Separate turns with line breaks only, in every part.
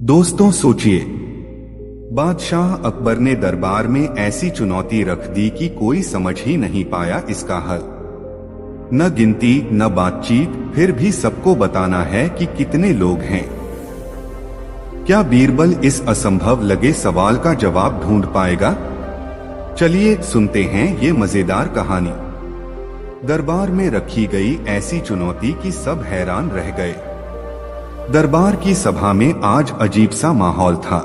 दोस्तों सोचिए, बादशाह अकबर ने दरबार में ऐसी चुनौती रख दी कि कोई समझ ही नहीं पाया इसका हल। न गिनती न बातचीत, फिर भी सबको बताना है कि कितने लोग हैं। क्या बीरबल इस असंभव लगे सवाल का जवाब ढूंढ पाएगा? चलिए सुनते हैं ये मजेदार कहानी। दरबार में रखी गई ऐसी चुनौती कि सब हैरान रह गए। दरबार की सभा में आज अजीब सा माहौल था।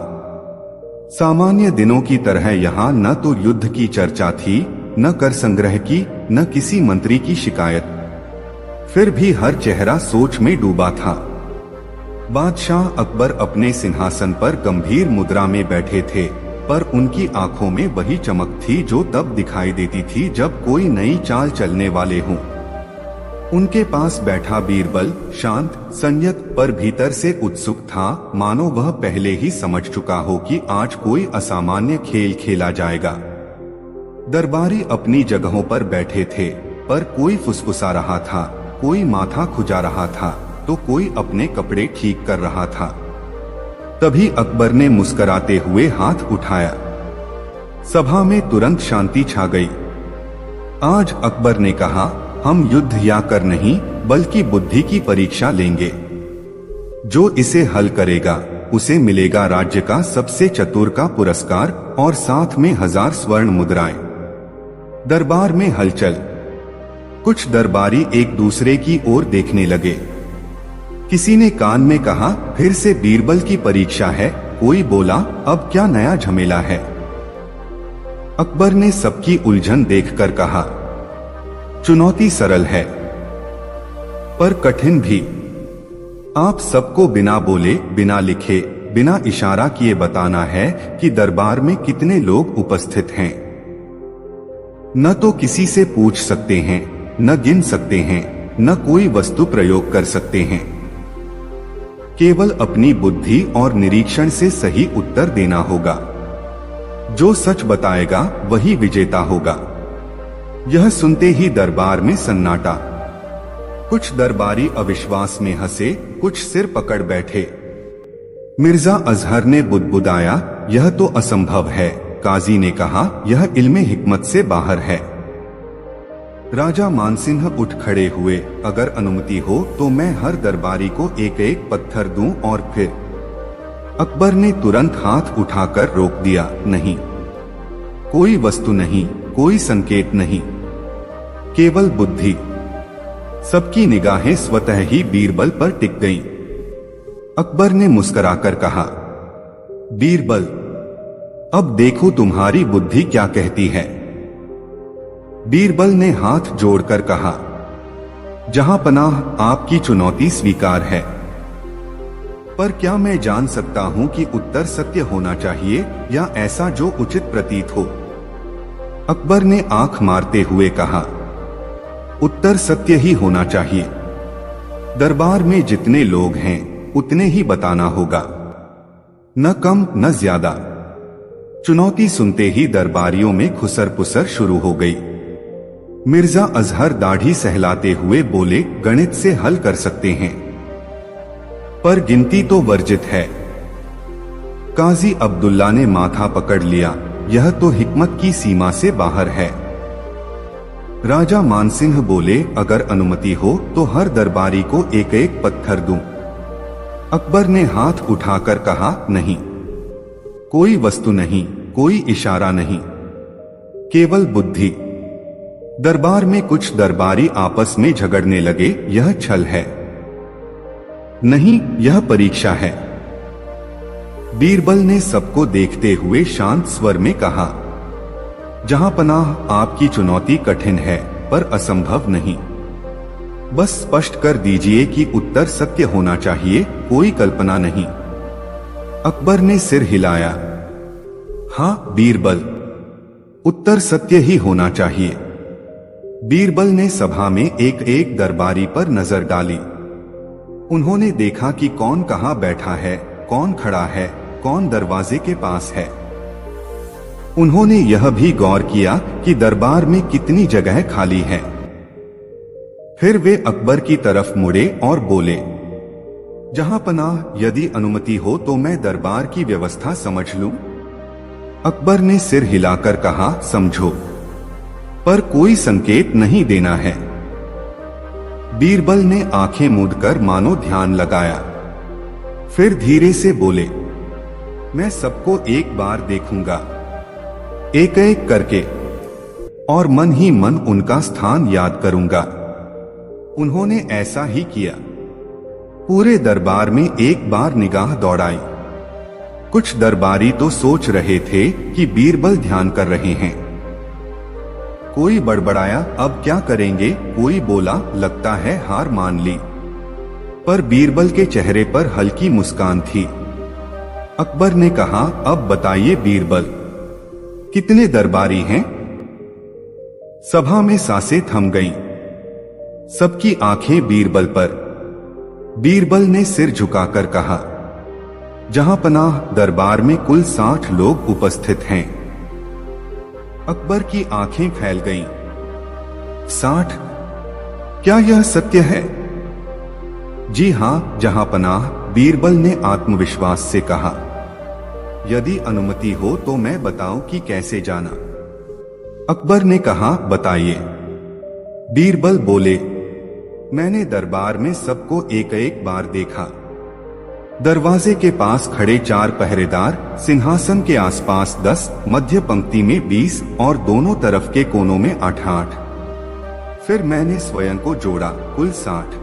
सामान्य दिनों की तरह यहाँ न तो युद्ध की चर्चा थी, न कर संग्रह की, न किसी मंत्री की शिकायत। फिर भी हर चेहरा सोच में डूबा था। बादशाह अकबर अपने सिंहासन पर गंभीर मुद्रा में बैठे थे, पर उनकी आंखों में वही चमक थी जो तब दिखाई देती थी जब कोई नई चाल चलने वाले हों। उनके पास बैठा बीरबल शांत, संयत, पर भीतर से उत्सुक था, मानो वह पहले ही समझ चुका हो कि आज कोई असामान्य खेल खेला जाएगा। दरबारी अपनी जगहों पर बैठे थे, पर कोई फुसफुसा रहा था, कोई माथा खुजा रहा था, तो कोई अपने कपड़े ठीक कर रहा था। तभी अकबर ने मुस्कुराते हुए हाथ उठाया। सभा में तुरंत शांति छा गई। आज अकबर ने कहा, हम युद्ध या कर नहीं, बल्कि बुद्धि की परीक्षा लेंगे। जो इसे हल करेगा उसे मिलेगा राज्य का सबसे चतुर का पुरस्कार और साथ में 1000 स्वर्ण मुद्राएं। दरबार में हलचल। कुछ दरबारी एक दूसरे की ओर देखने लगे। किसी ने कान में कहा, फिर से बीरबल की परीक्षा है। कोई बोला, अब क्या नया झमेला है? अकबर ने सबकी उलझन देखकर कहा, चुनौती सरल है पर कठिन भी। आप सबको बिना बोले, बिना लिखे, बिना इशारा किए बताना है कि दरबार में कितने लोग उपस्थित हैं। न तो किसी से पूछ सकते हैं, न गिन सकते हैं, न कोई वस्तु प्रयोग कर सकते हैं। केवल अपनी बुद्धि और निरीक्षण से सही उत्तर देना होगा। जो सच बताएगा वही विजेता होगा। यह सुनते ही दरबार में सन्नाटा। कुछ दरबारी अविश्वास में हंसे, कुछ सिर पकड़ बैठे। मिर्जा अजहर ने बुदबुदाया, यह तो असंभव है। काजी ने कहा, यह इल्मे हिकमत से बाहर है। राजा मानसिंह उठ खड़े हुए, अगर अनुमति हो तो मैं हर दरबारी को एक एक पत्थर दूं और फिर। अकबर ने तुरंत हाथ उठाकर रोक दिया, नहीं, कोई वस्तु नहीं, कोई संकेत नहीं, केवल बुद्धि। सबकी निगाहें स्वतः ही बीरबल पर टिक गईं। अकबर ने मुस्कुराकर कहा, बीरबल, अब देखो तुम्हारी बुद्धि क्या कहती है। बीरबल ने हाथ जोड़कर कहा, जहां पनाह, आपकी चुनौती स्वीकार है। पर क्या मैं जान सकता हूं कि उत्तर सत्य होना चाहिए या ऐसा जो उचित प्रतीत हो? अकबर ने आंख मारते हुए कहा, उत्तर सत्य ही होना चाहिए। दरबार में जितने लोग हैं उतने ही बताना होगा, न कम न ज्यादा। चुनौती सुनते ही दरबारियों में खुसर पुसर शुरू हो गई। मिर्जा अजहर दाढ़ी सहलाते हुए बोले, गणित से हल कर सकते हैं, पर गिनती तो वर्जित है। काजी अब्दुल्ला ने माथा पकड़ लिया, यह तो हिकमत की सीमा से बाहर है। राजा मानसिंह बोले, अगर अनुमति हो तो हर दरबारी को एक एक पत्थर दूं। अकबर ने हाथ उठाकर कहा, नहीं, कोई वस्तु नहीं, कोई इशारा नहीं, केवल बुद्धि। दरबार में कुछ दरबारी आपस में झगड़ने लगे, यह छल है। नहीं, यह परीक्षा है। बीरबल ने सबको देखते हुए शांत स्वर में कहा, जहां पनाह, आपकी चुनौती कठिन है पर असंभव नहीं। बस स्पष्ट कर दीजिए कि उत्तर सत्य होना चाहिए, कोई कल्पना नहीं। अकबर ने सिर हिलाया, हाँ बीरबल, उत्तर सत्य ही होना चाहिए। बीरबल ने सभा में एक एक दरबारी पर नजर डाली। उन्होंने देखा कि कौन कहां बैठा है, कौन खड़ा है, कौन दरवाजे के पास है। उन्होंने यह भी गौर किया कि दरबार में कितनी जगह खाली है। फिर वे अकबर की तरफ मुड़े और बोले, जहां पनाह, यदि अनुमति हो तो मैं दरबार की व्यवस्था समझ लूं। अकबर ने सिर हिलाकर कहा, समझो, पर कोई संकेत नहीं देना है। बीरबल ने आंखें मूंदकर मानो ध्यान लगाया, फिर धीरे से बोले, मैं सबको एक बार देखूंगा, एक एक करके, और मन ही मन उनका स्थान याद करूंगा। उन्होंने ऐसा ही किया। पूरे दरबार में एक बार निगाह दौड़ाई। कुछ दरबारी तो सोच रहे थे कि बीरबल ध्यान कर रहे हैं। कोई बड़बड़ाया, अब क्या करेंगे। कोई बोला, लगता है हार मान ली। पर बीरबल के चेहरे पर हल्की मुस्कान थी। अकबर ने कहा, अब बताइए बीरबल, कितने दरबारी हैं? सभा में सांसें थम गईं। सबकी आंखें बीरबल पर। बीरबल ने सिर झुकाकर कहा, जहां पनाह, दरबार में कुल 60 लोग उपस्थित हैं। अकबर की आंखें फैल गईं। 60? क्या यह सत्य है? जी हां, जहां पनाह, बीरबल ने आत्मविश्वास से कहा। यदि अनुमति हो तो मैं बताऊं कि कैसे जाना। अकबर ने कहा, बताइए। बीरबल बोले, मैंने दरबार में सबको एक एक बार देखा। दरवाजे के पास खड़े 4 पहरेदार, सिंहासन के आसपास 10, मध्य पंक्ति में 20 और दोनों तरफ के कोनों में 8-8। फिर मैंने स्वयं को जोड़ा, कुल 60।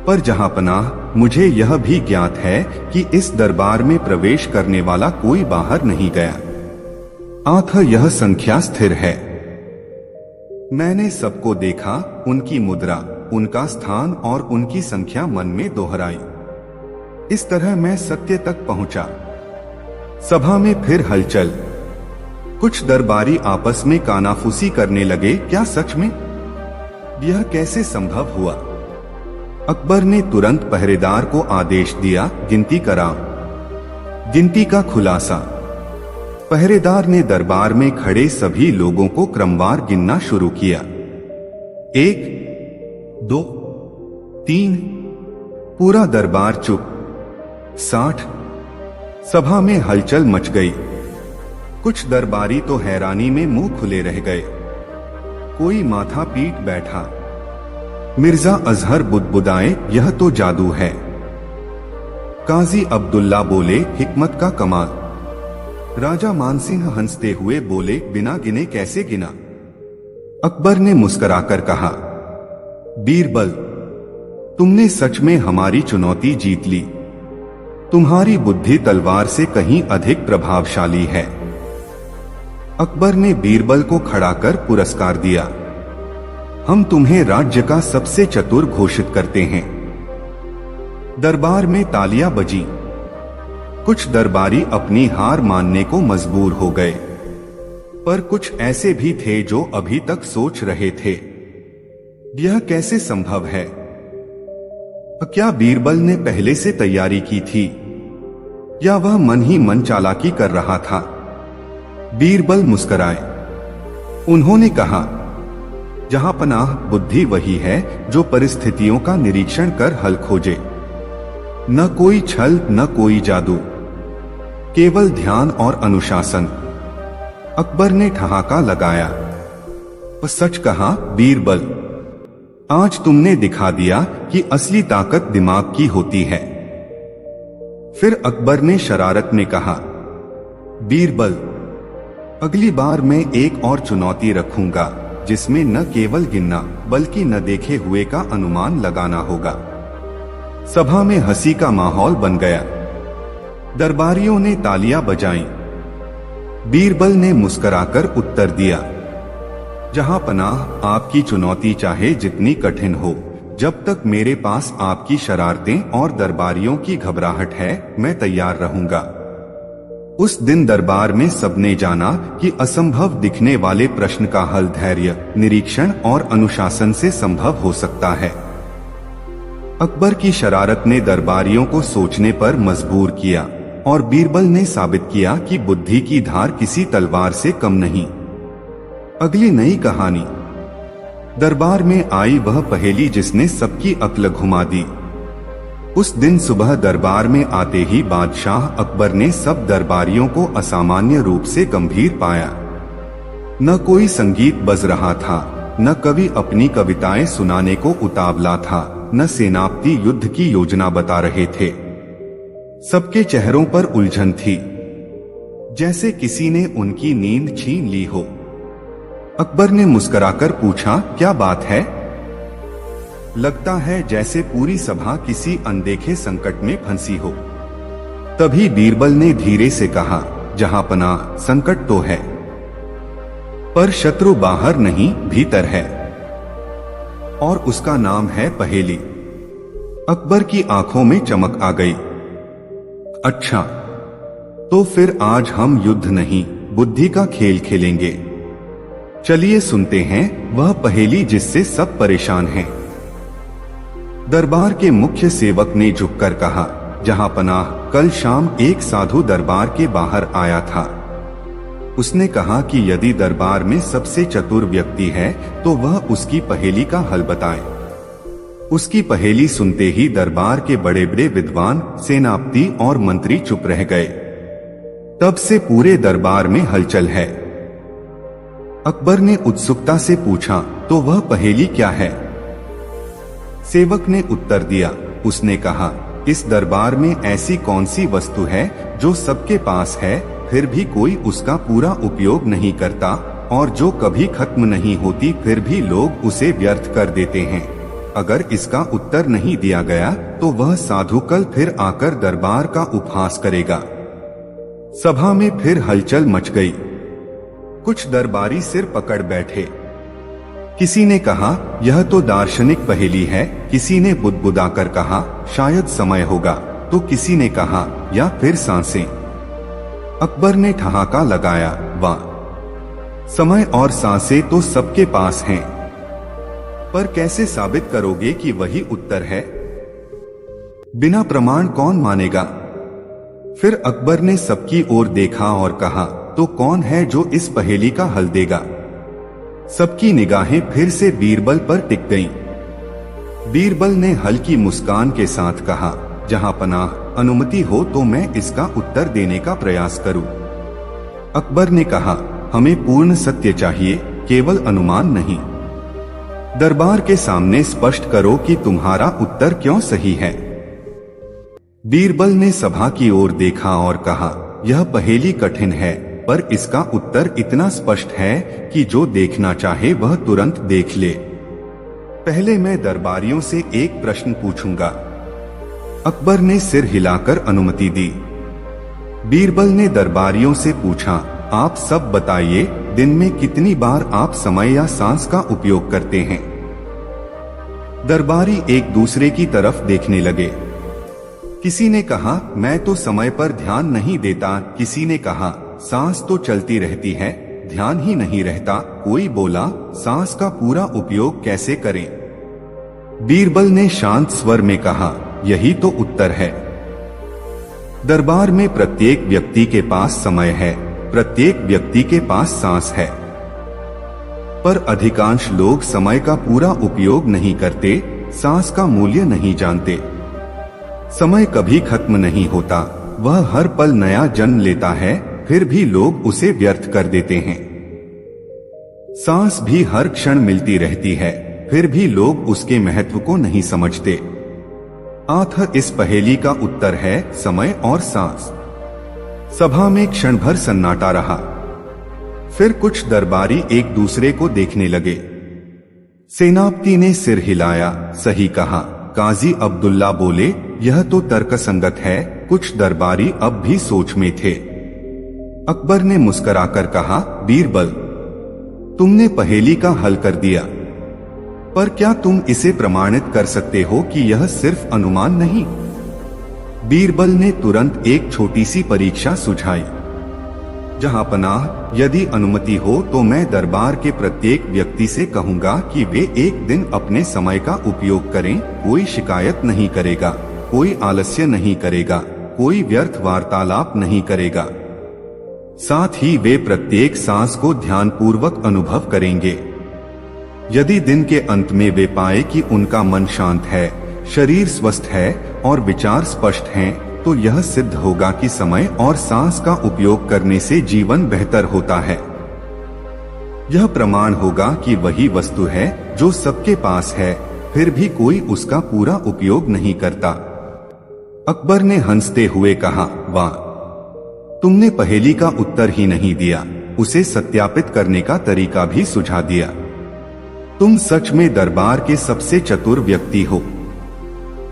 पर जहां पनाह, मुझे यह भी ज्ञात है कि इस दरबार में प्रवेश करने वाला कोई बाहर नहीं गया। अतः यह संख्या स्थिर है। मैंने सबको देखा, उनकी मुद्रा, उनका स्थान और उनकी संख्या मन में दोहराई। इस तरह मैं सत्य तक पहुंचा। सभा में फिर हलचल। कुछ दरबारी आपस में कानाफूसी करने लगे, क्या सच में? यह कैसे संभव हुआ? अकबर ने तुरंत पहरेदार को आदेश दिया, गिनती कराओ। गिनती का खुलासा। पहरेदार ने दरबार में खड़े सभी लोगों को क्रमवार गिनना शुरू किया। 1, 2, 3। पूरा दरबार चुप। 60। सभा में हलचल मच गई। कुछ दरबारी तो हैरानी में मुंह खुले रह गए। कोई माथा पीट बैठा। मिर्जा अजहर बुदबुदाए, यह तो जादू है। काजी अब्दुल्ला बोले, हिकमत का कमाल। राजा मानसिंह हंसते हुए बोले, बिना गिने कैसे गिना? अकबर ने मुस्कुराकर कहा, बीरबल, तुमने सच में हमारी चुनौती जीत ली। तुम्हारी बुद्धि तलवार से कहीं अधिक प्रभावशाली है। अकबर ने बीरबल को खड़ा कर पुरस्कार दिया। हम तुम्हें राज्य का सबसे चतुर घोषित करते हैं। दरबार में तालियां बजी। कुछ दरबारी अपनी हार मानने को मजबूर हो गए, पर कुछ ऐसे भी थे जो अभी तक सोच रहे थे, यह कैसे संभव है? क्या बीरबल ने पहले से तैयारी की थी, या वह मन ही मन चालाकी कर रहा था? बीरबल मुस्कुराए। उन्होंने कहा, जहां पनाह, बुद्धि वही है जो परिस्थितियों का निरीक्षण कर हल खोजे। न कोई छल, न कोई जादू, केवल ध्यान और अनुशासन। अकबर ने ठहाका लगाया। सच कहा बीरबल, आज तुमने दिखा दिया कि असली ताकत दिमाग की होती है। फिर अकबर ने शरारत में कहा, बीरबल, अगली बार मैं एक और चुनौती रखूंगा, जिसमें न केवल गिनना बल्कि न देखे हुए का अनुमान लगाना होगा। सभा में हंसी का माहौल बन गया। दरबारियों ने तालियां बजाईं। बीरबल ने मुस्कुराकर उत्तर दिया, जहां पनाह, आपकी चुनौती चाहे जितनी कठिन हो, जब तक मेरे पास आपकी शरारतें और दरबारियों की घबराहट है, मैं तैयार रहूंगा। उस दिन दरबार में सबने जाना कि असंभव दिखने वाले प्रश्न का हल धैर्य, निरीक्षण और अनुशासन से संभव हो सकता है। अकबर की शरारत ने दरबारियों को सोचने पर मजबूर किया और बीरबल ने साबित किया कि बुद्धि की धार किसी तलवार से कम नहीं। अगली नई कहानी। दरबार में आई वह पहेली जिसने सबकी अक्ल घुमा दी। उस दिन सुबह दरबार में आते ही बादशाह अकबर ने सब दरबारियों को असामान्य रूप से गंभीर पाया। न कोई संगीत बज रहा था, न कवि अपनी कविताएं सुनाने को उतावला था, न सेनापति युद्ध की योजना बता रहे थे। सबके चेहरों पर उलझन थी, जैसे किसी ने उनकी नींद छीन ली हो। अकबर ने मुस्कुराकर पूछा, क्या बात है? लगता है जैसे पूरी सभा किसी अनदेखे संकट में फंसी हो। तभी बीरबल ने धीरे से कहा, जहांपना संकट तो है, पर शत्रु बाहर नहीं भीतर है, और उसका नाम है पहेली। अकबर की आंखों में चमक आ गई। अच्छा, तो फिर आज हम युद्ध नहीं बुद्धि का खेल खेलेंगे। चलिए सुनते हैं वह पहेली जिससे सब परेशान हैं। दरबार के मुख्य सेवक ने झुककर कहा, जहांपनाह, कल शाम एक साधु दरबार के बाहर आया था। उसने कहा कि यदि दरबार में सबसे चतुर व्यक्ति है तो वह उसकी पहेली का हल बताए। उसकी पहेली सुनते ही दरबार के बड़े बड़े विद्वान, सेनापति और मंत्री चुप रह गए। तब से पूरे दरबार में हलचल है। अकबर ने उत्सुकता से पूछा, तो वह पहेली क्या है? सेवक ने उत्तर दिया। उसने कहा, इस दरबार में ऐसी कौन सी वस्तु है जो सबके पास है फिर भी कोई उसका पूरा उपयोग नहीं करता, और जो कभी खत्म नहीं होती फिर भी लोग उसे व्यर्थ कर देते हैं। अगर इसका उत्तर नहीं दिया गया तो वह साधु कल फिर आकर दरबार का उपहास करेगा। सभा में फिर हलचल मच गई। कुछ दरबारी सिर पकड़ बैठे। किसी ने कहा, यह तो दार्शनिक पहेली है। किसी ने बुदबुदाकर कहा, शायद समय होगा। तो किसी ने कहा, या फिर सांसें। अकबर ने ठहाका लगाया, वाह, समय और सांसें तो सबके पास हैं, पर कैसे साबित करोगे कि वही उत्तर है? बिना प्रमाण कौन मानेगा? फिर अकबर ने सबकी ओर देखा और कहा, तो कौन है जो इस पहेली का हल देगा? सबकी निगाहें फिर से बीरबल पर टिक गईं। बीरबल ने हल्की मुस्कान के साथ कहा, जहांपनाह, अनुमति हो तो मैं इसका उत्तर देने का प्रयास करूं। अकबर ने कहा, हमें पूर्ण सत्य चाहिए, केवल अनुमान नहीं। दरबार के सामने स्पष्ट करो कि तुम्हारा उत्तर क्यों सही है। बीरबल ने सभा की ओर देखा और कहा, यह पहेली कठिन है, पर इसका उत्तर इतना स्पष्ट है कि जो देखना चाहे वह तुरंत देख ले। पहले मैं दरबारियों से एक प्रश्न पूछूंगा। अकबर ने सिर हिलाकर अनुमति दी। बीरबल ने दरबारियों से पूछा, आप सब बताइए, दिन में कितनी बार आप समय या सांस का उपयोग करते हैं? दरबारी एक दूसरे की तरफ देखने लगे। किसी ने कहा, मैं तो समय पर ध्यान नहीं देता। किसी ने कहा, सांस तो चलती रहती है, ध्यान ही नहीं रहता। कोई बोला, सांस का पूरा उपयोग कैसे करें? बीरबल ने शांत स्वर में कहा, यही तो उत्तर है। दरबार में प्रत्येक व्यक्ति के पास समय है, प्रत्येक व्यक्ति के पास सांस है, पर अधिकांश लोग समय का पूरा उपयोग नहीं करते, सांस का मूल्य नहीं जानते। समय कभी खत्म नहीं होता, वह हर पल नया जन्म लेता है, फिर भी लोग उसे व्यर्थ कर देते हैं। सांस भी हर क्षण मिलती रहती है, फिर भी लोग उसके महत्व को नहीं समझते। अतः इस पहेली का उत्तर है समय और सांस। सभा में क्षण भर सन्नाटा रहा। फिर कुछ दरबारी एक दूसरे को देखने लगे। सेनापति ने सिर हिलाया, सही कहा। काजी अब्दुल्ला बोले, यह तो तर्कसंगत है। कुछ दरबारी अब भी सोच में थे। अकबर ने मुस्कुराकर कहा, बीरबल, तुमने पहेली का हल कर दिया, पर क्या तुम इसे प्रमाणित कर सकते हो कि यह सिर्फ अनुमान नहीं? बीरबल ने तुरंत एक छोटी सी परीक्षा सुझाई। जहांपनाह, यदि अनुमति हो तो मैं दरबार के प्रत्येक व्यक्ति से कहूंगा कि वे एक दिन अपने समय का उपयोग करें। कोई शिकायत नहीं करेगा, कोई आलस्य नहीं करेगा, कोई व्यर्थ वार्तालाप नहीं करेगा। साथ ही वे प्रत्येक सांस को ध्यानपूर्वक अनुभव करेंगे। यदि दिन के अंत में वे पाए कि उनका मन शांत है, शरीर स्वस्थ है और विचार स्पष्ट हैं, तो यह सिद्ध होगा कि समय और सांस का उपयोग करने से जीवन बेहतर होता है। यह प्रमाण होगा कि वही वस्तु है जो सबके पास है, फिर भी कोई उसका पूरा उपयोग नहीं करता। अकबर ने हंसते हुए कहा, वाह, तुमने पहेली का उत्तर ही नहीं दिया, उसे सत्यापित करने का तरीका भी सुझा दिया। तुम सच में दरबार के सबसे चतुर व्यक्ति हो।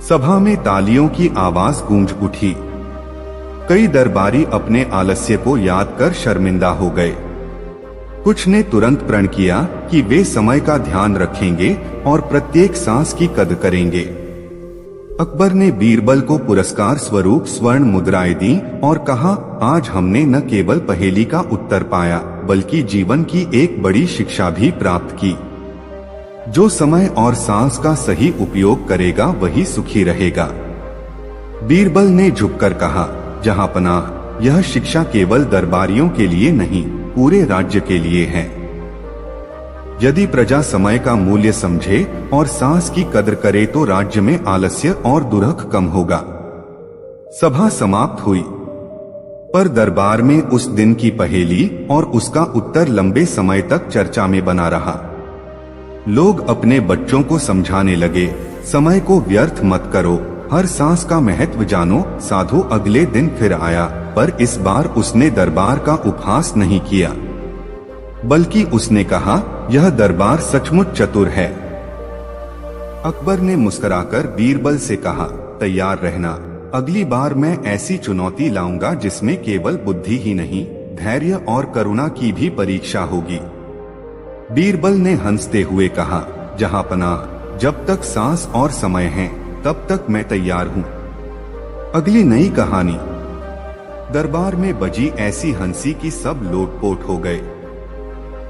सभा में तालियों की आवाज गूंज उठी। कई दरबारी अपने आलस्य को याद कर शर्मिंदा हो गए। कुछ ने तुरंत प्रण किया कि वे समय का ध्यान रखेंगे और प्रत्येक सांस की कद्र करेंगे। अकबर ने बीरबल को पुरस्कार स्वरूप स्वर्ण मुद्राएं दी और कहा, आज हमने न केवल पहेली का उत्तर पाया, बल्कि जीवन की एक बड़ी शिक्षा भी प्राप्त की। जो समय और सांस का सही उपयोग करेगा वही सुखी रहेगा। बीरबल ने झुककर कहा, जहांपनाह, यह शिक्षा केवल दरबारियों के लिए नहीं, पूरे राज्य के लिए है। यदि प्रजा समय का मूल्य समझे और सांस की कद्र करे तो राज्य में आलस्य और दुर्हक कम होगा। सभा समाप्त हुई, पर दरबार में उस दिन की पहेली और उसका उत्तर लंबे समय तक चर्चा में बना रहा। लोग अपने बच्चों को समझाने लगे, समय को व्यर्थ मत करो, हर सांस का महत्व जानो। साधु अगले दिन फिर आया, पर इस बार उसने दरबार का उपहास नहीं किया, बल्कि उसने कहा, यह दरबार सचमुच चतुर है। अकबर ने मुस्कुराकर बीरबल से कहा, तैयार रहना, अगली बार मैं ऐसी चुनौती लाऊंगा जिसमें केवल बुद्धि ही नहीं, धैर्य और करुणा की भी परीक्षा होगी। बीरबल ने हंसते हुए कहा, जहांपनाह, जब तक सांस और समय है तब तक मैं तैयार हूँ। अगली नई कहानी। दरबार में बजी ऐसी हंसी कि सब लोटपोट हो गए।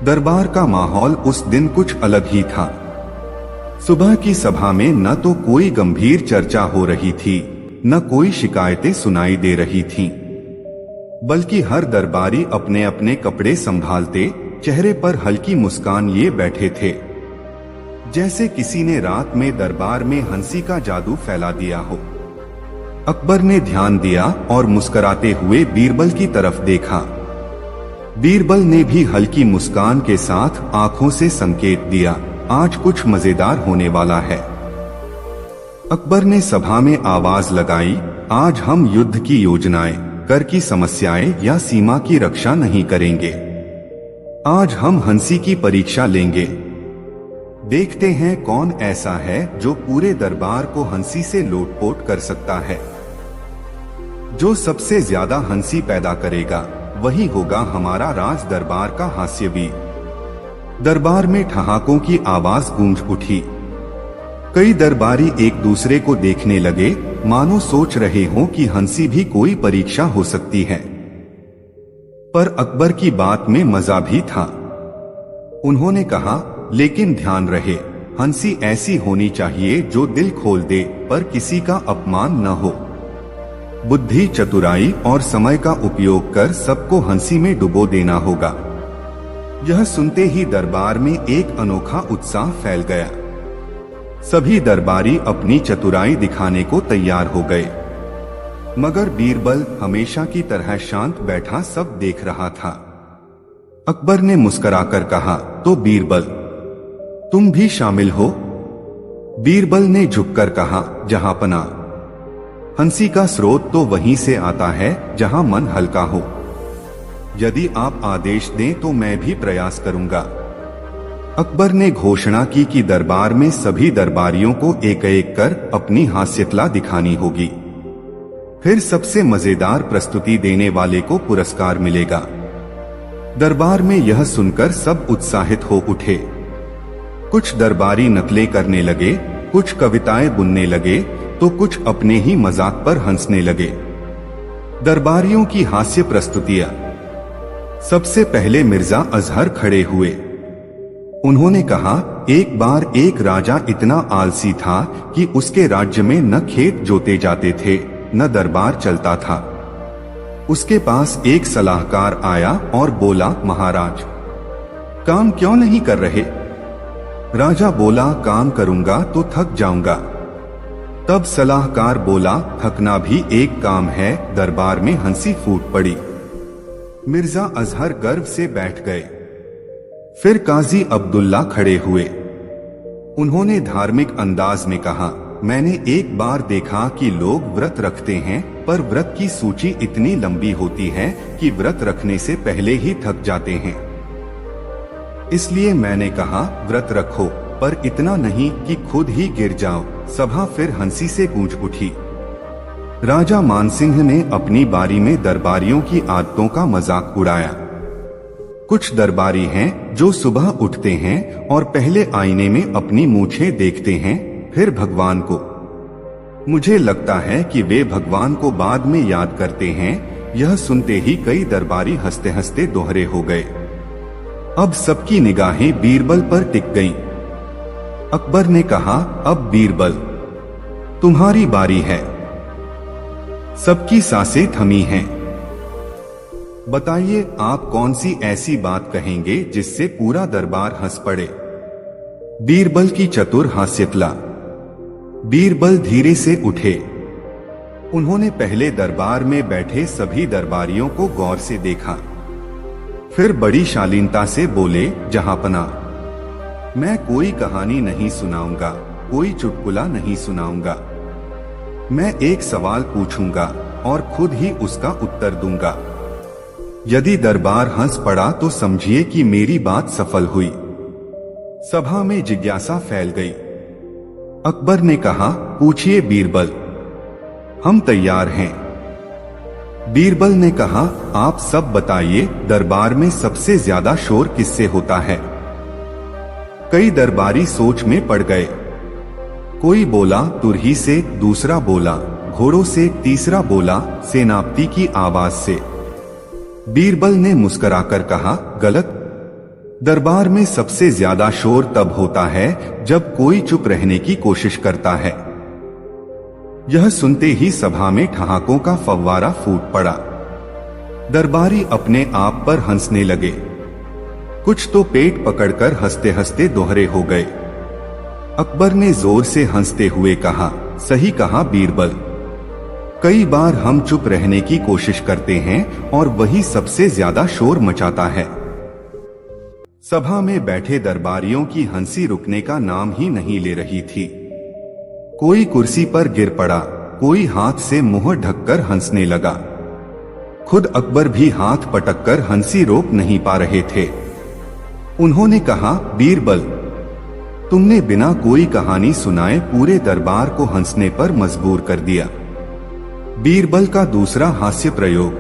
दरबार का माहौल उस दिन कुछ अलग ही था। सुबह की सभा में न तो कोई गंभीर चर्चा हो रही थी, न कोई शिकायतें सुनाई दे रही थीं, बल्कि हर दरबारी अपने अपने कपड़े संभालते, चेहरे पर हल्की मुस्कान लिए बैठे थे, जैसे किसी ने रात में दरबार में हंसी का जादू फैला दिया हो। अकबर ने ध्यान दिया और मुस्कुराते हुए बीरबल की तरफ देखा। बीरबल ने भी हल्की मुस्कान के साथ आंखों से संकेत दिया, आज कुछ मजेदार होने वाला है। अकबर ने सभा में आवाज लगाई, आज हम युद्ध की योजनाएं, कर की समस्याएं या सीमा की रक्षा नहीं करेंगे। आज हम हंसी की परीक्षा लेंगे। देखते हैं कौन ऐसा है जो पूरे दरबार को हंसी से लोटपोट कर सकता है। जो सबसे ज्यादा हंसी पैदा करेगा वही होगा हमारा राज दरबार का हास्यवीर। दरबार में ठहाकों की आवाज गूंज उठी। कई दरबारी एक दूसरे को देखने लगे, मानो सोच रहे हों कि हंसी भी कोई परीक्षा हो सकती है। पर अकबर की बात में मजा भी था। उन्होंने कहा, लेकिन ध्यान रहे, हंसी ऐसी होनी चाहिए जो दिल खोल दे, पर किसी का अपमान न हो। बुद्धि, चतुराई और समय का उपयोग कर सबको हंसी में डुबो देना होगा। यह सुनते ही दरबार में एक अनोखा उत्साह फैल गया। सभी दरबारी अपनी चतुराई दिखाने को तैयार हो गए, मगर बीरबल हमेशा की तरह शांत बैठा सब देख रहा था। अकबर ने मुस्कुराकर कहा, तो बीरबल, तुम भी शामिल हो? बीरबल ने झुककर कहा, जहांपनाह, हंसी का स्रोत तो वहीं से आता है जहां मन हल्का हो। यदि आप आदेश दें तो मैं भी प्रयास करूंगा। अकबर ने घोषणा की कि दरबार में सभी दरबारियों को एक एक कर अपनी हास्यकला दिखानी होगी। फिर सबसे मजेदार प्रस्तुति देने वाले को पुरस्कार मिलेगा। दरबार में यह सुनकर सब उत्साहित हो उठे। कुछ दरबारी नकलें करने लगे, कुछ कविताएं बुनने लगे, तो कुछ अपने ही मजाक पर हंसने लगे। दरबारियों की हास्य प्रस्तुतियां। सबसे पहले मिर्जा अजहर खड़े हुए। उन्होंने कहा, एक बार एक राजा इतना आलसी था कि उसके राज्य में न खेत जोते जाते थे, न दरबार चलता था। उसके पास एक सलाहकार आया और बोला, महाराज, काम क्यों नहीं कर रहे? राजा बोला, काम करूंगा तो थक जाऊंगा। तब सलाहकार बोला, थकना भी एक काम है। दरबार में हंसी फूट पड़ी। मिर्जा अजहर गर्व से बैठ गए। फिर काजी अब्दुल्ला खड़े हुए। उन्होंने धार्मिक अंदाज में कहा, मैंने एक बार देखा कि लोग व्रत रखते हैं, पर व्रत की सूची इतनी लंबी होती है कि व्रत रखने से पहले ही थक जाते हैं। इसलिए मैंने कहा, व्रत रखो, पर इतना नहीं कि खुद ही गिर जाओ। सभा फिर हंसी से गूंज उठी। राजा मानसिंह ने अपनी बारी में दरबारियों की आदतों का मजाक उड़ाया। कुछ दरबारी हैं जो सुबह उठते हैं और पहले आईने में अपनी मूछें देखते हैं, फिर भगवान को। मुझे लगता है कि वे भगवान को बाद में याद करते हैं। यह सुनते ही कई दरबारी हंसते हंसते दोहरे हो गए। अब सबकी निगाहें बीरबल पर टिक गईं। अकबर ने कहा, अब बीरबल तुम्हारी बारी है। सबकी सांसें थमी हैं। बताइए, आप कौन सी ऐसी बात कहेंगे जिससे पूरा दरबार हंस पड़े। बीरबल की चतुर हास्यकला। बीरबल धीरे से उठे। उन्होंने पहले दरबार में बैठे सभी दरबारियों को गौर से देखा। फिर बड़ी शालीनता से बोले, जहांपना, मैं कोई कहानी नहीं सुनाऊंगा, कोई चुटकुला नहीं सुनाऊंगा। मैं एक सवाल पूछूंगा और खुद ही उसका उत्तर दूंगा। यदि दरबार हंस पड़ा तो समझिए कि मेरी बात सफल हुई। सभा में जिज्ञासा फैल गई। अकबर ने कहा, पूछिए बीरबल, हम तैयार हैं। बीरबल ने कहा, आप सब बताइए, दरबार में सबसे ज्यादा शोर किससे होता है। कई दरबारी सोच में पड़ गए। कोई बोला तुरही से, दूसरा बोला घोड़ों से, तीसरा बोला सेनापति की आवाज से। बीरबल ने मुस्कुराकर कहा, गलत। दरबार में सबसे ज्यादा शोर तब होता है जब कोई चुप रहने की कोशिश करता है। यह सुनते ही सभा में ठहाकों का फव्वारा फूट पड़ा। दरबारी अपने आप पर हंसने लगे। कुछ तो पेट पकड़कर हंसते हंसते दोहरे हो गए। अकबर ने जोर से हंसते हुए कहा, सही कहा बीरबल। कई बार हम चुप रहने की कोशिश करते हैं और वही सबसे ज्यादा शोर मचाता है। सभा में बैठे दरबारियों की हंसी रुकने का नाम ही नहीं ले रही थी। कोई कुर्सी पर गिर पड़ा, कोई हाथ से मुंह ढककर हंसने लगा। खुद अकबर भी हाथ पटककर हंसी रोक नहीं पा रहे थे। उन्होंने कहा, बीरबल, तुमने बिना कोई कहानी सुनाए पूरे दरबार को हंसने पर मजबूर कर दिया। बीरबल का दूसरा हास्य प्रयोग।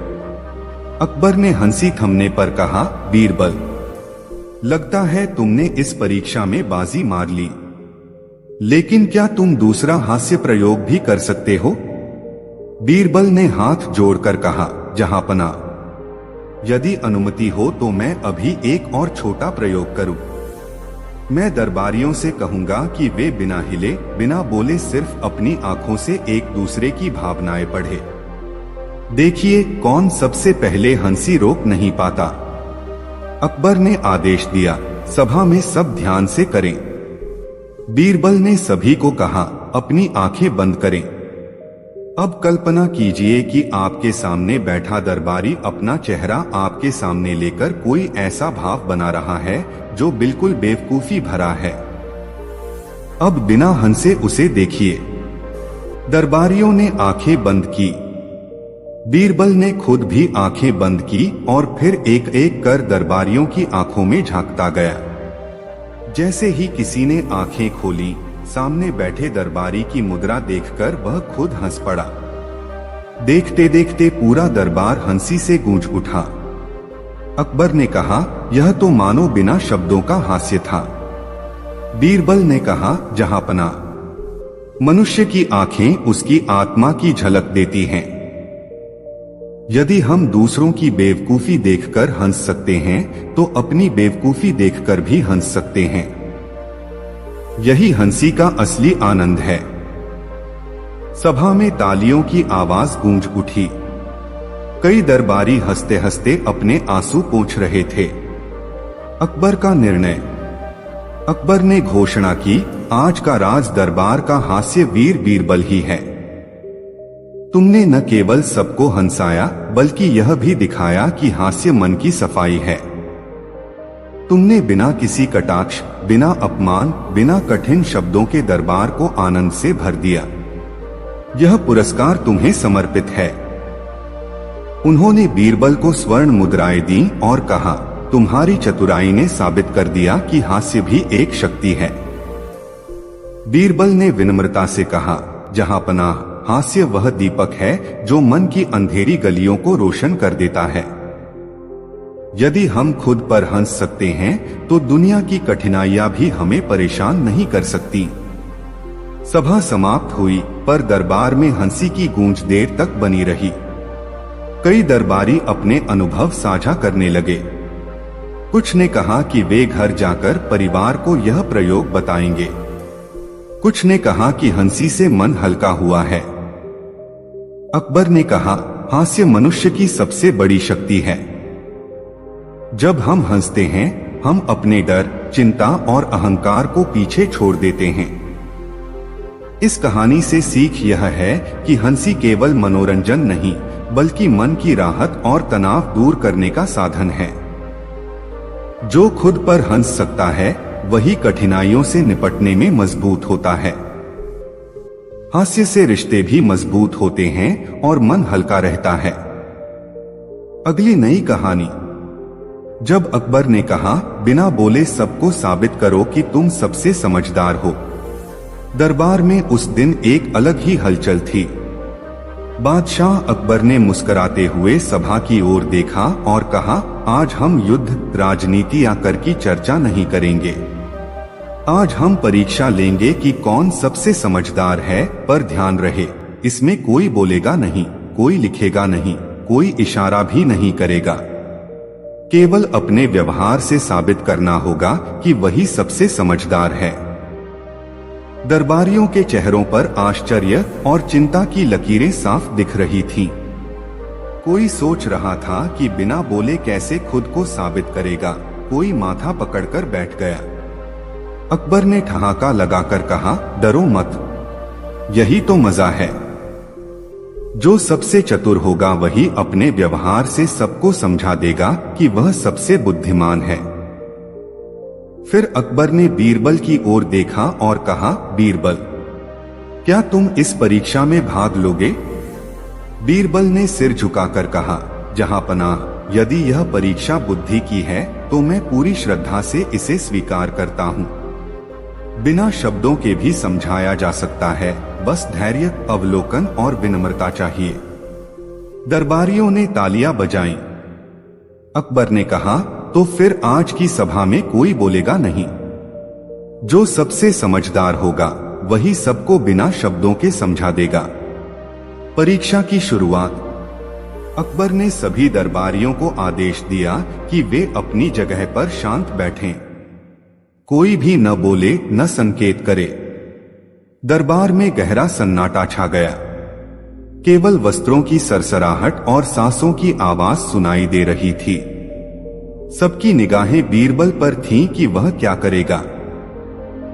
अकबर ने हंसी थमने पर कहा, बीरबल, लगता है तुमने इस परीक्षा में बाजी मार ली। लेकिन क्या तुम दूसरा हास्य प्रयोग भी कर सकते हो? बीरबल ने हाथ जोड़कर कहा, जहांपना, यदि अनुमति हो तो मैं अभी एक और छोटा प्रयोग करूं। मैं दरबारियों से कहूंगा कि वे बिना हिले, बिना बोले सिर्फ अपनी आंखों से एक दूसरे की भावनाएं पढ़े। देखिए कौन सबसे पहले हंसी रोक नहीं पाता। अकबर ने आदेश दिया, सभा में सब ध्यान से करें। बीरबल ने सभी को कहा, अपनी आंखें बंद करें। अब कल्पना कीजिए कि आपके सामने बैठा दरबारी अपना चेहरा आपके सामने लेकर कोई ऐसा भाव बना रहा है जो बिल्कुल बेवकूफी भरा है। अब बिना हंसे उसे देखिए। दरबारियों ने आंखें बंद की। बीरबल ने खुद भी आंखें बंद की और फिर एक एक कर दरबारियों की आंखों में झांकता गया। जैसे ही किसी ने आंखें खोली, सामने बैठे दरबारी की मुद्रा देखकर वह खुद हंस पड़ा। देखते देखते पूरा दरबार हंसी से गूंज उठा। अकबर ने कहा, यह तो मानो बिना शब्दों का हास्य था। बीरबल ने कहा, जहांपना, मनुष्य की आंखें उसकी आत्मा की झलक देती हैं। यदि हम दूसरों की बेवकूफी देखकर हंस सकते हैं तो अपनी बेवकूफी देखकर भी हंस सकते हैं। यही हंसी का असली आनंद है। सभा में तालियों की आवाज गूंज उठी। कई दरबारी हंसते हंसते अपने आंसू पोंछ रहे थे। अकबर का निर्णय। अकबर ने घोषणा की, आज का राज दरबार का हास्य वीर बीरबल ही है। तुमने न केवल सबको हंसाया बल्कि यह भी दिखाया कि हास्य मन की सफाई है। तुमने बिना किसी कटाक्ष, बिना अपमान, बिना कठिन शब्दों के दरबार को आनंद से भर दिया। यह पुरस्कार तुम्हें समर्पित है। उन्होंने बीरबल को स्वर्ण मुद्राएं दी और कहा, तुम्हारी चतुराई ने साबित कर दिया कि हास्य भी एक शक्ति है। बीरबल ने विनम्रता से कहा, जहांपनाह, हास्य वह दीपक है जो मन की अंधेरी गलियों को रोशन कर देता है। यदि हम खुद पर हंस सकते हैं तो दुनिया की कठिनाइयां भी हमें परेशान नहीं कर सकती। सभा समाप्त हुई, पर दरबार में हंसी की गूंज देर तक बनी रही। कई दरबारी अपने अनुभव साझा करने लगे। कुछ ने कहा कि वे घर जाकर परिवार को यह प्रयोग बताएंगे। कुछ ने कहा कि हंसी से मन हल्का हुआ है। अकबर ने कहा, हास्य मनुष्य की सबसे बड़ी शक्ति है। जब हम हंसते हैं, हम अपने डर, चिंता और अहंकार को पीछे छोड़ देते हैं। इस कहानी से सीख यह है कि हंसी केवल मनोरंजन नहीं, बल्कि मन की राहत और तनाव दूर करने का साधन है। जो खुद पर हंस सकता है, वही कठिनाइयों से निपटने में मजबूत होता है। हास्य से रिश्ते भी मजबूत होते हैं और मन हल्का रहता है। अगली नई कहानी। जब अकबर ने कहा, बिना बोले सबको साबित करो कि तुम सबसे समझदार हो। दरबार में उस दिन एक अलग ही हलचल थी। बादशाह अकबर ने मुस्कुराते हुए सभा की ओर देखा और कहा, आज हम युद्ध, राजनीति या कर की चर्चा नहीं करेंगे। आज हम परीक्षा लेंगे कि कौन सबसे समझदार है, पर ध्यान रहे, इसमें कोई बोलेगा नहीं, कोई लिखेगा नहीं, कोई इशारा भी नहीं करेगा। केवल अपने व्यवहार से साबित करना होगा कि वही सबसे समझदार है। दरबारियों के चेहरों पर आश्चर्य और चिंता की लकीरें साफ दिख रही थीं। कोई सोच रहा था कि बिना बोले कैसे खुद को साबित करेगा, कोई माथा पकड़कर बैठ गया। अकबर ने ठहाका लगाकर कहा, डरो मत, यही तो मजा है। जो सबसे चतुर होगा वही अपने व्यवहार से सबको समझा देगा कि वह सबसे बुद्धिमान है। फिर अकबर ने बीरबल की ओर देखा और कहा, बीरबल, क्या तुम इस परीक्षा में भाग लोगे? बीरबल ने सिर झुकाकर कहा, जहांपनाह, यदि यह परीक्षा बुद्धि की है तो मैं पूरी श्रद्धा से इसे स्वीकार करता हूँ। बिना शब्दों के भी समझाया जा सकता है, बस धैर्य, अवलोकन और विनम्रता चाहिए। दरबारियों ने तालियां बजाईं। अकबर ने कहा, तो फिर आज की सभा में कोई बोलेगा नहीं। जो सबसे समझदार होगा वही सबको बिना शब्दों के समझा देगा। परीक्षा की शुरुआत। अकबर ने सभी दरबारियों को आदेश दिया कि वे अपनी जगह पर शांत बैठें। कोई भी न बोले, न संकेत करे। दरबार में गहरा सन्नाटा छा गया। केवल वस्त्रों की सरसराहट और सांसों की आवाज सुनाई दे रही थी। सबकी निगाहें बीरबल पर थीं कि वह क्या करेगा।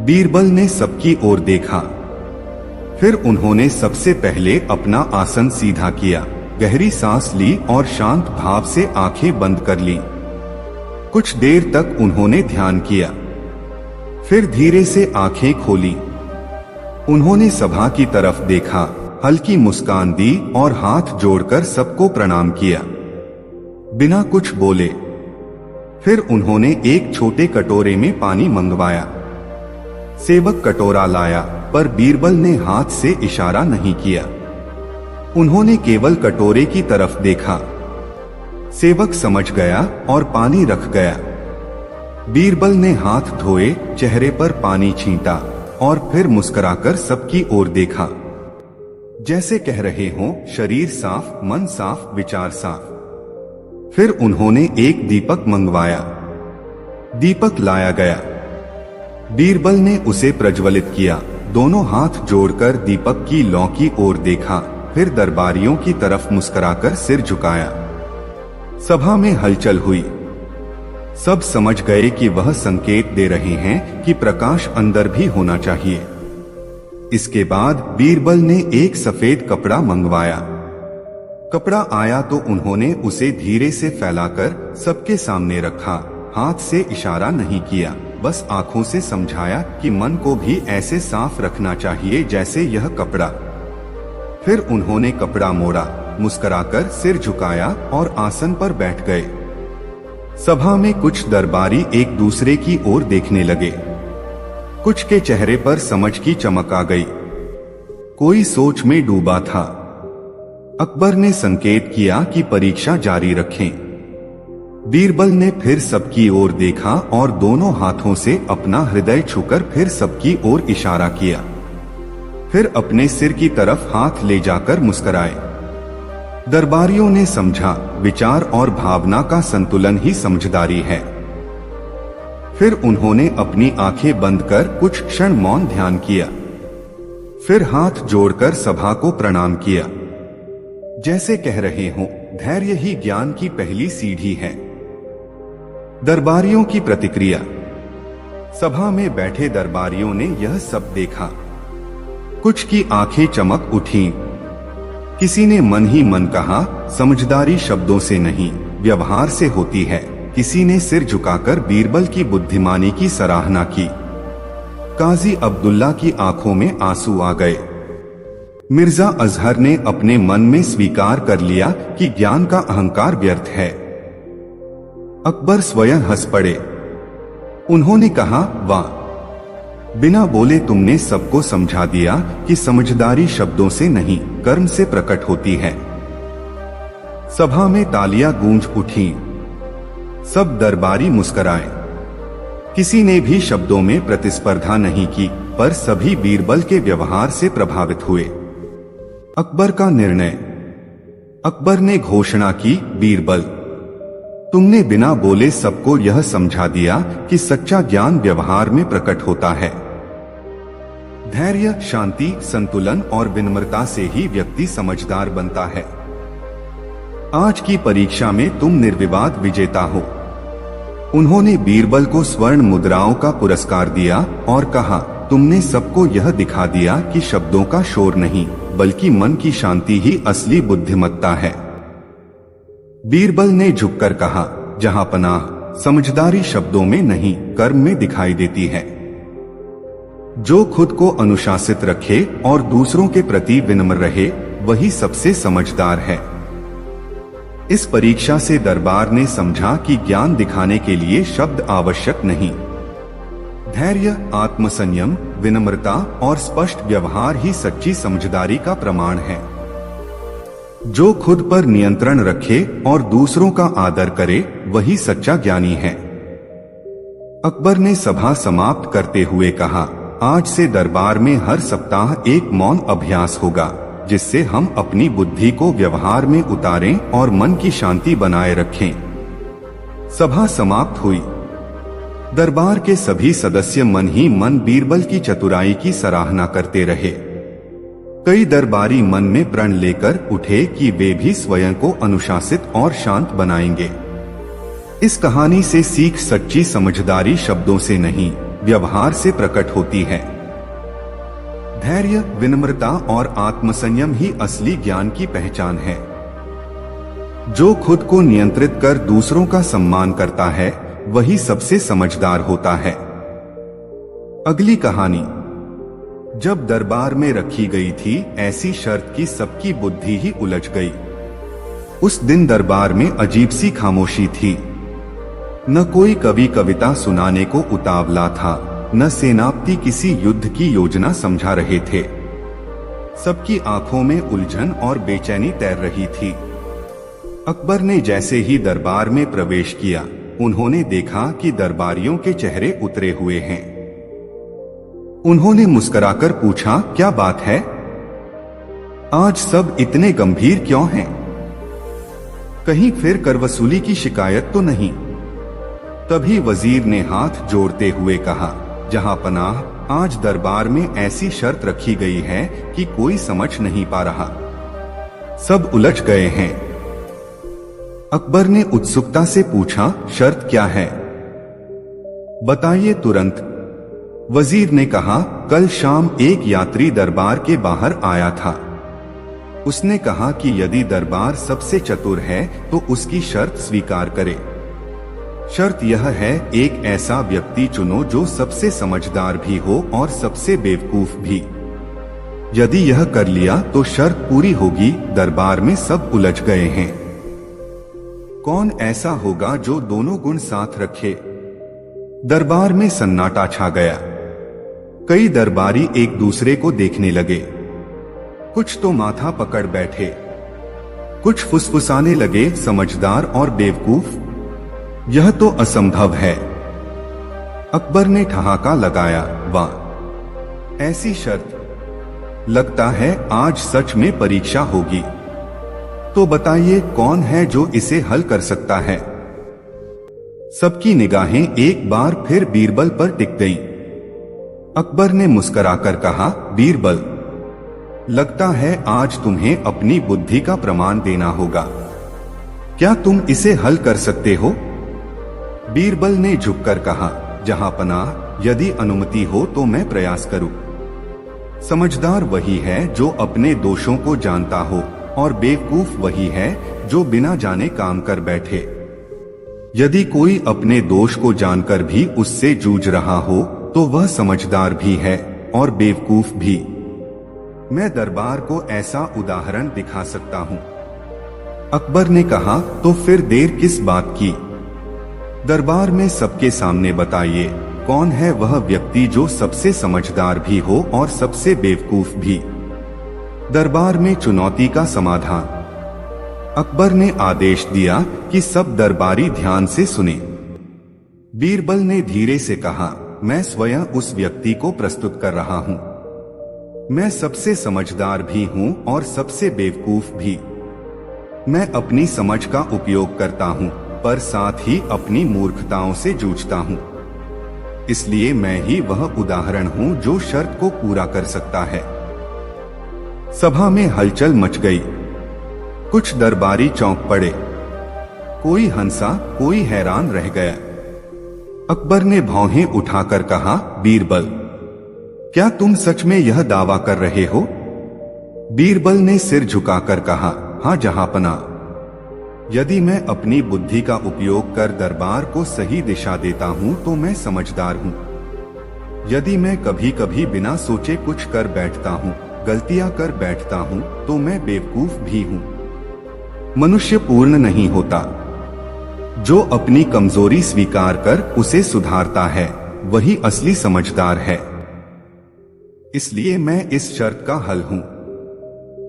बीरबल ने सबकी ओर देखा। फिर उन्होंने सबसे पहले अपना आसन सीधा किया, गहरी सांस ली और शांत भाव से आंखें बंद कर ली। कुछ देर तक उन्होंने ध्यान किया, फिर धीरे से आंखें खोली। उन्होंने सभा की तरफ देखा, हल्की मुस्कान दी और हाथ जोड़कर सबको प्रणाम किया, बिना कुछ बोले। फिर उन्होंने एक छोटे कटोरे में पानी मंगवाया। सेवक कटोरा लाया, पर बीरबल ने हाथ से इशारा नहीं किया। उन्होंने केवल कटोरे की तरफ देखा। सेवक समझ गया और पानी रख गया। बीरबल ने हाथ धोए, चेहरे पर पानी छींटा और फिर मुस्कुराकर सबकी ओर देखा, जैसे कह रहे हों, शरीर साफ, मन साफ, विचार साफ। फिर उन्होंने एक दीपक मंगवाया। दीपक लाया गया। बीरबल ने उसे प्रज्वलित किया, दोनों हाथ जोड़कर दीपक की लौ की ओर देखा, फिर दरबारियों की तरफ मुस्कुराकर सिर झुकाया। सभा में हलचल हुई। सब समझ गए कि वह संकेत दे रहे हैं कि प्रकाश अंदर भी होना चाहिए। इसके बाद बीरबल ने एक सफेद कपड़ा मंगवाया। कपड़ा आया तो उन्होंने उसे धीरे से फैलाकर सबके सामने रखा। हाथ से इशारा नहीं किया, बस आंखों से समझाया कि मन को भी ऐसे साफ रखना चाहिए जैसे यह कपड़ा। फिर उन्होंने कपड़ा मोड़ा, मुस्कुराकर सिर झुकाया और आसन पर बैठ गए। सभा में कुछ दरबारी एक दूसरे की ओर देखने लगे। कुछ के चेहरे पर समझ की चमक आ गई। कोई सोच में डूबा था। अकबर ने संकेत किया कि परीक्षा जारी रखें। बीरबल ने फिर सबकी ओर देखा और दोनों हाथों से अपना हृदय छूकर फिर सबकी ओर इशारा किया। फिर अपने सिर की तरफ हाथ ले जाकर मुस्कुराए। दरबारियों ने समझा, विचार और भावना का संतुलन ही समझदारी है। फिर उन्होंने अपनी आंखें बंद कर कुछ क्षण मौन ध्यान किया। फिर हाथ जोड़कर सभा को प्रणाम किया, जैसे कह रहे हों, धैर्य ही ज्ञान की पहली सीढ़ी है। दरबारियों की प्रतिक्रिया। सभा में बैठे दरबारियों ने यह सब देखा। कुछ की आंखें चमक उठीं। किसी ने मन ही मन कहा, समझदारी शब्दों से नहीं, व्यवहार से होती है। किसी ने सिर झुकाकर बीरबल की बुद्धिमानी की सराहना की। काजी अब्दुल्ला की आंखों में आंसू आ गए। मिर्जा अजहर ने अपने मन में स्वीकार कर लिया कि ज्ञान का अहंकार व्यर्थ है। अकबर स्वयं हंस पड़े। उन्होंने कहा, वाह, बिना बोले तुमने सबको समझा दिया कि समझदारी शब्दों से नहीं, कर्म से प्रकट होती है। सभा में तालियां गूंज उठीं। सब दरबारी मुस्कुराए। किसी ने भी शब्दों में प्रतिस्पर्धा नहीं की, पर सभी बीरबल के व्यवहार से प्रभावित हुए। अकबर का निर्णय। अकबर ने घोषणा की, बीरबल, तुमने बिना बोले सबको यह समझा दिया कि सच्चा ज्ञान व्यवहार में प्रकट होता है। धैर्य, शांति, संतुलन और विनम्रता से ही व्यक्ति समझदार बनता है। आज की परीक्षा में तुम निर्विवाद विजेता हो। उन्होंने बीरबल को स्वर्ण मुद्राओं का पुरस्कार दिया और कहा, तुमने सबको यह दिखा दिया कि शब्दों का शोर नहीं, बल्कि मन की शांति ही असली बुद्धिमत्ता है। बीरबल ने झुककर कहा, जहां पनाह, समझदारी शब्दों में नहीं, कर्म में दिखाई देती है। जो खुद को अनुशासित रखे और दूसरों के प्रति विनम्र रहे, वही सबसे समझदार है। इस परीक्षा से दरबार ने समझा कि ज्ञान दिखाने के लिए शब्द आवश्यक नहीं। धैर्य, आत्मसंयम, विनम्रता और स्पष्ट व्यवहार ही सच्ची समझदारी का प्रमाण है। जो खुद पर नियंत्रण रखे और दूसरों का आदर करे, वही सच्चा ज्ञानी है। अकबर ने सभा समाप्त करते हुए कहा, आज से दरबार में हर सप्ताह एक मौन अभ्यास होगा, जिससे हम अपनी बुद्धि को व्यवहार में उतारें और मन की शांति बनाए रखें। सभा समाप्त हुई। दरबार के सभी सदस्य मन ही मन बीरबल की चतुराई की सराहना करते रहे। कई दरबारी मन में प्रण लेकर उठे कि वे भी स्वयं को अनुशासित और शांत बनाएंगे। इस कहानी से सीख, सच्ची समझदारी शब्दों से नहीं, व्यवहार से प्रकट होती है। धैर्य, विनम्रता और आत्मसंयम ही असली ज्ञान की पहचान है। जो खुद को नियंत्रित कर दूसरों का सम्मान करता है, वही सबसे समझदार होता है। अगली कहानी। जब दरबार में रखी गई थी ऐसी शर्त कि सबकी बुद्धि ही उलझ गई। उस दिन दरबार में अजीब सी खामोशी थी। न कोई कवि कविता सुनाने को उतावला था, न सेनापति किसी युद्ध की योजना समझा रहे थे। सबकी आंखों में उलझन और बेचैनी तैर रही थी। अकबर ने जैसे ही दरबार में प्रवेश किया, उन्होंने देखा कि दरबारियों के चेहरे उतरे हुए हैं। उन्होंने मुस्कुराकर पूछा, क्या बात है? आज सब इतने गंभीर क्यों हैं? कहीं फिर कर वसूली की शिकायत तो नहीं? तभी वजीर ने हाथ जोड़ते हुए कहा, जहां पनाह, आज दरबार में ऐसी शर्त रखी गई है कि कोई समझ नहीं पा रहा। सब उलझ गए हैं। अकबर ने उत्सुकता से पूछा, शर्त क्या है? बताइए तुरंत। वजीर ने कहा, कल शाम एक यात्री दरबार के बाहर आया था। उसने कहा कि यदि दरबार सबसे चतुर है तो उसकी शर्त स्वीकार करे। शर्त यह है, एक ऐसा व्यक्ति चुनो जो सबसे समझदार भी हो और सबसे बेवकूफ भी। यदि यह कर लिया तो शर्त पूरी होगी। दरबार में सब उलझ गए हैं। कौन ऐसा होगा जो दोनों गुण साथ रखे? दरबार में सन्नाटा छा गया। कई दरबारी एक दूसरे को देखने लगे। कुछ तो माथा पकड़ बैठे, कुछ फुसफुसाने लगे, समझदार और बेवकूफ, यह तो असंभव है। अकबर ने ठहाका लगाया, वाह, ऐसी शर्त! लगता है आज सच में परीक्षा होगी। तो बताइए कौन है जो इसे हल कर सकता है? सबकी निगाहें एक बार फिर बीरबल पर टिक गईं। अकबर ने मुस्कुराकर कहा, बीरबल, लगता है आज तुम्हें अपनी बुद्धि का प्रमाण देना होगा। क्या तुम इसे हल कर सकते हो? बीरबल ने झुककर कहा, जहांपनाह, यदि अनुमति हो तो मैं प्रयास करूं। समझदार वही है जो अपने दोषों को जानता हो और बेवकूफ वही है जो बिना जाने काम कर बैठे। यदि कोई अपने दोष को जानकर भी उससे जूझ रहा हो तो वह समझदार भी है और बेवकूफ भी। मैं दरबार को ऐसा उदाहरण दिखा सकता हूं। अकबर ने कहा, तो फिर देर किस बात की? दरबार में सबके सामने बताइए कौन है वह व्यक्ति जो सबसे समझदार भी हो और सबसे बेवकूफ भी। दरबार में चुनौती का समाधान। अकबर ने आदेश दिया कि सब दरबारी ध्यान से सुने। बीरबल ने धीरे से कहा, मैं स्वयं उस व्यक्ति को प्रस्तुत कर रहा हूं। मैं सबसे समझदार भी हूं और सबसे बेवकूफ भी। मैं अपनी समझ का उपयोग करता हूं, पर साथ ही अपनी मूर्खताओं से जूझता हूं। इसलिए मैं ही वह उदाहरण हूं जो शर्त को पूरा कर सकता है। सभा में हलचल मच गई। कुछ दरबारी चौंक पड़े, कोई हंसा, कोई हैरान रह गया। अकबर ने भौहें उठाकर कहा, बीरबल, क्या तुम सच में यह दावा कर रहे हो? बीरबल ने सिर झुकाकर कहा, हां जहांपनाह। यदि मैं अपनी बुद्धि का उपयोग कर दरबार को सही दिशा देता हूं तो मैं समझदार हूं। यदि मैं कभी कभी बिना सोचे कुछ कर बैठता हूं, गलतियां कर बैठता हूं, तो मैं बेवकूफ भी हूं। मनुष्य पूर्ण नहीं होता। जो अपनी कमजोरी स्वीकार कर उसे सुधारता है वही असली समझदार है। इसलिए मैं इस शर्त का हल हूं।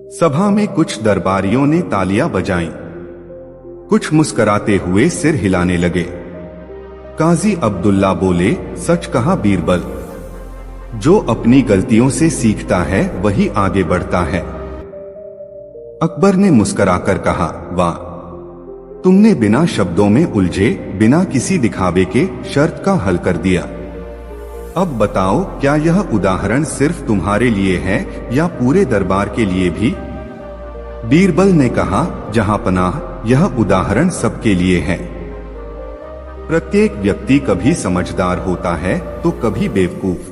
सभा में कुछ दरबारियों ने तालियां बजाईं, कुछ मुस्कुराते हुए सिर हिलाने लगे। काजी अब्दुल्ला बोले, सच कहा बीरबल, जो अपनी गलतियों से सीखता है वही आगे बढ़ता है। अकबर ने मुस्कुराकर कहा, वाह, तुमने बिना शब्दों में उलझे, बिना किसी दिखावे के शर्त का हल कर दिया। अब बताओ, क्या यह उदाहरण सिर्फ तुम्हारे लिए है या पूरे दरबार के लिए भी? बीरबल ने कहा, जहांपनाह, यह उदाहरण सबके लिए है। प्रत्येक व्यक्ति कभी समझदार होता है तो कभी बेवकूफ।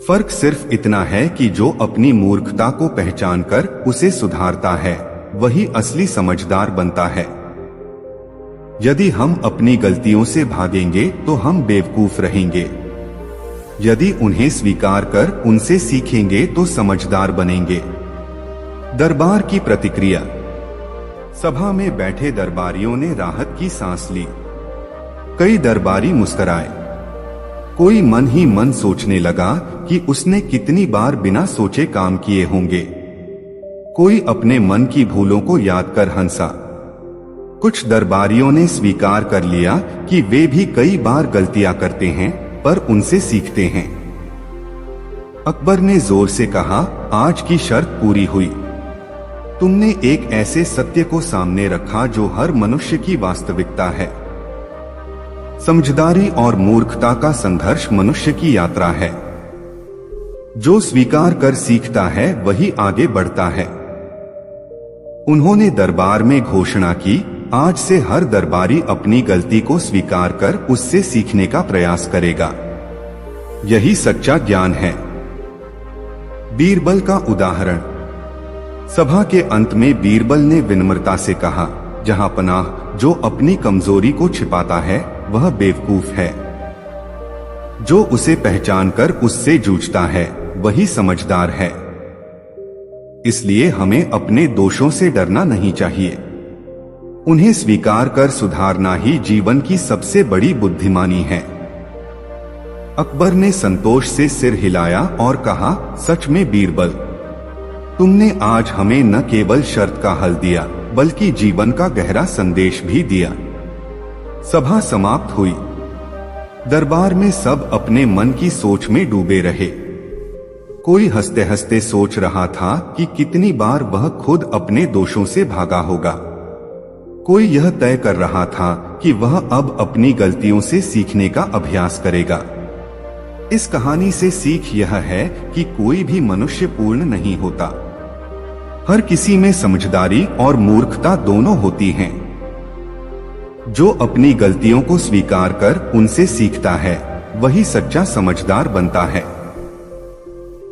फर्क सिर्फ इतना है कि जो अपनी मूर्खता को पहचानकर उसे सुधारता है वही असली समझदार बनता है। यदि हम अपनी गलतियों से भागेंगे तो हम बेवकूफ रहेंगे। यदि उन्हें स्वीकार कर उनसे सीखेंगे तो समझदार बनेंगे। दरबार की प्रतिक्रिया। सभा में बैठे दरबारियों ने राहत की सांस ली। कई दरबारी मुस्कुराए। कोई मन ही मन सोचने लगा कि उसने कितनी बार बिना सोचे काम किए होंगे। कोई अपने मन की भूलों को याद कर हंसा। कुछ दरबारियों ने स्वीकार कर लिया कि वे भी कई बार गलतियां करते हैं पर उनसे सीखते हैं। अकबर ने जोर से कहा, आज की शर्त पूरी हुई। तुमने एक ऐसे सत्य को सामने रखा जो हर मनुष्य की वास्तविकता है। समझदारी और मूर्खता का संघर्ष मनुष्य की यात्रा है। जो स्वीकार कर सीखता है वही आगे बढ़ता है। उन्होंने दरबार में घोषणा की, आज से हर दरबारी अपनी गलती को स्वीकार कर उससे सीखने का प्रयास करेगा। यही सच्चा ज्ञान है। बीरबल का उदाहरण। सभा के अंत में बीरबल ने विनम्रता से कहा, जहां पनाह, जो अपनी कमजोरी को छिपाता है वह बेवकूफ है। जो उसे पहचान कर उससे जूझता है वही समझदार है। इसलिए हमें अपने दोषों से डरना नहीं चाहिए। उन्हें स्वीकार कर सुधारना ही जीवन की सबसे बड़ी बुद्धिमानी है। अकबर ने संतोष से सिर हिलाया और कहा, सच में बीरबल, तुमने आज हमें न केवल शर्त का हल दिया बल्कि जीवन का गहरा संदेश भी दिया। सभा समाप्त हुई। दरबार में सब अपने मन की सोच में डूबे रहे। कोई हंसते हंसते सोच रहा था कि कितनी बार वह खुद अपने दोषों से भागा होगा। कोई यह तय कर रहा था कि वह अब अपनी गलतियों से सीखने का अभ्यास करेगा। इस कहानी से सीख यह है कि कोई भी मनुष्य पूर्ण नहीं होता। हर किसी में समझदारी और मूर्खता दोनों होती हैं। जो अपनी गलतियों को स्वीकार कर उनसे सीखता है वही सच्चा समझदार बनता है।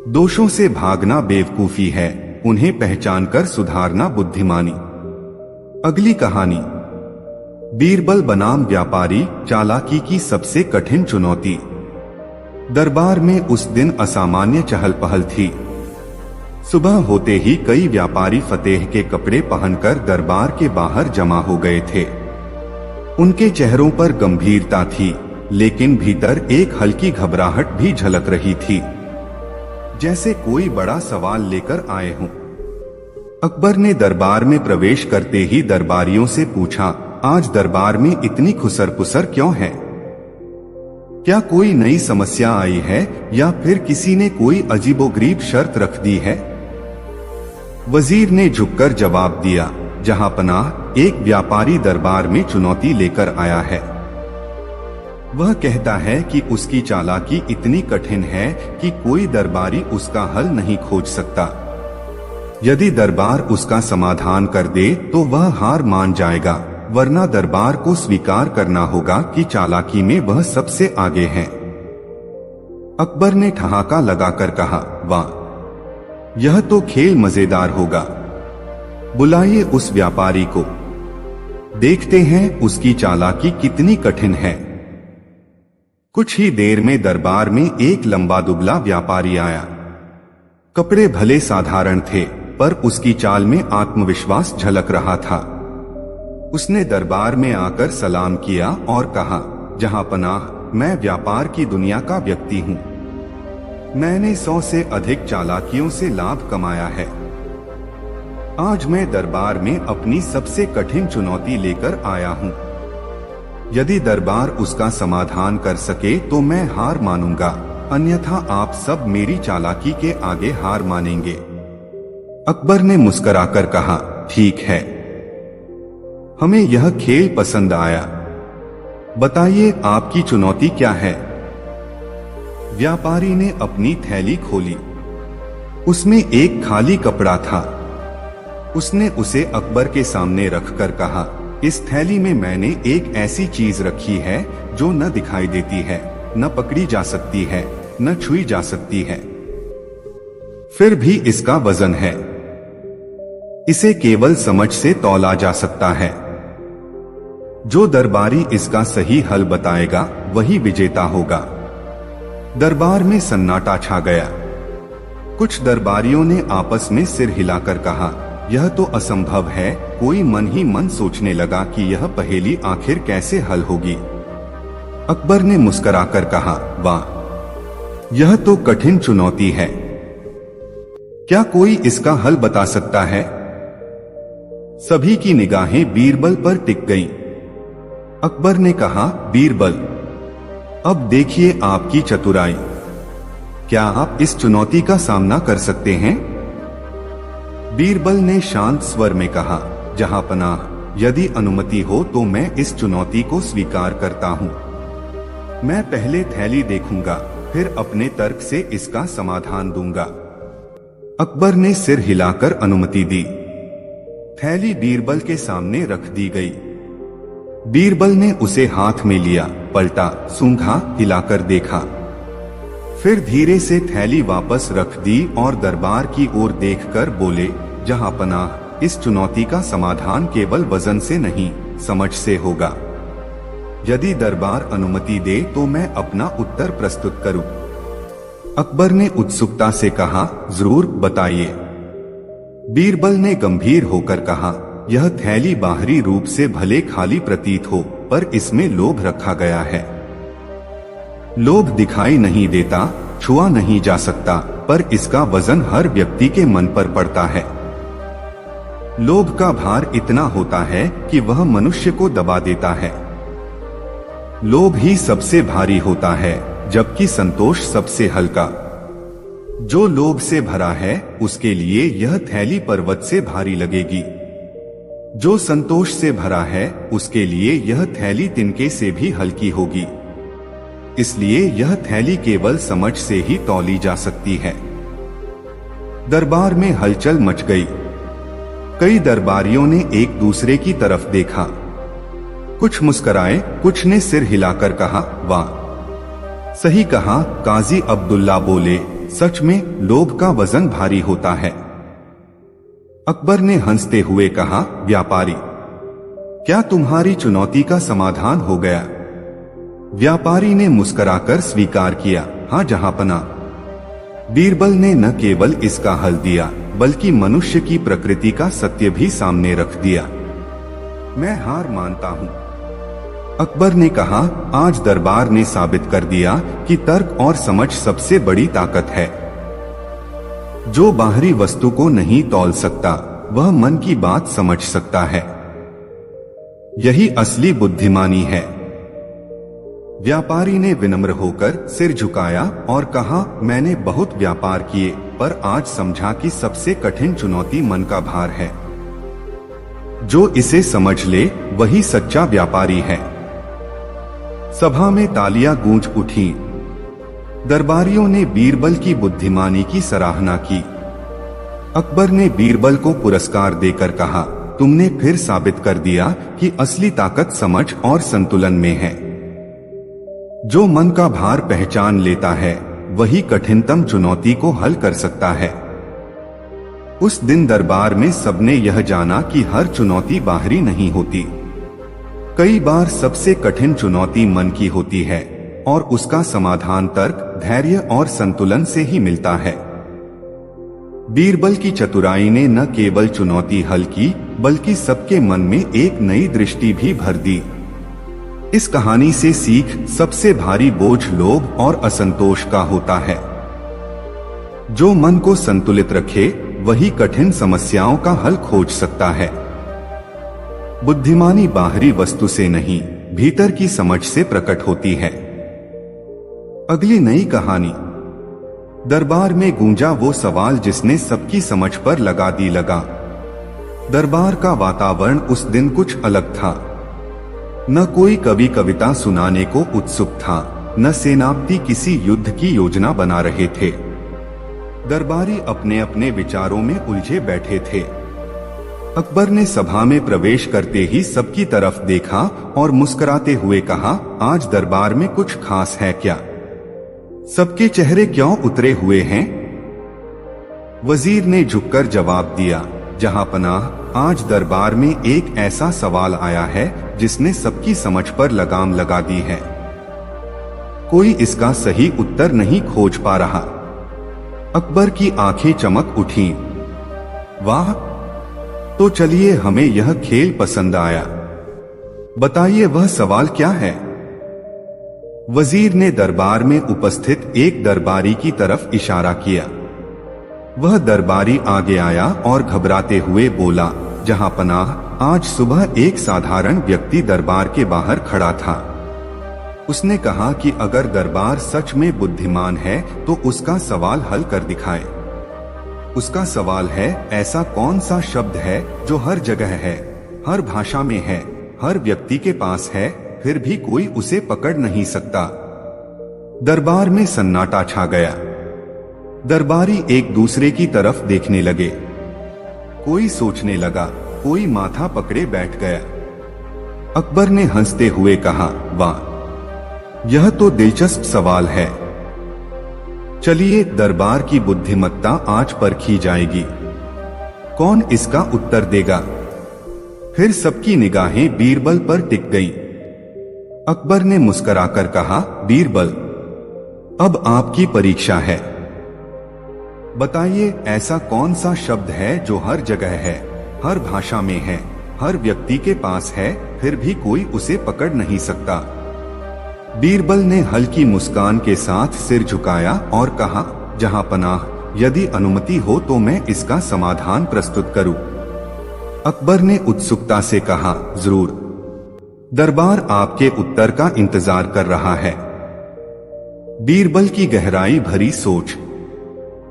दोषों से भागना बेवकूफी है, उन्हें पहचानकर सुधारना बुद्धिमानी। अगली कहानी। बीरबल बनाम व्यापारी, चालाकी की सबसे कठिन चुनौती। दरबार में उस दिन असामान्य चहल पहल थी। सुबह होते ही कई व्यापारी फतेह के कपड़े पहनकर दरबार के बाहर जमा हो गए थे। उनके चेहरों पर गंभीरता थी, लेकिन भीतर एक हल्की घबराहट भी झलक रही थी, जैसे कोई बड़ा सवाल लेकर आए हों। अकबर ने दरबार में प्रवेश करते ही दरबारियों से पूछा, आज दरबार में इतनी खुसर पुसर क्यों है? क्या कोई नई समस्या आई है या फिर किसी ने कोई अजीबोगरीब शर्त रख दी है? वजीर ने झुककर जवाब दिया, जहां पनाह, एक व्यापारी दरबार में चुनौती लेकर आया है। वह कहता है कि उसकी चालाकी इतनी कठिन है कि कोई दरबारी उसका हल नहीं खोज सकता। यदि दरबार उसका समाधान कर दे तो वह हार मान जाएगा, वरना दरबार को स्वीकार करना होगा कि चालाकी में वह सबसे आगे है। अकबर ने ठहाका लगाकर कहा, वाह, यह तो खेल मजेदार होगा। बुलाइए उस व्यापारी को, देखते हैं उसकी चालाकी कितनी कठिन है। कुछ ही देर में दरबार में एक लंबा दुबला व्यापारी आया। कपड़े भले साधारण थे, पर उसकी चाल में आत्मविश्वास झलक रहा था। उसने दरबार में आकर सलाम किया और कहा, जहां पनाह, मैं व्यापार की दुनिया का व्यक्ति हूं। मैंने 100 से अधिक चालाकियों से लाभ कमाया है। आज मैं दरबार में अपनी सबसे कठिन चुनौती लेकर आया हूं। यदि दरबार उसका समाधान कर सके तो मैं हार मानूंगा, अन्यथा आप सब मेरी चालाकी के आगे हार मानेंगे। अकबर ने मुस्कुराकर कहा, ठीक है, हमें यह खेल पसंद आया। बताइए आपकी चुनौती क्या है? व्यापारी ने अपनी थैली खोली। उसमें एक खाली कपड़ा था। उसने उसे अकबर के सामने रखकर कहा, इस थैली में मैंने एक ऐसी चीज रखी है जो न दिखाई देती है, न पकड़ी जा सकती है, न छुई जा सकती है, फिर भी इसका वजन है। इसे केवल समझ से तौला जा सकता है। जो दरबारी इसका सही हल बताएगा वही विजेता होगा। दरबार में सन्नाटा छा गया। कुछ दरबारियों ने आपस में सिर हिलाकर कहा, यह तो असंभव है। कोई मन ही मन सोचने लगा कि यह पहेली आखिर कैसे हल होगी। अकबर ने मुस्कुराकर कहा, वाह, यह तो कठिन चुनौती है। क्या कोई इसका हल बता सकता है? सभी की निगाहें बीरबल पर टिक गईं। अकबर ने कहा, बीरबल, अब देखिए आपकी चतुराई। क्या आप इस चुनौती का सामना कर सकते हैं? बीरबल ने शांत स्वर में कहा, जहां पनाह, यदि अनुमति हो तो मैं इस चुनौती को स्वीकार करता हूं। मैं पहले थैली देखूंगा, फिर अपने तर्क से इसका समाधान दूंगा। अकबर ने सिर हिलाकर अनुमति दी। थैली बीरबल के सामने रख दी गई। बीरबल ने उसे हाथ में लिया, पलटा, सूंघा, हिलाकर देखा, फिर धीरे से थैली वापस रख दी और दरबार की ओर देखकर बोले, जहांपनाह, इस चुनौती का समाधान केवल वजन से नहीं, समझ से होगा। यदि दरबार अनुमति दे तो मैं अपना उत्तर प्रस्तुत करूं। अकबर ने उत्सुकता से कहा, जरूर बताइए। बीरबल ने गंभीर होकर कहा, यह थैली बाहरी रूप से भले खाली प्रतीत हो, पर इसमें लोभ रखा गया है। लोभ दिखाई नहीं देता, छुआ नहीं जा सकता, पर इसका वजन हर व्यक्ति के मन पर पड़ता है। लोभ का भार इतना होता है कि वह मनुष्य को दबा देता है। लोभ ही सबसे भारी होता है, जबकि संतोष सबसे हल्का। जो लोभ से भरा है उसके लिए यह थैली पर्वत से भारी लगेगी। जो संतोष से भरा है उसके लिए यह थैली तिनके से भी हल्की होगी। इसलिए यह थैली केवल समझ से ही तौली जा सकती है। दरबार में हलचल मच गई। कई दरबारियों ने एक दूसरे की तरफ देखा। कुछ मुस्कुराए, कुछ ने सिर हिलाकर कहा, वाह, सही कहा। काजी अब्दुल्ला बोले, सच में लोभ का वजन भारी होता है। अकबर ने हंसते हुए कहा, व्यापारी, क्या तुम्हारी चुनौती का समाधान हो गया? व्यापारी ने मुस्कुराकर स्वीकार किया, हाँ जहांपना। बीरबल ने न केवल इसका हल दिया, बल्कि मनुष्य की प्रकृति का सत्य भी सामने रख दिया। मैं हार मानता हूं। अकबर ने कहा, आज दरबार ने साबित कर दिया कि तर्क और समझ सबसे बड़ी ताकत है। जो बाहरी वस्तु को नहीं तौल सकता, वह मन की बात समझ सकता है। यही असली बुद्धिमानी है। व्यापारी ने विनम्र होकर सिर झुकाया और कहा, मैंने बहुत व्यापार किए, पर आज समझा कि सबसे कठिन चुनौती मन का भार है। जो इसे समझ ले वही सच्चा व्यापारी है। सभा में तालियां गूंज उठी। दरबारियों ने बीरबल की बुद्धिमानी की सराहना की। अकबर ने बीरबल को पुरस्कार देकर कहा, तुमने फिर साबित कर दिया कि असली ताकत समझ और संतुलन में है। जो मन का भार पहचान लेता है वही कठिनतम चुनौती को हल कर सकता है। उस दिन दरबार में सबने यह जाना कि हर चुनौती बाहरी नहीं होती। कई बार सबसे कठिन चुनौती मन की होती है और उसका समाधान तर्क, धैर्य और संतुलन से ही मिलता है। बीरबल की चतुराई ने न केवल चुनौती हल की, बल्कि सबके मन में एक नई दृष्टि भी भर दी। इस कहानी से सीख, सबसे भारी बोझ लोभ और असंतोष का होता है। जो मन को संतुलित रखे वही कठिन समस्याओं का हल खोज सकता है। बुद्धिमानी बाहरी वस्तु से नहीं, भीतर की समझ से प्रकट होती है। अगली नई कहानी। दरबार में गूंजा वो सवाल जिसने सबकी समझ पर लगा दी लगा। दरबार का वातावरण उस दिन कुछ अलग था। न कोई कवि कविता सुनाने को उत्सुक था, न सेनापति किसी युद्ध की योजना बना रहे थे। दरबारी अपने अपने विचारों में उलझे बैठे थे। अकबर ने सभा में प्रवेश करते ही सबकी तरफ देखा और मुस्कुराते हुए कहा, आज दरबार में कुछ खास है क्या? सबके चेहरे क्यों उतरे हुए हैं? वजीर ने झुककर जवाब दिया, जहांपनाह, आज दरबार में एक ऐसा सवाल आया है जिसने सबकी समझ पर लगाम लगा दी है। कोई इसका सही उत्तर नहीं खोज पा रहा। अकबर की आंखें चमक उठीं। वाह, तो चलिए, हमें यह खेल पसंद आया। बताइए वह सवाल क्या है? वजीर ने दरबार में उपस्थित एक दरबारी की तरफ इशारा किया। वह दरबारी आगे आया और घबराते हुए बोला, जहांपनाह, आज सुबह एक साधारण व्यक्ति दरबार के बाहर खड़ा था। उसने कहा कि अगर दरबार सच में बुद्धिमान है तो उसका सवाल हल कर दिखाए। उसका सवाल है, ऐसा कौन सा शब्द है जो हर जगह है, हर भाषा में है, हर व्यक्ति के पास है, फिर भी कोई उसे पकड़ नहीं सकता। दरबार में सन्नाटा छा गया। दरबारी एक दूसरे की तरफ देखने लगे। कोई सोचने लगा, कोई माथा पकड़े बैठ गया। अकबर ने हंसते हुए कहा, वाह, यह तो दिलचस्प सवाल है। चलिए, दरबार की बुद्धिमत्ता आज परखी जाएगी। कौन इसका उत्तर देगा? फिर सबकी निगाहें बीरबल पर टिक गईं। अकबर ने मुस्कुराकर कहा, बीरबल, अब आपकी परीक्षा है। बताइए, ऐसा कौन सा शब्द है जो हर जगह है, हर भाषा में है, हर व्यक्ति के पास है, फिर भी कोई उसे पकड़ नहीं सकता? बीरबल ने हल्की मुस्कान के साथ सिर झुकाया और कहा, जहां पनाह, यदि अनुमति हो तो मैं इसका समाधान प्रस्तुत करूं। अकबर ने उत्सुकता से कहा, जरूर, दरबार आपके उत्तर का इंतजार कर रहा है। बीरबल की गहराई भरी सोच।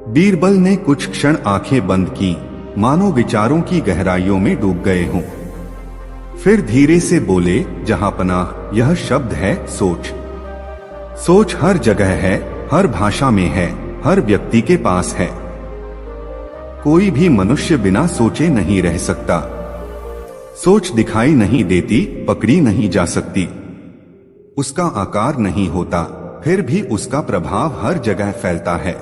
बीरबल ने कुछ क्षण आंखें बंद की, मानो विचारों की गहराइयों में डूब गए हों। फिर धीरे से बोले, जहां पनाह, यह शब्द है सोच। सोच हर जगह है, हर भाषा में है, हर व्यक्ति के पास है। कोई भी मनुष्य बिना सोचे नहीं रह सकता। सोच दिखाई नहीं देती, पकड़ी नहीं जा सकती, उसका आकार नहीं होता, फिर भी उसका प्रभाव हर जगह फैलता है।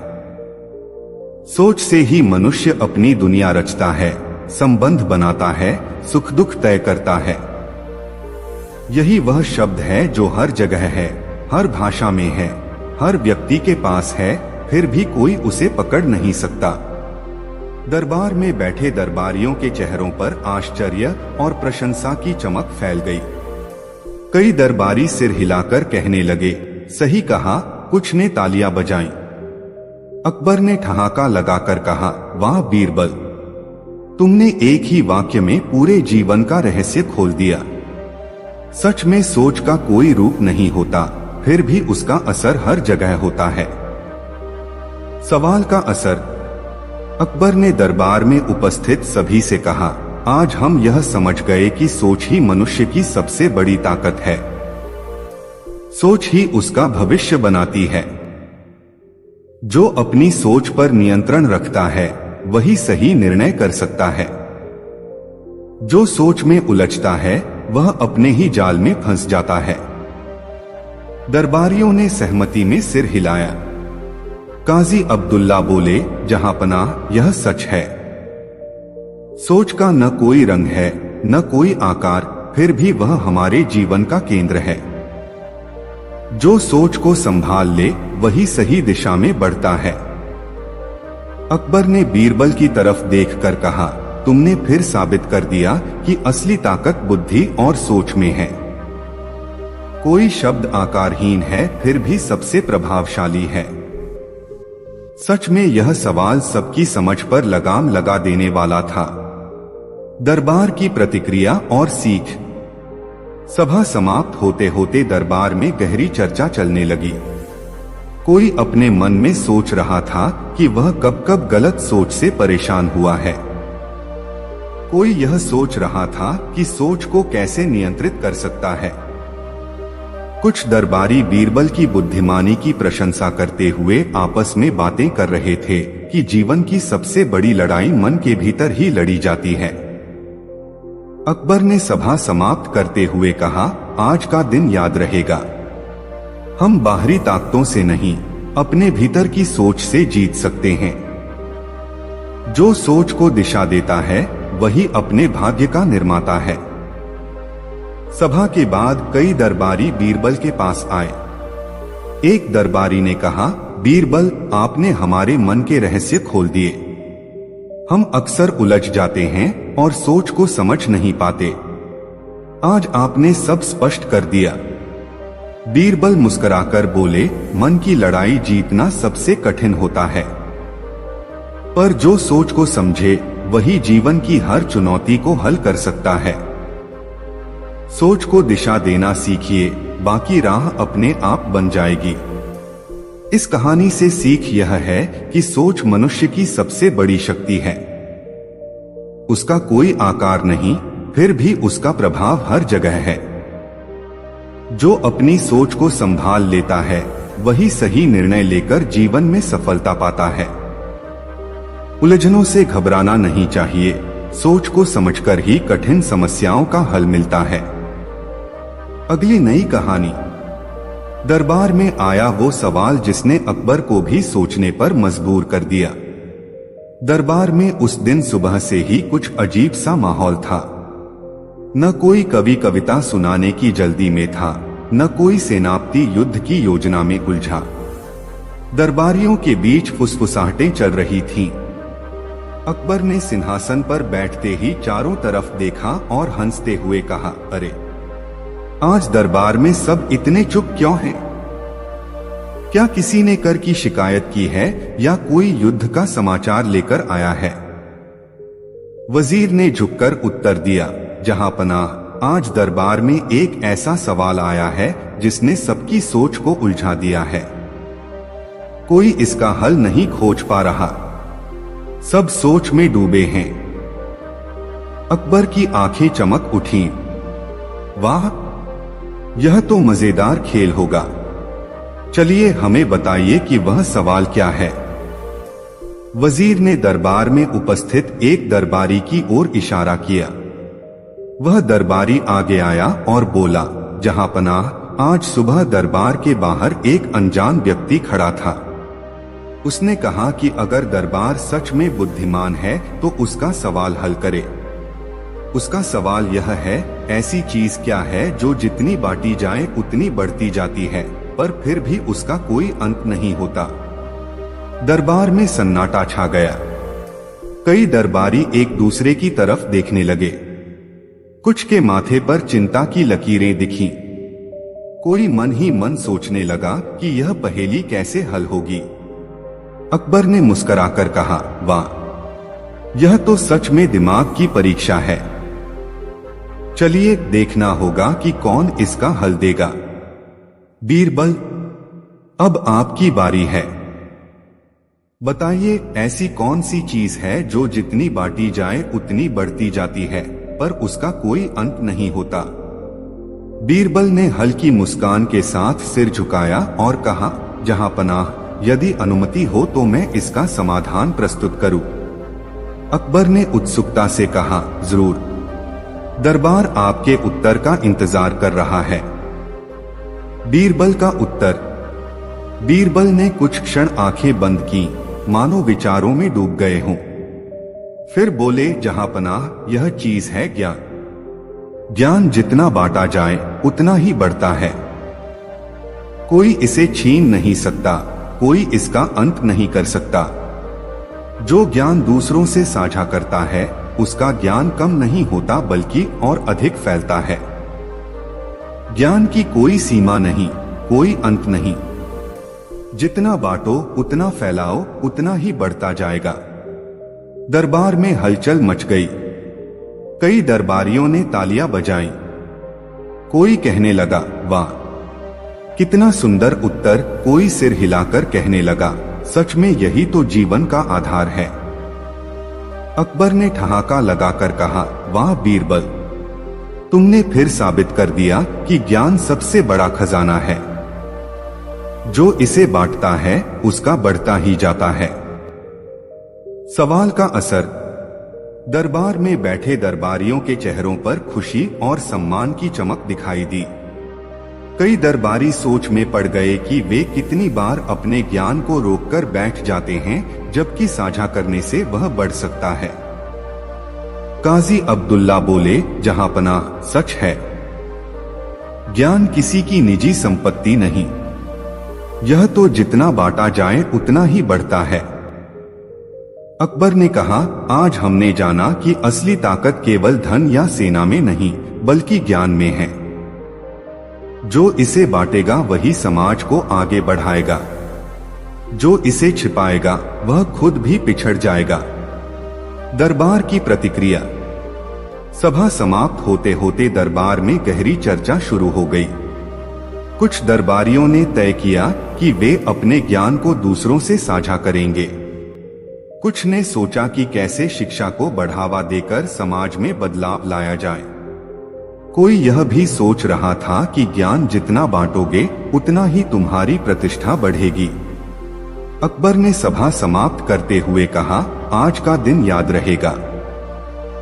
सोच से ही मनुष्य अपनी दुनिया रचता है, संबंध बनाता है, सुख दुख तय करता है। यही वह शब्द है जो हर जगह है, हर भाषा में है, हर व्यक्ति के पास है, फिर भी कोई उसे पकड़ नहीं सकता। दरबार में बैठे दरबारियों के चेहरों पर आश्चर्य और प्रशंसा की चमक फैल गई। कई दरबारी सिर हिलाकर कहने लगे, सही कहा। कुछ ने तालियां बजाईं। अकबर ने ठहाका लगाकर कहा, वाह बीरबल, तुमने एक ही वाक्य में पूरे जीवन का रहस्य खोल दिया। सच में सोच का कोई रूप नहीं होता, फिर भी उसका असर हर जगह होता है। सवाल का असर। अकबर ने दरबार में उपस्थित सभी से कहा, आज हम यह समझ गए कि सोच ही मनुष्य की सबसे बड़ी ताकत है। सोच ही उसका भविष्य बनाती है। जो अपनी सोच पर नियंत्रण रखता है वही सही निर्णय कर सकता है। जो सोच में उलझता है वह अपने ही जाल में फंस जाता है। दरबारियों ने सहमति में सिर हिलाया। काजी अब्दुल्ला बोले, जहां पनाह, यह सच है। सोच का न कोई रंग है, न कोई आकार, फिर भी वह हमारे जीवन का केंद्र है। जो सोच को संभाल ले वही सही दिशा में बढ़ता है। अकबर ने बीरबल की तरफ देखकर कहा, तुमने फिर साबित कर दिया कि असली ताकत बुद्धि और सोच में है। कोई शब्द आकारहीन है, फिर भी सबसे प्रभावशाली है। सच में यह सवाल सबकी समझ पर लगाम लगा देने वाला था। दरबार की प्रतिक्रिया और सीख। सभा समाप्त होते होते दरबार में गहरी चर्चा चलने लगी। कोई अपने मन में सोच रहा था कि वह कब कब गलत सोच से परेशान हुआ है। कोई यह सोच रहा था कि सोच को कैसे नियंत्रित कर सकता है। कुछ दरबारी बीरबल की बुद्धिमानी की प्रशंसा करते हुए आपस में बातें कर रहे थे कि जीवन की सबसे बड़ी लड़ाई मन के भीतर ही लड़ी जाती है। अकबर ने सभा समाप्त करते हुए कहा, आज का दिन याद रहेगा। हम बाहरी ताकतों से नहीं, अपने भीतर की सोच से जीत सकते हैं। जो सोच को दिशा देता है वही अपने भाग्य का निर्माता है। सभा के बाद कई दरबारी बीरबल के पास आए। एक दरबारी ने कहा, बीरबल, आपने हमारे मन के रहस्य खोल दिए। हम अक्सर उलझ जाते हैं और सोच को समझ नहीं पाते। आज आपने सब स्पष्ट कर दिया। बीरबल मुस्कुराकर बोले, मन की लड़ाई जीतना सबसे कठिन होता है, पर जो सोच को समझे वही जीवन की हर चुनौती को हल कर सकता है। सोच को दिशा देना सीखिए, बाकी राह अपने आप बन जाएगी। इस कहानी से सीख यह है कि सोच मनुष्य की सबसे बड़ी शक्ति है। उसका कोई आकार नहीं, फिर भी उसका प्रभाव हर जगह है। जो अपनी सोच को संभाल लेता है वही सही निर्णय लेकर जीवन में सफलता पाता है। उलझनों से घबराना नहीं चाहिए, सोच को समझकर ही कठिन समस्याओं का हल मिलता है। अगली नई कहानी। दरबार में आया वो सवाल जिसने अकबर को भी सोचने पर मजबूर कर दिया। दरबार में उस दिन सुबह से ही कुछ अजीब सा माहौल था। न कोई कवि कविता सुनाने की जल्दी में था, न कोई सेनापति युद्ध की योजना में उलझा। दरबारियों के बीच फुसफुसाहटें चल रही थीं। अकबर ने सिंहासन पर बैठते ही चारों तरफ देखा और हंसते हुए कहा, अरे आज दरबार में सब इतने चुप क्यों हैं? क्या किसी ने कर की शिकायत की है या कोई युद्ध का समाचार लेकर आया है? वजीर ने झुककर उत्तर दिया, जहां पनाह, आज दरबार में एक ऐसा सवाल आया है जिसने सबकी सोच को उलझा दिया है। कोई इसका हल नहीं खोज पा रहा। सब सोच में डूबे हैं। अकबर की आंखें चमक उठीं। वाह, यह तो मजेदार खेल होगा। चलिए हमें बताइए कि वह सवाल क्या है। वजीर ने दरबार में उपस्थित एक दरबारी की ओर इशारा किया। वह दरबारी आगे आया और बोला, जहां पनाह, आज सुबह दरबार के बाहर एक अनजान व्यक्ति खड़ा था। उसने कहा कि अगर दरबार सच में बुद्धिमान है तो उसका सवाल हल करे। उसका सवाल यह है, ऐसी चीज क्या है जो जितनी बांटी जाए उतनी बढ़ती जाती है, पर फिर भी उसका कोई अंत नहीं होता। दरबार में सन्नाटा छा गया। कई दरबारी एक दूसरे की तरफ देखने लगे। कुछ के माथे पर चिंता की लकीरें दिखीं। कोई मन ही मन सोचने लगा कि यह पहेली कैसे हल होगी। अकबर ने मुस्कुराकर कहा, वाह, यह तो सच में दिमाग की परीक्षा है। चलिए देखना होगा कि कौन इसका हल देगा। बीरबल, अब आपकी बारी है। बताइए, ऐसी कौन सी चीज है जो जितनी बांटी जाए उतनी बढ़ती जाती है, पर उसका कोई अंत नहीं होता? बीरबल ने हल्की मुस्कान के साथ सिर झुकाया और कहा, जहां पनाह, यदि अनुमति हो तो मैं इसका समाधान प्रस्तुत करूं। अकबर ने उत्सुकता से कहा, जरूर। दरबार आपके उत्तर का इंतजार कर रहा है। बीरबल का उत्तर। बीरबल ने कुछ क्षण आंखें बंद की, मानो विचारों में डूब गए हों। फिर बोले, जहां पनाह, यह चीज है ज्ञान। ज्ञान जितना बांटा जाए उतना ही बढ़ता है। कोई इसे छीन नहीं सकता, कोई इसका अंत नहीं कर सकता। जो ज्ञान दूसरों से साझा करता है उसका ज्ञान कम नहीं होता बल्कि और अधिक फैलता है। ज्ञान की कोई सीमा नहीं, कोई अंत नहीं। जितना बांटो उतना फैलाओ उतना ही बढ़ता जाएगा। दरबार में हलचल मच गई। कई दरबारियों ने तालियां बजाईं। कोई कहने लगा, वाह, कितना सुंदर उत्तर। कोई सिर हिलाकर कहने लगा, सच में यही तो जीवन का आधार है। अकबर ने ठहाका लगाकर कहा, वाह बीरबल, तुमने फिर साबित कर दिया कि ज्ञान सबसे बड़ा खजाना है। जो इसे बांटता है उसका बढ़ता ही जाता है। सवाल का असर। दरबार में बैठे दरबारियों के चेहरों पर खुशी और सम्मान की चमक दिखाई दी। कई दरबारी सोच में पड़ गए कि वे कितनी बार अपने ज्ञान को रोककर बैठ जाते हैं, जबकि साझा करने से वह बढ़ सकता है। काजी अब्दुल्ला बोले, जहां पनाह, सच है। ज्ञान किसी की निजी संपत्ति नहीं। यह तो जितना बांटा जाए उतना ही बढ़ता है। अकबर ने कहा, आज हमने जाना कि असली ताकत केवल धन या सेना में नहीं बल्कि ज्ञान में है। जो इसे बांटेगा वही समाज को आगे बढ़ाएगा। जो इसे छिपाएगा वह खुद भी पिछड़ जाएगा। दरबार की प्रतिक्रिया। सभा समाप्त होते होते दरबार में गहरी चर्चा शुरू हो गई। कुछ दरबारियों ने तय किया कि वे अपने ज्ञान को दूसरों से साझा करेंगे। कुछ ने सोचा कि कैसे शिक्षा को बढ़ावा देकर समाज में बदलाव लाया जाए। कोई यह भी सोच रहा था कि ज्ञान जितना बांटोगे उतना ही तुम्हारी प्रतिष्ठा बढ़ेगी। अकबर ने सभा समाप्त करते हुए कहा, आज का दिन याद रहेगा।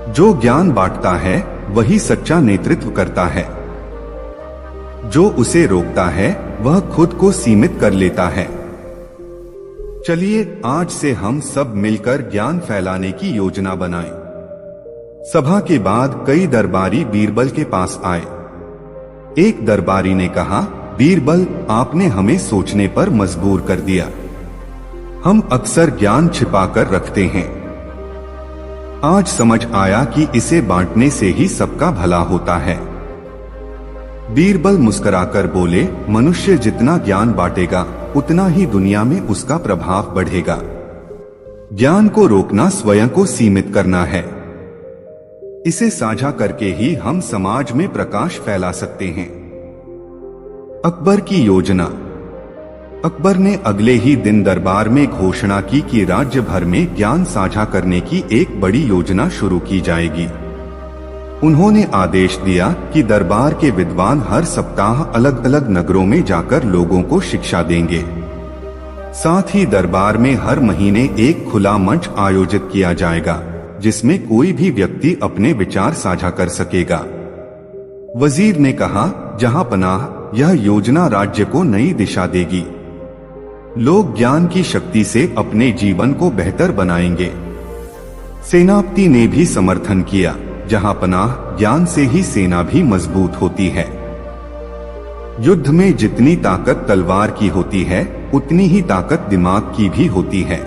जो ज्ञान बांटता है वही सच्चा नेतृत्व करता है। जो उसे रोकता है वह खुद को सीमित कर लेता है। चलिए आज से हम सब मिलकर ज्ञान फैलाने की योजना बनाएं। सभा के बाद कई दरबारी बीरबल के पास आए। एक दरबारी ने कहा, बीरबल, आपने हमें सोचने पर मजबूर कर दिया। हम अक्सर ज्ञान छिपाकर रखते हैं। आज समझ आया कि इसे बांटने से ही सबका भला होता है। बीरबल मुस्कुराकर बोले, मनुष्य जितना ज्ञान बांटेगा उतना ही दुनिया में उसका प्रभाव बढ़ेगा। ज्ञान को रोकना स्वयं को सीमित करना है। इसे साझा करके ही हम समाज में प्रकाश फैला सकते हैं। अकबर की योजना। अकबर ने अगले ही दिन दरबार में घोषणा की कि राज्य भर में ज्ञान साझा करने की एक बड़ी योजना शुरू की जाएगी। उन्होंने आदेश दिया कि दरबार के विद्वान हर सप्ताह अलग अलग नगरों में जाकर लोगों को शिक्षा देंगे। साथ ही दरबार में हर महीने एक खुला मंच आयोजित किया जाएगा, जिसमें कोई भी व्यक्ति अपने विचार साझा कर सकेगा। वजीर ने कहा, जहां पनाह, यह योजना राज्य को नई दिशा देगी। लोग ज्ञान की शक्ति से अपने जीवन को बेहतर बनाएंगे। सेनापति ने भी समर्थन किया, जहां पनाह, ज्ञान से ही सेना भी मजबूत होती है। युद्ध में जितनी ताकत तलवार की होती है, उतनी ही ताकत दिमाग की भी होती है।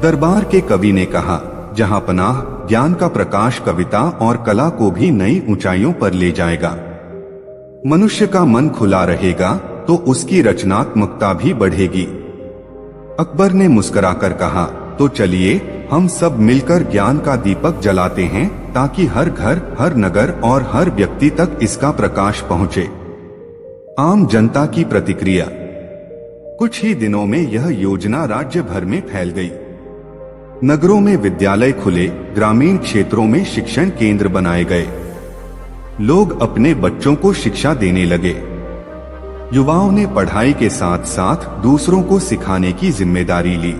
दरबार के कवि ने कहा, जहां पनाह, ज्ञान का प्रकाश कविता और कला को भी नई ऊंचाइयों पर ले जाएगा। मनुष्य का मन खुला रहेगा तो उसकी रचनात्मकता भी बढ़ेगी। अकबर ने मुस्कुराकर कहा, तो चलिए हम सब मिलकर ज्ञान का दीपक जलाते हैं, ताकि हर घर, हर नगर और हर व्यक्ति तक इसका प्रकाश पहुंचे। आम जनता की प्रतिक्रिया। कुछ ही दिनों में यह योजना राज्य भर में फैल गई। नगरों में विद्यालय खुले, ग्रामीण क्षेत्रों में शिक्षण केंद्र बनाए गए। लोग अपने बच्चों को शिक्षा देने लगे। युवाओं ने पढ़ाई के साथ साथ दूसरों को सिखाने की जिम्मेदारी ली।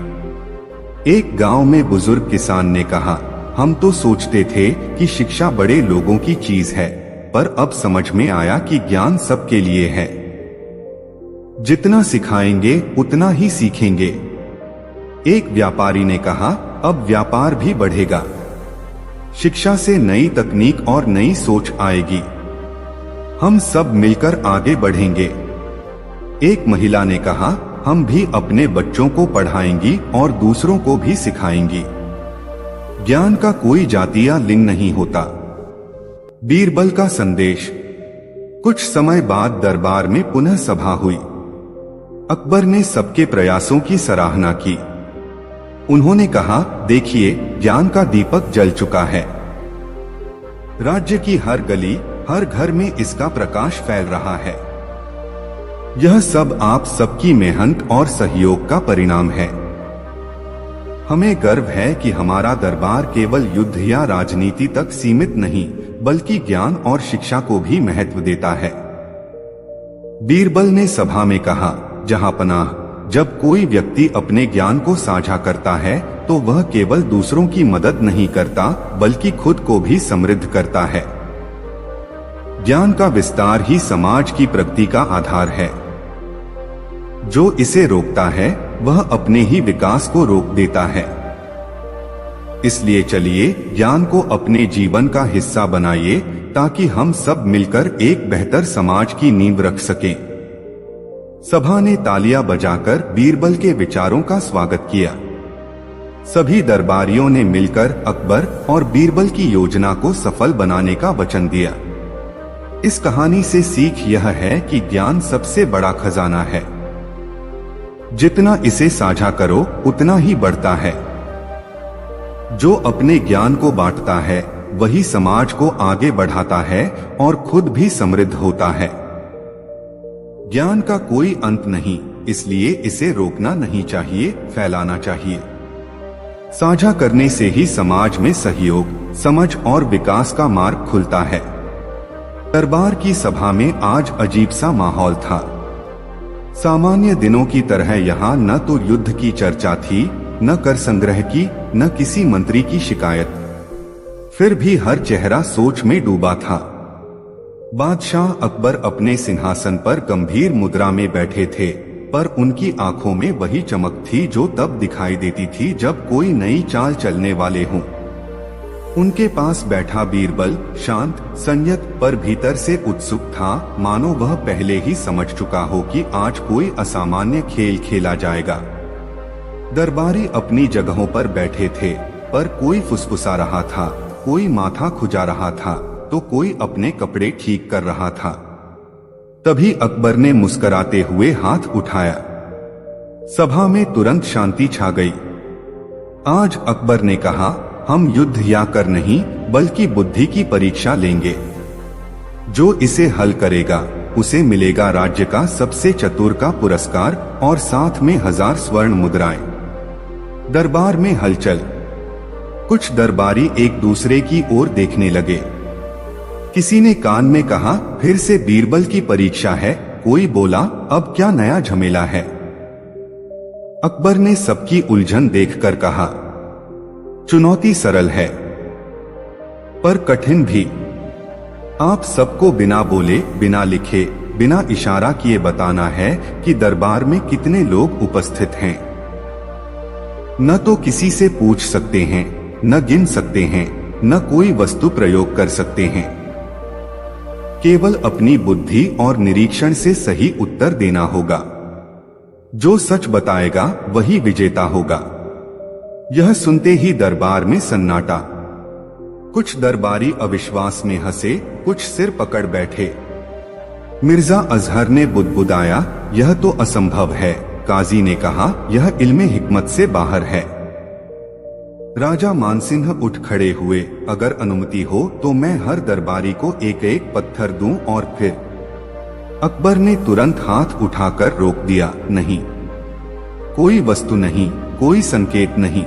एक गांव में बुजुर्ग किसान ने कहा, हम तो सोचते थे कि शिक्षा बड़े लोगों की चीज है, पर अब समझ में आया कि ज्ञान सबके लिए है। जितना सिखाएंगे उतना ही सीखेंगे। एक व्यापारी ने कहा, अब व्यापार भी बढ़ेगा। शिक्षा से नई तकनीक और नई सोच आएगी। हम सब मिलकर आगे बढ़ेंगे। एक महिला ने कहा, हम भी अपने बच्चों को पढ़ाएंगी और दूसरों को भी सिखाएंगी। ज्ञान का कोई जाति या लिंग नहीं होता। बीरबल का संदेश। कुछ समय बाद दरबार में पुनः सभा हुई। अकबर ने सबके प्रयासों की सराहना की। उन्होंने कहा, देखिए, ज्ञान का दीपक जल चुका है। राज्य की हर गली, हर घर में इसका प्रकाश फैल रहा है। यह सब आप सबकी मेहनत और सहयोग का परिणाम है। हमें गर्व है कि हमारा दरबार केवल युद्ध या राजनीति तक सीमित नहीं, बल्कि ज्ञान और शिक्षा को भी महत्व देता है। बीरबल ने सभा में कहा, जहां पनाह, जब कोई व्यक्ति अपने ज्ञान को साझा करता है तो वह केवल दूसरों की मदद नहीं करता, बल्कि खुद को भी समृद्ध करता है। ज्ञान का विस्तार ही समाज की प्रगति का आधार है। जो इसे रोकता है वह अपने ही विकास को रोक देता है। इसलिए चलिए ज्ञान को अपने जीवन का हिस्सा बनाइए, ताकि हम सब मिलकर एक बेहतर समाज की नींव रख सकें। सभा ने तालियां बजाकर बीरबल के विचारों का स्वागत किया। सभी दरबारियों ने मिलकर अकबर और बीरबल की योजना को सफल बनाने का वचन दिया। इस कहानी से सीख यह है कि ज्ञान सबसे बड़ा खजाना है। जितना इसे साझा करो उतना ही बढ़ता है। जो अपने ज्ञान को बांटता है वही समाज को आगे बढ़ाता है और खुद भी समृद्ध होता है। ज्ञान का कोई अंत नहीं, इसलिए इसे रोकना नहीं चाहिए, फैलाना चाहिए। साझा करने से ही समाज में सहयोग, समझ और विकास का मार्ग खुलता है। दरबार की सभा में आज अजीब सा माहौल था। सामान्य दिनों की तरह यहाँ न तो युद्ध की चर्चा थी, न कर संग्रह की, न किसी मंत्री की शिकायत। फिर भी हर चेहरा सोच में डूबा था। बादशाह अकबर अपने सिंहासन पर गंभीर मुद्रा में बैठे थे, पर उनकी आंखों में वही चमक थी जो तब दिखाई देती थी जब कोई नई चाल चलने वाले हों। उनके पास बैठा बीरबल शांत, संयत, पर भीतर से उत्सुक था, मानो वह पहले ही समझ चुका हो कि आज कोई असामान्य खेल खेला जाएगा। दरबारी अपनी जगहों पर बैठे थे, पर कोई फुसफुसा रहा था, कोई माथा खुजा रहा था, तो कोई अपने कपड़े ठीक कर रहा था। तभी अकबर ने मुस्कुराते हुए हाथ उठाया। सभा में तुरंत शांति छा गई। आज अकबर ने कहा, हम युद्ध या कर नहीं बल्कि बुद्धि की परीक्षा लेंगे। जो इसे हल करेगा उसे मिलेगा राज्य का सबसे चतुर का पुरस्कार और साथ में 1000 स्वर्ण मुद्राएं। दरबार में हलचल। कुछ दरबारी एक दूसरे की ओर देखने लगे। किसी ने कान में कहा, फिर से बीरबल की परीक्षा है। कोई बोला, अब क्या नया झमेला है। अकबर ने सबकी उलझन देखकर कहा, चुनौती सरल है पर कठिन भी। आप सबको बिना बोले, बिना लिखे, बिना इशारा किए बताना है कि दरबार में कितने लोग उपस्थित हैं। न तो किसी से पूछ सकते हैं, न गिन सकते हैं, न कोई वस्तु प्रयोग कर सकते हैं। केवल अपनी बुद्धि और निरीक्षण से सही उत्तर देना होगा। जो सच बताएगा वही विजेता होगा। यह सुनते ही दरबार में सन्नाटा। कुछ दरबारी अविश्वास में हंसे, कुछ सिर पकड़ बैठे। मिर्जा अजहर ने बुदबुदाया, यह तो असंभव है। काजी ने कहा, यह इल्मे हिकमत से बाहर है। राजा मानसिंह उठ खड़े हुए, अगर अनुमति हो तो मैं हर दरबारी को एक एक पत्थर दूं। और फिर अकबर ने तुरंत हाथ उठाकर रोक दिया, नहीं, कोई वस्तु नहीं, कोई संकेत नहीं,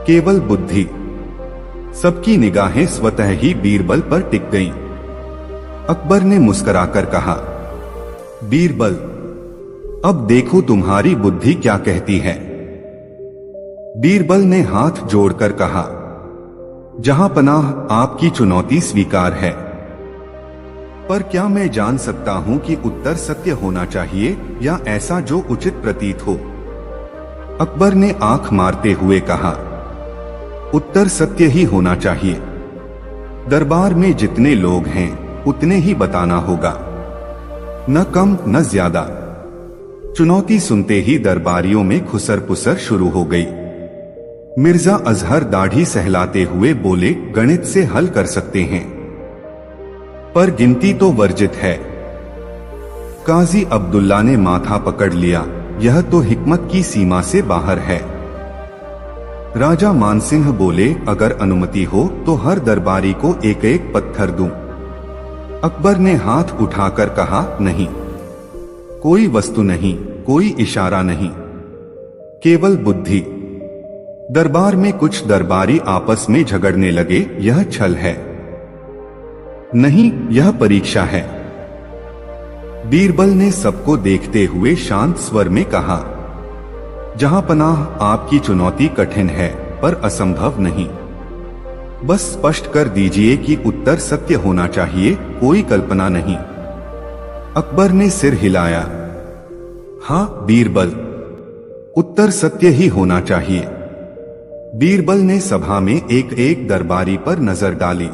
केवल बुद्धि। सबकी निगाहें स्वतः ही बीरबल पर टिक गईं। अकबर ने मुस्कुराकर कहा, बीरबल, अब देखो तुम्हारी बुद्धि क्या कहती है। बीरबल ने हाथ जोड़कर कहा, जहां पनाह आपकी चुनौती स्वीकार है, पर क्या मैं जान सकता हूं कि उत्तर सत्य होना चाहिए या ऐसा जो उचित प्रतीत हो। अकबर ने आंख मारते हुए कहा, उत्तर सत्य ही होना चाहिए। दरबार में जितने लोग हैं उतने ही बताना होगा, न कम न ज्यादा। चुनौती सुनते ही दरबारियों में खुसर पुसर शुरू हो गई। मिर्जा अजहर दाढ़ी सहलाते हुए बोले, गणित से हल कर सकते हैं, पर गिनती तो वर्जित है। काजी अब्दुल्ला ने माथा पकड़ लिया, यह तो हिकमत की सीमा से बाहर है। राजा मानसिंह बोले, अगर अनुमति हो तो हर दरबारी को एक एक पत्थर दूं। अकबर ने हाथ उठाकर कहा, नहीं, कोई वस्तु नहीं, कोई इशारा नहीं, केवल बुद्धि। दरबार में कुछ दरबारी आपस में झगड़ने लगे, यह छल है। नहीं, यह परीक्षा है। बीरबल ने सबको देखते हुए शांत स्वर में कहा, जहां पनाह आपकी चुनौती कठिन है पर असंभव नहीं। बस स्पष्ट कर दीजिए कि उत्तर सत्य होना चाहिए, कोई कल्पना नहीं। अकबर ने सिर हिलाया, हां बीरबल, उत्तर सत्य ही होना चाहिए। बीरबल ने सभा में एक एक दरबारी पर नजर डाली।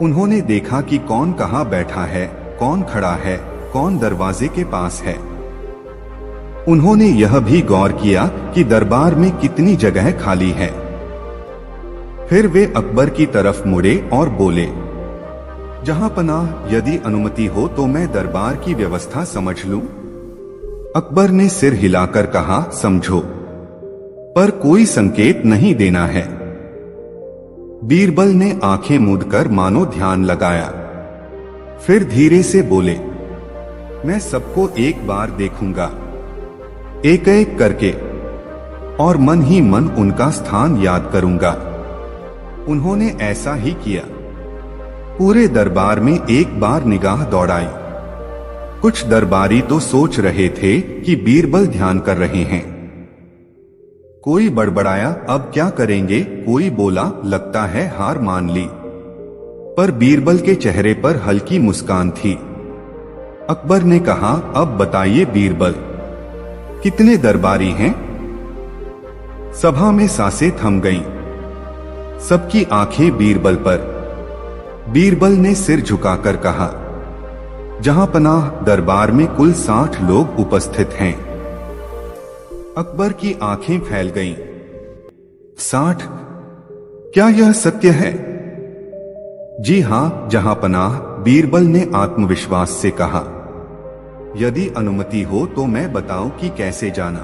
उन्होंने देखा कि कौन कहां बैठा है, कौन खड़ा है, कौन दरवाजे के पास है। उन्होंने यह भी गौर किया कि दरबार में कितनी जगह खाली है। फिर वे अकबर की तरफ मुड़े और बोले, जहां पनाह, यदि अनुमति हो तो मैं दरबार की व्यवस्था समझ लूं। अकबर ने सिर हिलाकर कहा, समझो, पर कोई संकेत नहीं देना है। बीरबल ने आंखें मूंदकर मानो ध्यान लगाया, फिर धीरे से बोले, मैं सबको एक बार देखूंगा, एक एक करके, और मन ही मन उनका स्थान याद करूंगा। उन्होंने ऐसा ही किया। पूरे दरबार में एक बार निगाह दौड़ाई। कुछ दरबारी तो सोच रहे थे कि बीरबल ध्यान कर रहे हैं। कोई बड़बड़ाया, अब क्या करेंगे। कोई बोला, लगता है हार मान ली। पर बीरबल के चेहरे पर हल्की मुस्कान थी। अकबर ने कहा, अब बताइए बीरबल, कितने दरबारी हैं? सभा में सांसें थम गईं। सबकी आंखें बीरबल पर। बीरबल ने सिर झुकाकर कहा, जहां पनाह, दरबार में कुल 60 लोग उपस्थित हैं। अकबर की आंखें फैल गईं। 60? क्या यह सत्य है? जी हां, जहां पनाह, बीरबल ने आत्मविश्वास से कहा। यदि अनुमति हो तो मैं बताऊं कि कैसे जाना?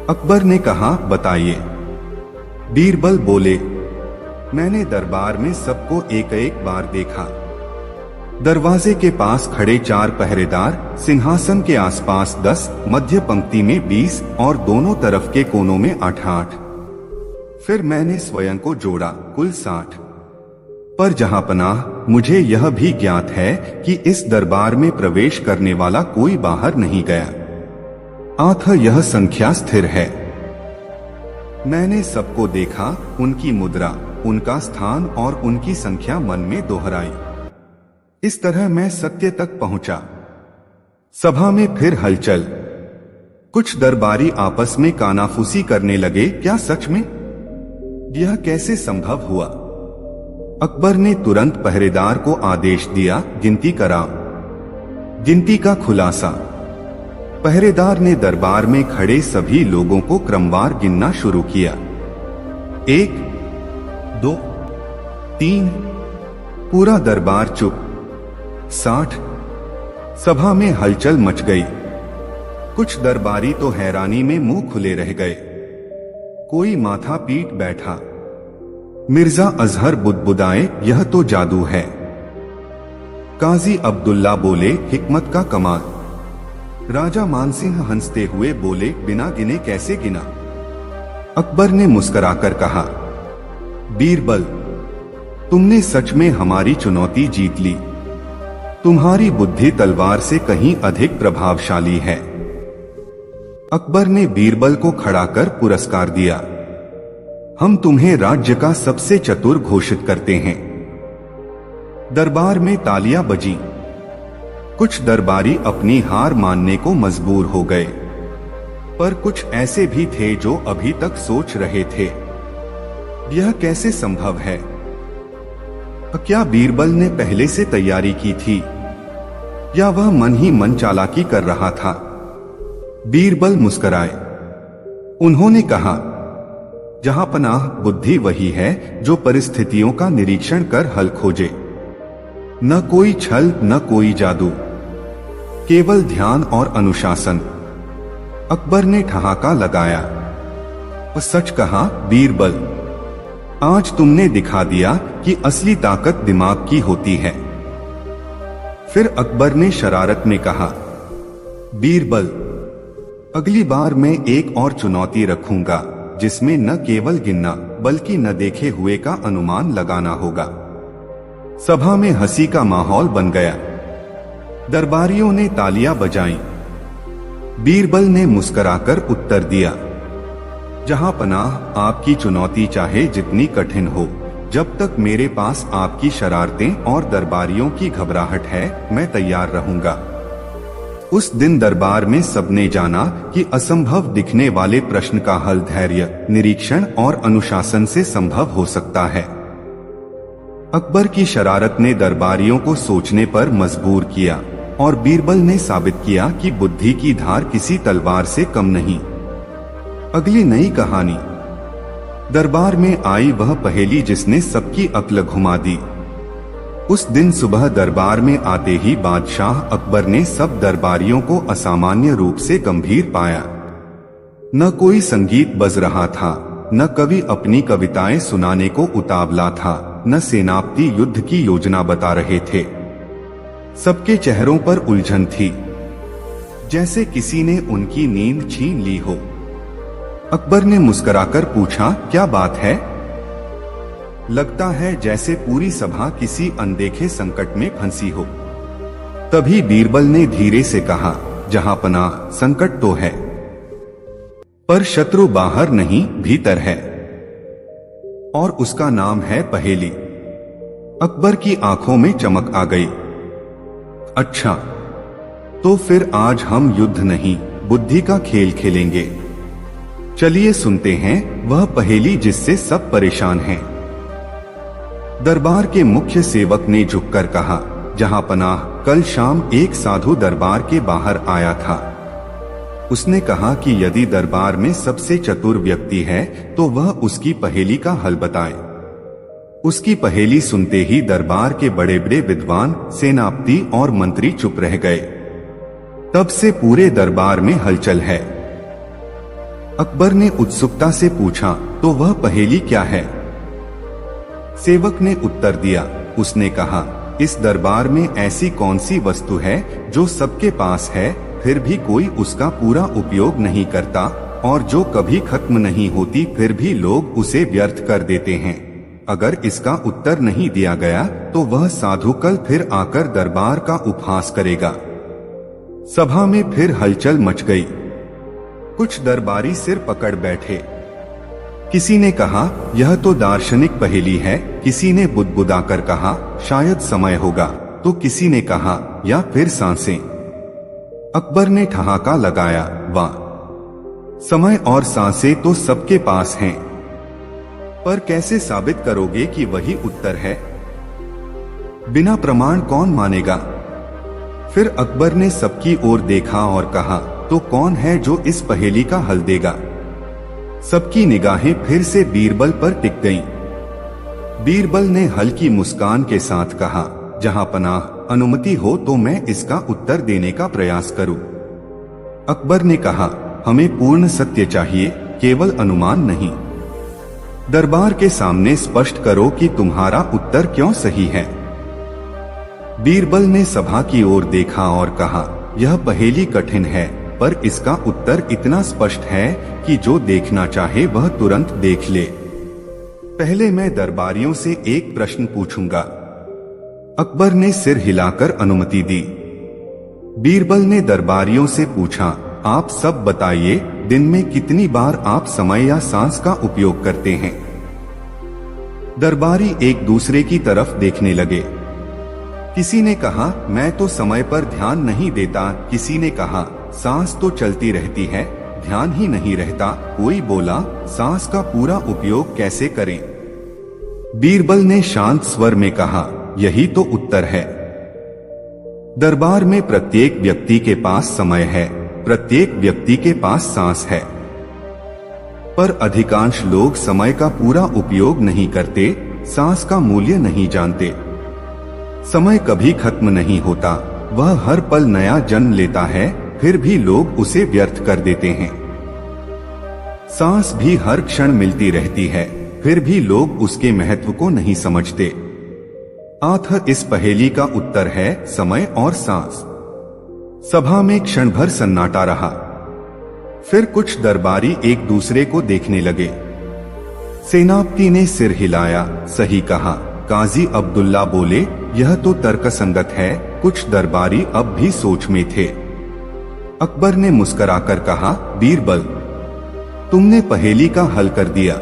अकबर ने कहा, बताइए। बीरबल बोले, मैंने दरबार में सबको एक एक बार देखा। दरवाजे के पास खड़े 4 पहरेदार, सिंहासन के आसपास 10, मध्य पंक्ति में 20 और दोनों तरफ के कोनों में 8-8। फिर मैंने स्वयं को जोड़ा, कुल 60। पर जहां पनाह, मुझे यह भी ज्ञात है कि इस दरबार में प्रवेश करने वाला कोई बाहर नहीं गया। अतः यह संख्या स्थिर है। मैंने सबको देखा, उनकी मुद्रा, उनका स्थान और उनकी संख्या मन में दोहराई। इस तरह मैं सत्य तक पहुंचा। सभा में फिर हलचल। कुछ दरबारी आपस में कानाफूसी करने लगे, क्या सच में? यह कैसे संभव हुआ? अकबर ने तुरंत पहरेदार को आदेश दिया, गिनती करा। गिनती का खुलासा। पहरेदार ने दरबार में खड़े सभी लोगों को क्रमवार गिनना शुरू किया। 1, 2, 3। पूरा दरबार चुप। 60। सभा में हलचल मच गई। कुछ दरबारी तो हैरानी में मुंह खुले रह गए। कोई माथा पीट बैठा। मिर्जा अजहर बुदबुदाए, यह तो जादू है। काजी अब्दुल्ला बोले, हिकमत का कमाल। राजा मानसिंह हंसते हुए बोले, बिना गिने कैसे गिना? अकबर ने मुस्कुराकर कहा, बीरबल, तुमने सच में हमारी चुनौती जीत ली। तुम्हारी बुद्धि तलवार से कहीं अधिक प्रभावशाली है। अकबर ने बीरबल को खड़ा कर पुरस्कार दिया। हम तुम्हें राज्य का सबसे चतुर घोषित करते हैं। दरबार में तालियां बजीं। कुछ दरबारी अपनी हार मानने को मजबूर हो गए, पर कुछ ऐसे भी थे जो अभी तक सोच रहे थे, यह कैसे संभव है? क्या बीरबल ने पहले से तैयारी की थी, या वह मन ही मन चालाकी कर रहा था? बीरबल मुस्कुराए। उन्होंने कहा, जहां पनाह, बुद्धि वही है जो परिस्थितियों का निरीक्षण कर हल खोजे। न कोई छल, न कोई जादू, केवल ध्यान और अनुशासन। अकबर ने ठहाका लगाया। सच कहा बीरबल, आज तुमने दिखा दिया कि असली ताकत दिमाग की होती है। फिर अकबर ने शरारत में कहा, बीरबल, अगली बार मैं एक और चुनौती रखूंगा, जिसमें न केवल गिनना बल्कि न देखे हुए का अनुमान लगाना होगा। सभा में हंसी का माहौल बन गया। दरबारियों ने तालियां बजाईं। बीरबल ने मुस्कुराकर उत्तर दिया, जहां पनाह, आपकी चुनौती चाहे जितनी कठिन हो, जब तक मेरे पास आपकी शरारतें और दरबारियों की घबराहट है, मैं तैयार रहूंगा। उस दिन दरबार में सबने जाना कि असंभव दिखने वाले प्रश्न का हल धैर्य, निरीक्षण और अनुशासन से संभव हो सकता है। अकबर की शरारत ने दरबारियों को सोचने पर मजबूर किया और बीरबल ने साबित किया कि बुद्धि की धार किसी तलवार से कम नहीं। अगली नई कहानी। दरबार में आई वह पहेली जिसने सबकी अक्ल घुमा दी। उस दिन सुबह दरबार में आते ही बादशाह अकबर ने सब दरबारियों को असामान्य रूप से गंभीर पाया। न कोई संगीत बज रहा था, न कवि अपनी कविताएं सुनाने को उतावला था, न सेनापति युद्ध की योजना बता रहे थे। सबके चेहरों पर उलझन थी, जैसे किसी ने उनकी नींद छीन ली हो। अकबर ने मुस्कुराकर पूछा, क्या बात है? लगता है जैसे पूरी सभा किसी अनदेखे संकट में फंसी हो। तभी बीरबल ने धीरे से कहा, जहां पनाह, संकट तो है, पर शत्रु बाहर नहीं भीतर है, और उसका नाम है पहेली। अकबर की आंखों में चमक आ गई। अच्छा, तो फिर आज हम युद्ध नहीं बुद्धि का खेल खेलेंगे। चलिए सुनते हैं वह पहेली जिससे सब परेशान हैं। दरबार के मुख्य सेवक ने झुककर कहा, जहां पनाह, कल शाम एक साधु दरबार के बाहर आया था। उसने कहा कि यदि दरबार में सबसे चतुर व्यक्ति है तो वह उसकी पहेली का हल बताए। उसकी पहेली सुनते ही दरबार के बड़े बड़े विद्वान, सेनापति और मंत्री चुप रह गए। तब से पूरे दरबार में हलचल है। अकबर ने उत्सुकता से पूछा, तो वह पहेली क्या है? सेवक ने उत्तर दिया। उसने कहा, इस दरबार में ऐसी कौन सी वस्तु है जो सबके पास है फिर भी कोई उसका पूरा उपयोग नहीं करता, और जो कभी खत्म नहीं होती फिर भी लोग उसे व्यर्थ कर देते हैं। अगर इसका उत्तर नहीं दिया गया तो वह साधु कल फिर आकर दरबार का उपहास करेगा। सभा में फिर हलचल मच गई। कुछ दरबारी सिर पकड़ बैठे। किसी ने कहा, यह तो दार्शनिक पहेली है। किसी ने बुदबुदाकर कहा, शायद समय होगा। तो किसी ने कहा, या फिर सांसें। अकबर ने ठहाका लगाया, वाह, समय और सांसें तो सबके पास हैं, पर कैसे साबित करोगे कि वही उत्तर है? बिना प्रमाण कौन मानेगा? फिर अकबर ने सबकी ओर देखा और कहा, तो कौन है जो इस पहेली का हल देगा? सबकी निगाहें फिर से बीरबल पर टिक गईं। बीरबल ने हल्की मुस्कान के साथ कहा, जहां पनाह, अनुमति हो तो मैं इसका उत्तर देने का प्रयास करूं। अकबर ने कहा, हमें पूर्ण सत्य चाहिए, केवल अनुमान नहीं। दरबार के सामने स्पष्ट करो कि तुम्हारा उत्तर क्यों सही है। बीरबल ने सभा की ओर देखा और कहा, यह पहेली कठिन है, पर इसका उत्तर इतना स्पष्ट है कि जो देखना चाहे वह तुरंत देख ले। पहले मैं दरबारियों से एक प्रश्न पूछूंगा। अकबर ने सिर हिलाकर अनुमति दी। बीरबल ने दरबारियों से पूछा, आप सब बताइए, दिन में कितनी बार आप समय या सांस का उपयोग करते हैं? दरबारी एक दूसरे की तरफ देखने लगे। किसी ने कहा, मैं तो समय पर ध्यान नहीं देता। किसी ने कहा, सांस तो चलती रहती है, ध्यान ही नहीं रहता। कोई बोला, सांस का पूरा उपयोग कैसे करें? बीरबल ने शांत स्वर में कहा, यही तो उत्तर है। दरबार में प्रत्येक व्यक्ति के पास समय है, प्रत्येक व्यक्ति के पास सांस है, पर अधिकांश लोग समय का पूरा उपयोग नहीं करते, सांस का मूल्य नहीं जानते। समय कभी खत्म नहीं होता, वह हर पल नया जन्म लेता है, फिर भी लोग उसे व्यर्थ कर देते हैं। सांस भी हर क्षण मिलती रहती है, फिर भी लोग उसके महत्व को नहीं समझते। अतः इस पहेली का उत्तर है समय और सांस। सभा में क्षण भर सन्नाटा रहा। फिर कुछ दरबारी एक दूसरे को देखने लगे। सेनापति ने सिर हिलाया, सही कहा। काजी अब्दुल्ला बोले, यह तो तर्कसंगत है। कुछ दरबारी अब भी सोच में थे। अकबर ने मुस्कुराकर कहा, बीरबल, तुमने पहेली का हल कर दिया,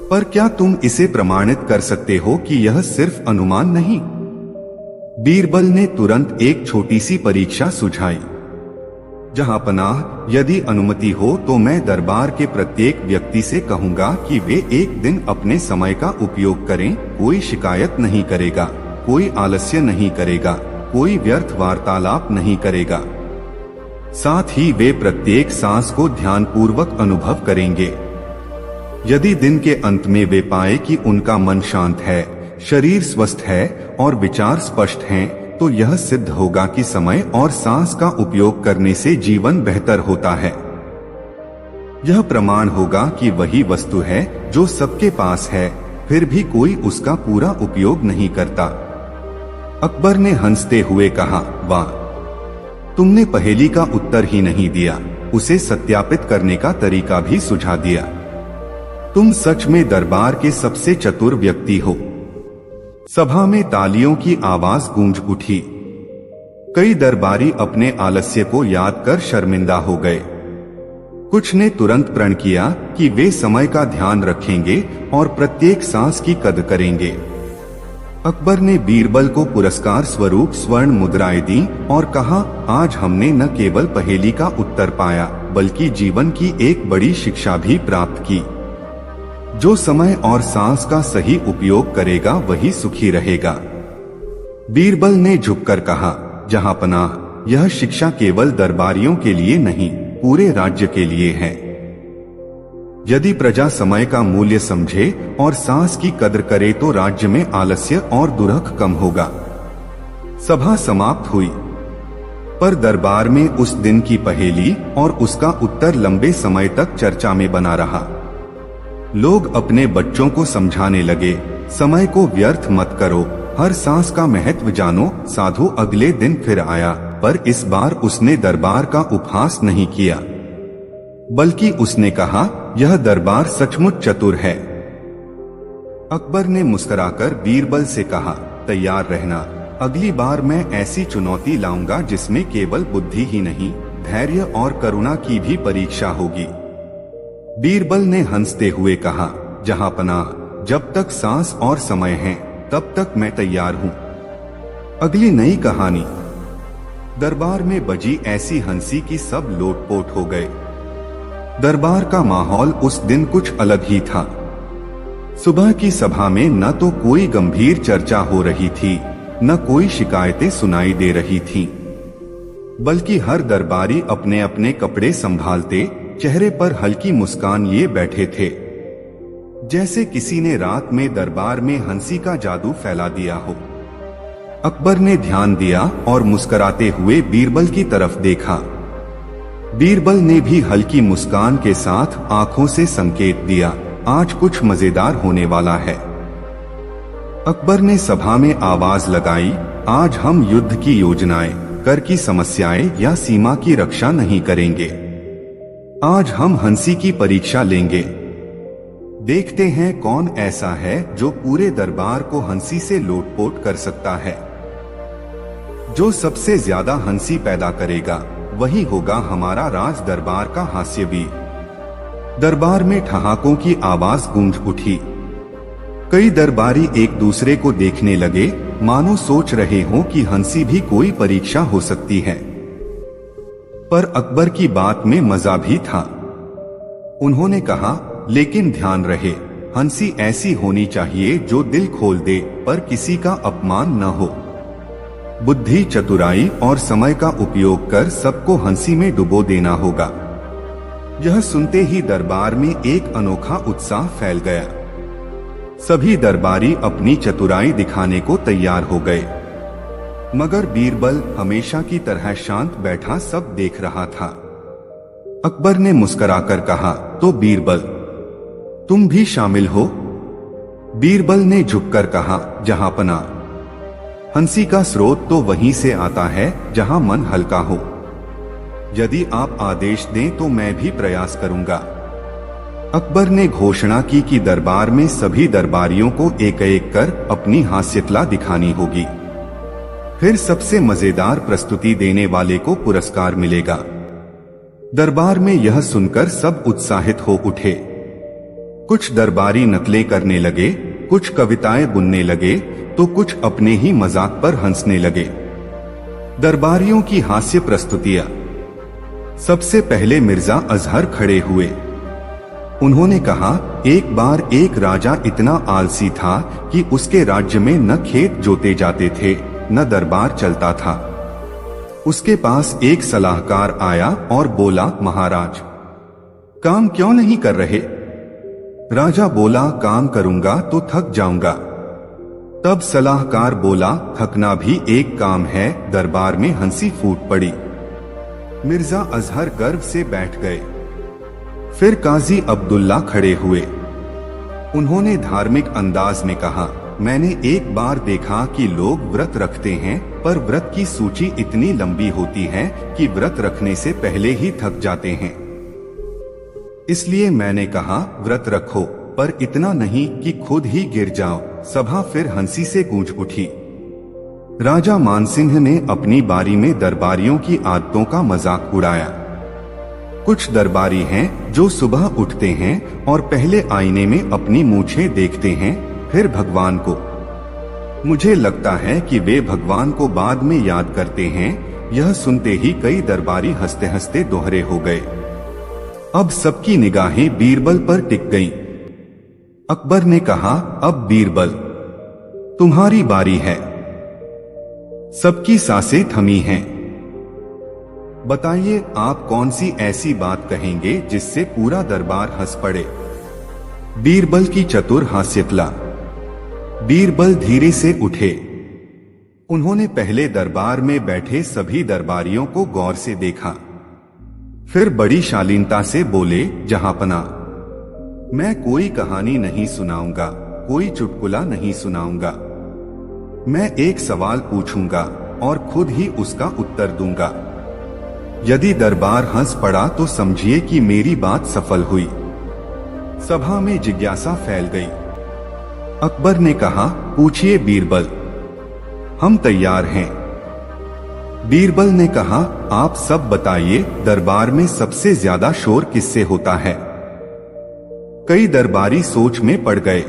पर क्या तुम इसे प्रमाणित कर सकते हो कि यह सिर्फ अनुमान नहीं? बीरबल ने तुरंत एक छोटी सी परीक्षा सुझाई। जहां पनाह, यदि अनुमति हो तो मैं दरबार के प्रत्येक व्यक्ति से कहूंगा कि वे एक दिन अपने समय का उपयोग करें। कोई शिकायत नहीं करेगा, कोई आलस्य नहीं करेगा, कोई व्यर्थ वार्तालाप नहीं करेगा। साथ ही वे प्रत्येक सांस को ध्यानपूर्वक अनुभव करेंगे। यदि दिन के अंत में वे पाए कि उनका मन शांत है, शरीर स्वस्थ है और विचार स्पष्ट हैं, तो यह सिद्ध होगा कि समय और सांस का उपयोग करने से जीवन बेहतर होता है। यह प्रमाण होगा कि वही वस्तु है जो सबके पास है, फिर भी कोई उसका पूरा उपयोग नहीं करता। अकबर ने हंसते हुए कहा, वाह, तुमने पहेली का उत्तर ही नहीं दिया, उसे सत्यापित करने का तरीका भी सुझा दिया। तुम सच में दरबार के सबसे चतुर व्यक्ति हो। सभा में तालियों की आवाज गूंज उठी। कई दरबारी अपने आलस्य को याद कर शर्मिंदा हो गए। कुछ ने तुरंत प्रण किया कि वे समय का ध्यान रखेंगे और प्रत्येक सांस की कद्र करेंगे। अकबर ने बीरबल को पुरस्कार स्वरूप स्वर्ण मुद्राएं दी और कहा, आज हमने न केवल पहेली का उत्तर पाया बल्कि जीवन की एक बड़ी शिक्षा भी प्राप्त की। जो समय और सांस का सही उपयोग करेगा वही सुखी रहेगा। बीरबल ने झुककर कहा, जहांपनाह, यह शिक्षा केवल दरबारियों के लिए नहीं, पूरे राज्य के लिए है। यदि प्रजा समय का मूल्य समझे और सांस की कद्र करे तो राज्य में आलस्य और दुरख कम होगा। सभा समाप्त हुई, पर दरबार में उस दिन की पहेली और उसका उत्तर लंबे समय तक चर्चा में बना रहा। लोग अपने बच्चों को समझाने लगे, समय को व्यर्थ मत करो, हर सांस का महत्व जानो। साधु अगले दिन फिर आया, पर इस बार उसने दरबार का उपहास नहीं किया, बल्कि उसने कहा, यह दरबार सचमुच चतुर है। अकबर ने मुस्कुराकर बीरबल से कहा, तैयार रहना, अगली बार मैं ऐसी चुनौती लाऊंगा जिसमें केवल बुद्धि ही नहीं, धैर्य और करुणा की भी परीक्षा होगी। बीरबल ने हंसते हुए कहा, जहांपनाह, जब तक सांस और समय है तब तक मैं तैयार हूँ। अगली नई कहानी। दरबार में बजी ऐसी हंसी कि सब लोटपोट हो गए। दरबार का माहौल उस दिन कुछ अलग ही था। सुबह की सभा में न तो कोई गंभीर चर्चा हो रही थी, न कोई शिकायतें सुनाई दे रही थीं, बल्कि हर दरबारी अपने अपने कपड़े संभालते, चेहरे पर हल्की मुस्कान लिए बैठे थे, जैसे किसी ने रात में दरबार में हंसी का जादू फैला दिया हो। अकबर ने ध्यान दिया और मुस्कुराते हुए बीरबल की तरफ देखा। बीरबल ने भी हल्की मुस्कान के साथ आंखों से संकेत दिया, आज कुछ मजेदार होने वाला है। अकबर ने सभा में आवाज लगाई, आज हम युद्ध की योजनाएं, कर की समस्याएं या सीमा की रक्षा नहीं करेंगे। आज हम हंसी की परीक्षा लेंगे। देखते हैं कौन ऐसा है जो पूरे दरबार को हंसी से लोटपोट कर सकता है। जो सबसे ज्यादा हंसी पैदा करेगा वही होगा हमारा राज दरबार का हास्यवीर। दरबार में ठहाकों की आवाज गूंज उठी। कई दरबारी एक दूसरे को देखने लगे, मानो सोच रहे हों कि हंसी भी कोई परीक्षा हो सकती है। पर अकबर की बात में मजा भी था। उन्होंने कहा, लेकिन ध्यान रहे, हंसी ऐसी होनी चाहिए जो दिल खोल दे, पर किसी का अपमान न हो। बुद्धि, चतुराई और समय का उपयोग कर सबको हंसी में डुबो देना होगा। यह सुनते ही दरबार में एक अनोखा उत्साह फैल गया। सभी दरबारी अपनी चतुराई दिखाने को तैयार हो गए, मगर बीरबल हमेशा की तरह शांत बैठा सब देख रहा था। अकबर ने मुस्कुराकर कहा, तो बीरबल, तुम भी शामिल हो? बीरबल ने झुककर कहा, जहांपनाह, हंसी का स्रोत तो वहीं से आता है जहां मन हल्का हो। यदि आप आदेश दें तो मैं भी प्रयास करूंगा। अकबर ने घोषणा की कि दरबार में सभी दरबारियों को एक एक कर अपनी हास्यकला दिखानी होगी। फिर सबसे मजेदार प्रस्तुति देने वाले को पुरस्कार मिलेगा। दरबार में यह सुनकर सब उत्साहित हो उठे। कुछ दरबारी नकलें करने लगे, कुछ कविताएं बुनने लगे, तो कुछ अपने ही मजाक पर हंसने लगे। दरबारियों की हास्य प्रस्तुतियां। सबसे पहले मिर्जा अजहर खड़े हुए। उन्होंने कहा, एक बार एक राजा इतना आलसी था कि उसके राज्य में न खेत जोते जाते थे, न दरबार चलता था। उसके पास एक सलाहकार आया और बोला, महाराज, काम क्यों नहीं कर रहे? राजा बोला, काम करूंगा तो थक जाऊंगा। तब सलाहकार बोला, थकना भी एक काम है। दरबार में हंसी फूट पड़ी। मिर्जा अजहर गर्व से बैठ गए। फिर काजी अब्दुल्ला खड़े हुए। उन्होंने धार्मिक अंदाज में कहा, मैंने एक बार देखा कि लोग व्रत रखते हैं, पर व्रत की सूची इतनी लंबी होती है कि व्रत रखने से पहले ही थक जाते हैं। इसलिए मैंने कहा, व्रत रखो, पर इतना नहीं कि खुद ही गिर जाओ। सभा फिर हंसी से गूंज उठी। राजा मानसिंह ने अपनी बारी में दरबारियों की आदतों का मजाक उड़ाया। कुछ दरबारी हैं जो सुबह उठते हैं और पहले आईने में अपनी मूछें देखते हैं, फिर भगवान को। मुझे लगता है कि वे भगवान को बाद में याद करते हैं। यह सुनते ही कई दरबारी हंसते हंसते दोहरे हो गए। अब सबकी निगाहें बीरबल पर टिक गईं। अकबर ने कहा, अब बीरबल तुम्हारी बारी है। सबकी सांसें थमी हैं। बताइए, आप कौन सी ऐसी बात कहेंगे जिससे पूरा दरबार हंस पड़े। बीरबल की चतुर हास्यकला। बीरबल धीरे से उठे। उन्होंने पहले दरबार में बैठे सभी दरबारियों को गौर से देखा। फिर बड़ी शालीनता से बोले, जहांपना, मैं कोई कहानी नहीं सुनाऊंगा, कोई चुटकुला नहीं सुनाऊंगा। मैं एक सवाल पूछूंगा और खुद ही उसका उत्तर दूंगा। यदि दरबार हंस पड़ा तो समझिए कि मेरी बात सफल हुई। सभा में जिज्ञासा फैल गई। अकबर ने कहा, पूछिए बीरबल, हम तैयार हैं। बीरबल ने कहा, आप सब बताइए, दरबार में सबसे ज्यादा शोर किससे होता है। कई दरबारी सोच में पड़ गए।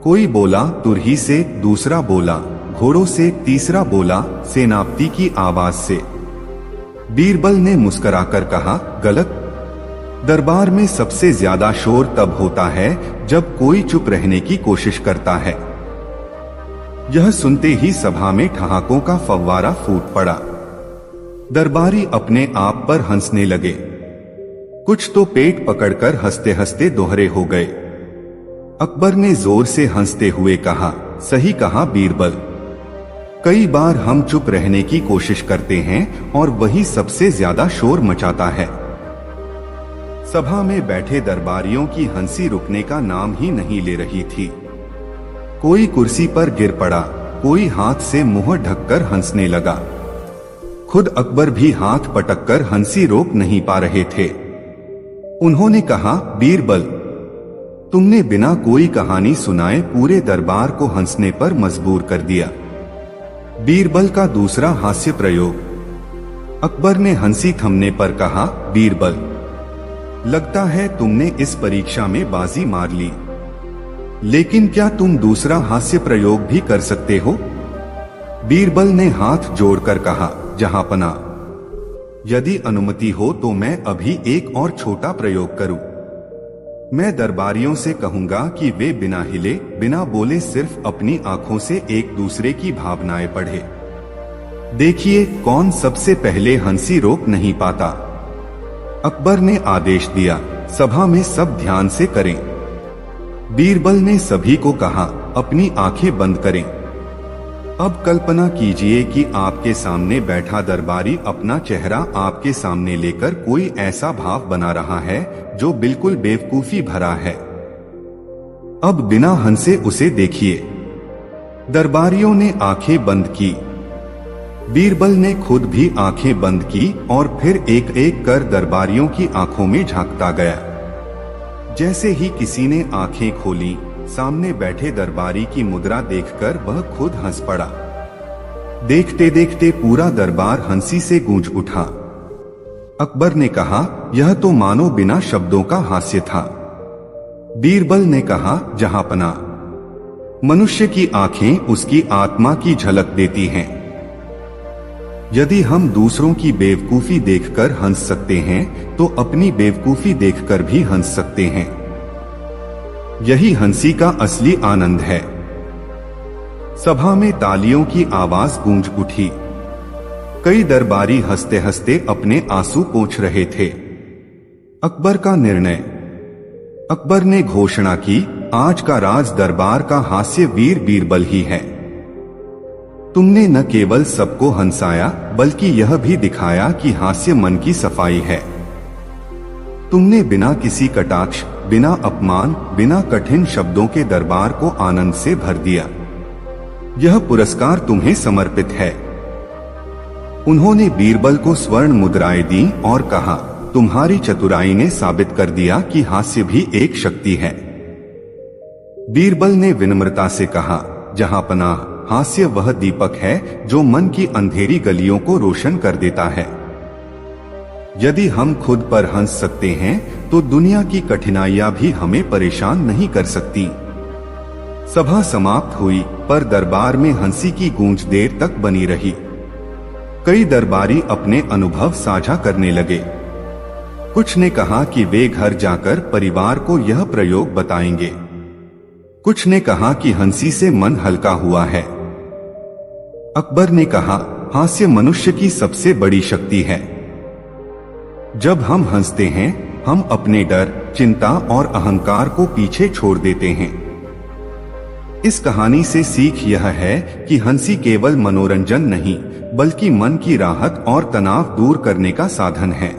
कोई बोला तुरही से, दूसरा बोला घोड़ों से, तीसरा बोला सेनापति की आवाज से। बीरबल ने मुस्कुराकर कहा, गलत। दरबार में सबसे ज्यादा शोर तब होता है जब कोई चुप रहने की कोशिश करता है। यह सुनते ही सभा में ठहाकों का फव्वारा फूट पड़ा। दरबारी अपने आप पर हंसने लगे। कुछ तो पेट पकड़कर हंसते हंसते दोहरे हो गए। अकबर ने जोर से हंसते हुए कहा, सही कहा बीरबल। कई बार हम चुप रहने की कोशिश करते हैं और वही सबसे ज्यादा शोर मचाता है। सभा में बैठे दरबारियों की हंसी रुकने का नाम ही नहीं ले रही थी। कोई कुर्सी पर गिर पड़ा, कोई हाथ से मुंह ढककर हंसने लगा। खुद अकबर भी हाथ पटककर हंसी रोक नहीं पा रहे थे। उन्होंने कहा, बीरबल, तुमने बिना कोई कहानी सुनाए पूरे दरबार को हंसने पर मजबूर कर दिया। बीरबल का दूसरा हास्य प्रयोग। अकबर ने हंसी थमने पर कहा, बीरबल, लगता है तुमने इस परीक्षा में बाजी मार ली। लेकिन क्या तुम दूसरा हास्य प्रयोग भी कर सकते हो? बीरबल ने हाथ जोड़कर कहा, जहांपना, यदि अनुमति हो तो मैं अभी एक और छोटा प्रयोग करूं। मैं दरबारियों से कहूंगा कि वे बिना हिले बिना बोले सिर्फ अपनी आंखों से एक दूसरे की भावनाएं पढ़े। देखिए कौन सबसे पहले हंसी रोक नहीं पाता। अकबर ने आदेश दिया, सभा में सब ध्यान से करें। बीरबल ने सभी को कहा, अपनी आंखें बंद करें। अब कल्पना कीजिए कि आपके सामने बैठा दरबारी अपना चेहरा आपके सामने लेकर कोई ऐसा भाव बना रहा है जो बिल्कुल बेवकूफी भरा है। अब बिना हंसे उसे देखिए। दरबारियों ने आंखें बंद की। बीरबल ने खुद भी आंखें बंद की और फिर एक एक कर दरबारियों की आंखों में झांकता गया। जैसे ही किसी ने आंखें खोली, सामने बैठे दरबारी की मुद्रा देखकर वह खुद हंस पड़ा। देखते देखते पूरा दरबार हंसी से गूंज उठा। अकबर ने कहा, यह तो मानो बिना शब्दों का हास्य था। बीरबल ने कहा, जहांपना, मनुष्य की आंखें उसकी आत्मा की झलक देती हैं। यदि हम दूसरों की बेवकूफी देखकर हंस सकते हैं तो अपनी बेवकूफी देखकर भी हंस सकते हैं। यही हंसी का असली आनंद है। सभा में तालियों की आवाज गूंज उठी। कई दरबारी हंसते हंसते अपने आंसू पोंछ रहे थे। अकबर का निर्णय। अकबर ने घोषणा की, आज का राज दरबार का हास्य वीर बीरबल ही है। तुमने न केवल सबको हंसाया बल्कि यह भी दिखाया कि हास्य मन की सफाई है। तुमने बिना किसी कटाक्ष, बिना अपमान, बिना कठिन शब्दों के दरबार को आनंद से भर दिया। यह पुरस्कार तुम्हें समर्पित है। उन्होंने बीरबल को स्वर्ण मुद्राएं दी और कहा, तुम्हारी चतुराई ने साबित कर दिया कि हास्य भी एक शक्ति है। बीरबल ने विनम्रता से कहा, जहांपनाह, हास्य वह दीपक है जो मन की अंधेरी गलियों को रोशन कर देता है। यदि हम खुद पर हंस सकते हैं तो दुनिया की कठिनाइयां भी हमें परेशान नहीं कर सकती। सभा समाप्त हुई, पर दरबार में हंसी की गूंज देर तक बनी रही। कई दरबारी अपने अनुभव साझा करने लगे। कुछ ने कहा कि वे घर जाकर परिवार को यह प्रयोग बताएंगे। कुछ ने कहा कि हंसी से मन हल्का हुआ है। अकबर ने कहा, हास्य मनुष्य की सबसे बड़ी शक्ति है। जब हम हंसते हैं, हम अपने डर, चिंता और अहंकार को पीछे छोड़ देते हैं। इस कहानी से सीख यह है कि हंसी केवल मनोरंजन नहीं, बल्कि मन की राहत और तनाव दूर करने का साधन है।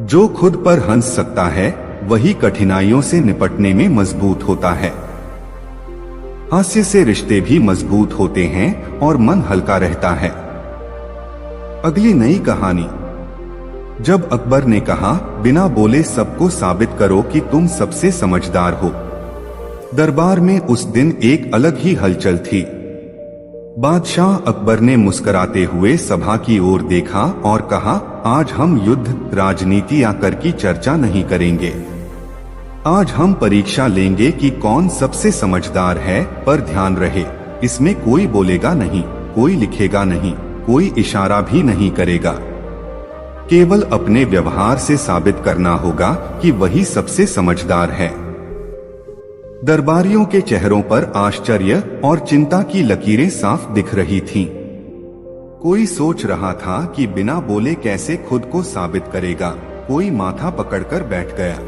जो खुद पर हंस सकता है, वही कठिनाइयों से निपटने में मजबूत होता है। हास्य से रिश्ते भी मजबूत होते हैं और मन हल्का रहता है। अगली नई कहानी। जब अकबर ने कहा, बिना बोले सबको साबित करो कि तुम सबसे समझदार हो, दरबार में उस दिन एक अलग ही हलचल थी। बादशाह अकबर ने मुस्कुराते हुए सभा की ओर देखा और कहा, आज हम युद्ध, राजनीति या कर की चर्चा नहीं करेंगे। आज हम परीक्षा लेंगे कि कौन सबसे समझदार है, पर ध्यान रहे, इसमें कोई बोलेगा नहीं, कोई लिखेगा नहीं, कोई इशारा भी नहीं करेगा। केवल अपने व्यवहार से साबित करना होगा कि वही सबसे समझदार है। दरबारियों के चेहरों पर आश्चर्य और चिंता की लकीरें साफ दिख रही थीं। कोई सोच रहा था कि बिना बोले कैसे खुद को साबित करेगा, कोई माथा पकड़कर बैठ गया।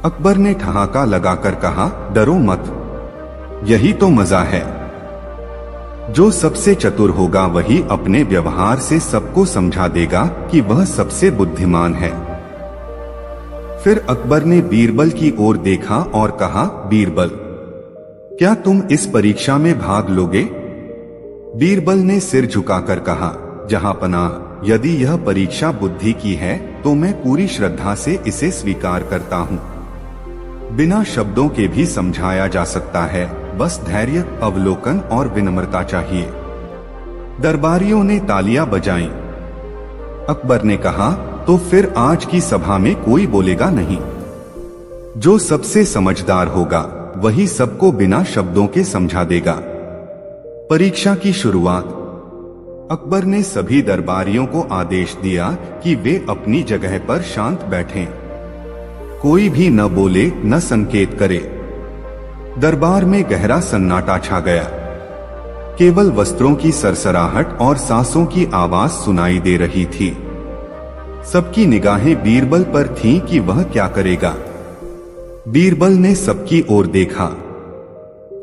अकबर ने ठहाका लगाकर कहा, डरो मत, यही तो मजा है। जो सबसे चतुर होगा वही अपने व्यवहार से सबको समझा देगा कि वह सबसे बुद्धिमान है। फिर अकबर ने बीरबल की ओर देखा और कहा, बीरबल, क्या तुम इस परीक्षा में भाग लोगे? बीरबल ने सिर झुकाकर कहा, जहांपनाह, यदि यह परीक्षा बुद्धि की है तो मैं पूरी श्रद्धा से इसे स्वीकार करता हूँ। बिना शब्दों के भी समझाया जा सकता है, बस धैर्य, अवलोकन और विनम्रता चाहिए। दरबारियों ने तालियां बजाईं। अकबर ने कहा, तो फिर आज की सभा में कोई बोलेगा नहीं। जो सबसे समझदार होगा वही सबको बिना शब्दों के समझा देगा। परीक्षा की शुरुआत। अकबर ने सभी दरबारियों को आदेश दिया कि वे अपनी जगह पर शांत बैठें। कोई भी न बोले, न संकेत करे। दरबार में गहरा सन्नाटा छा गया। केवल वस्त्रों की सरसराहट और सांसों की आवाज सुनाई दे रही थी। सबकी निगाहें बीरबल पर थीं कि वह क्या करेगा। बीरबल ने सबकी ओर देखा।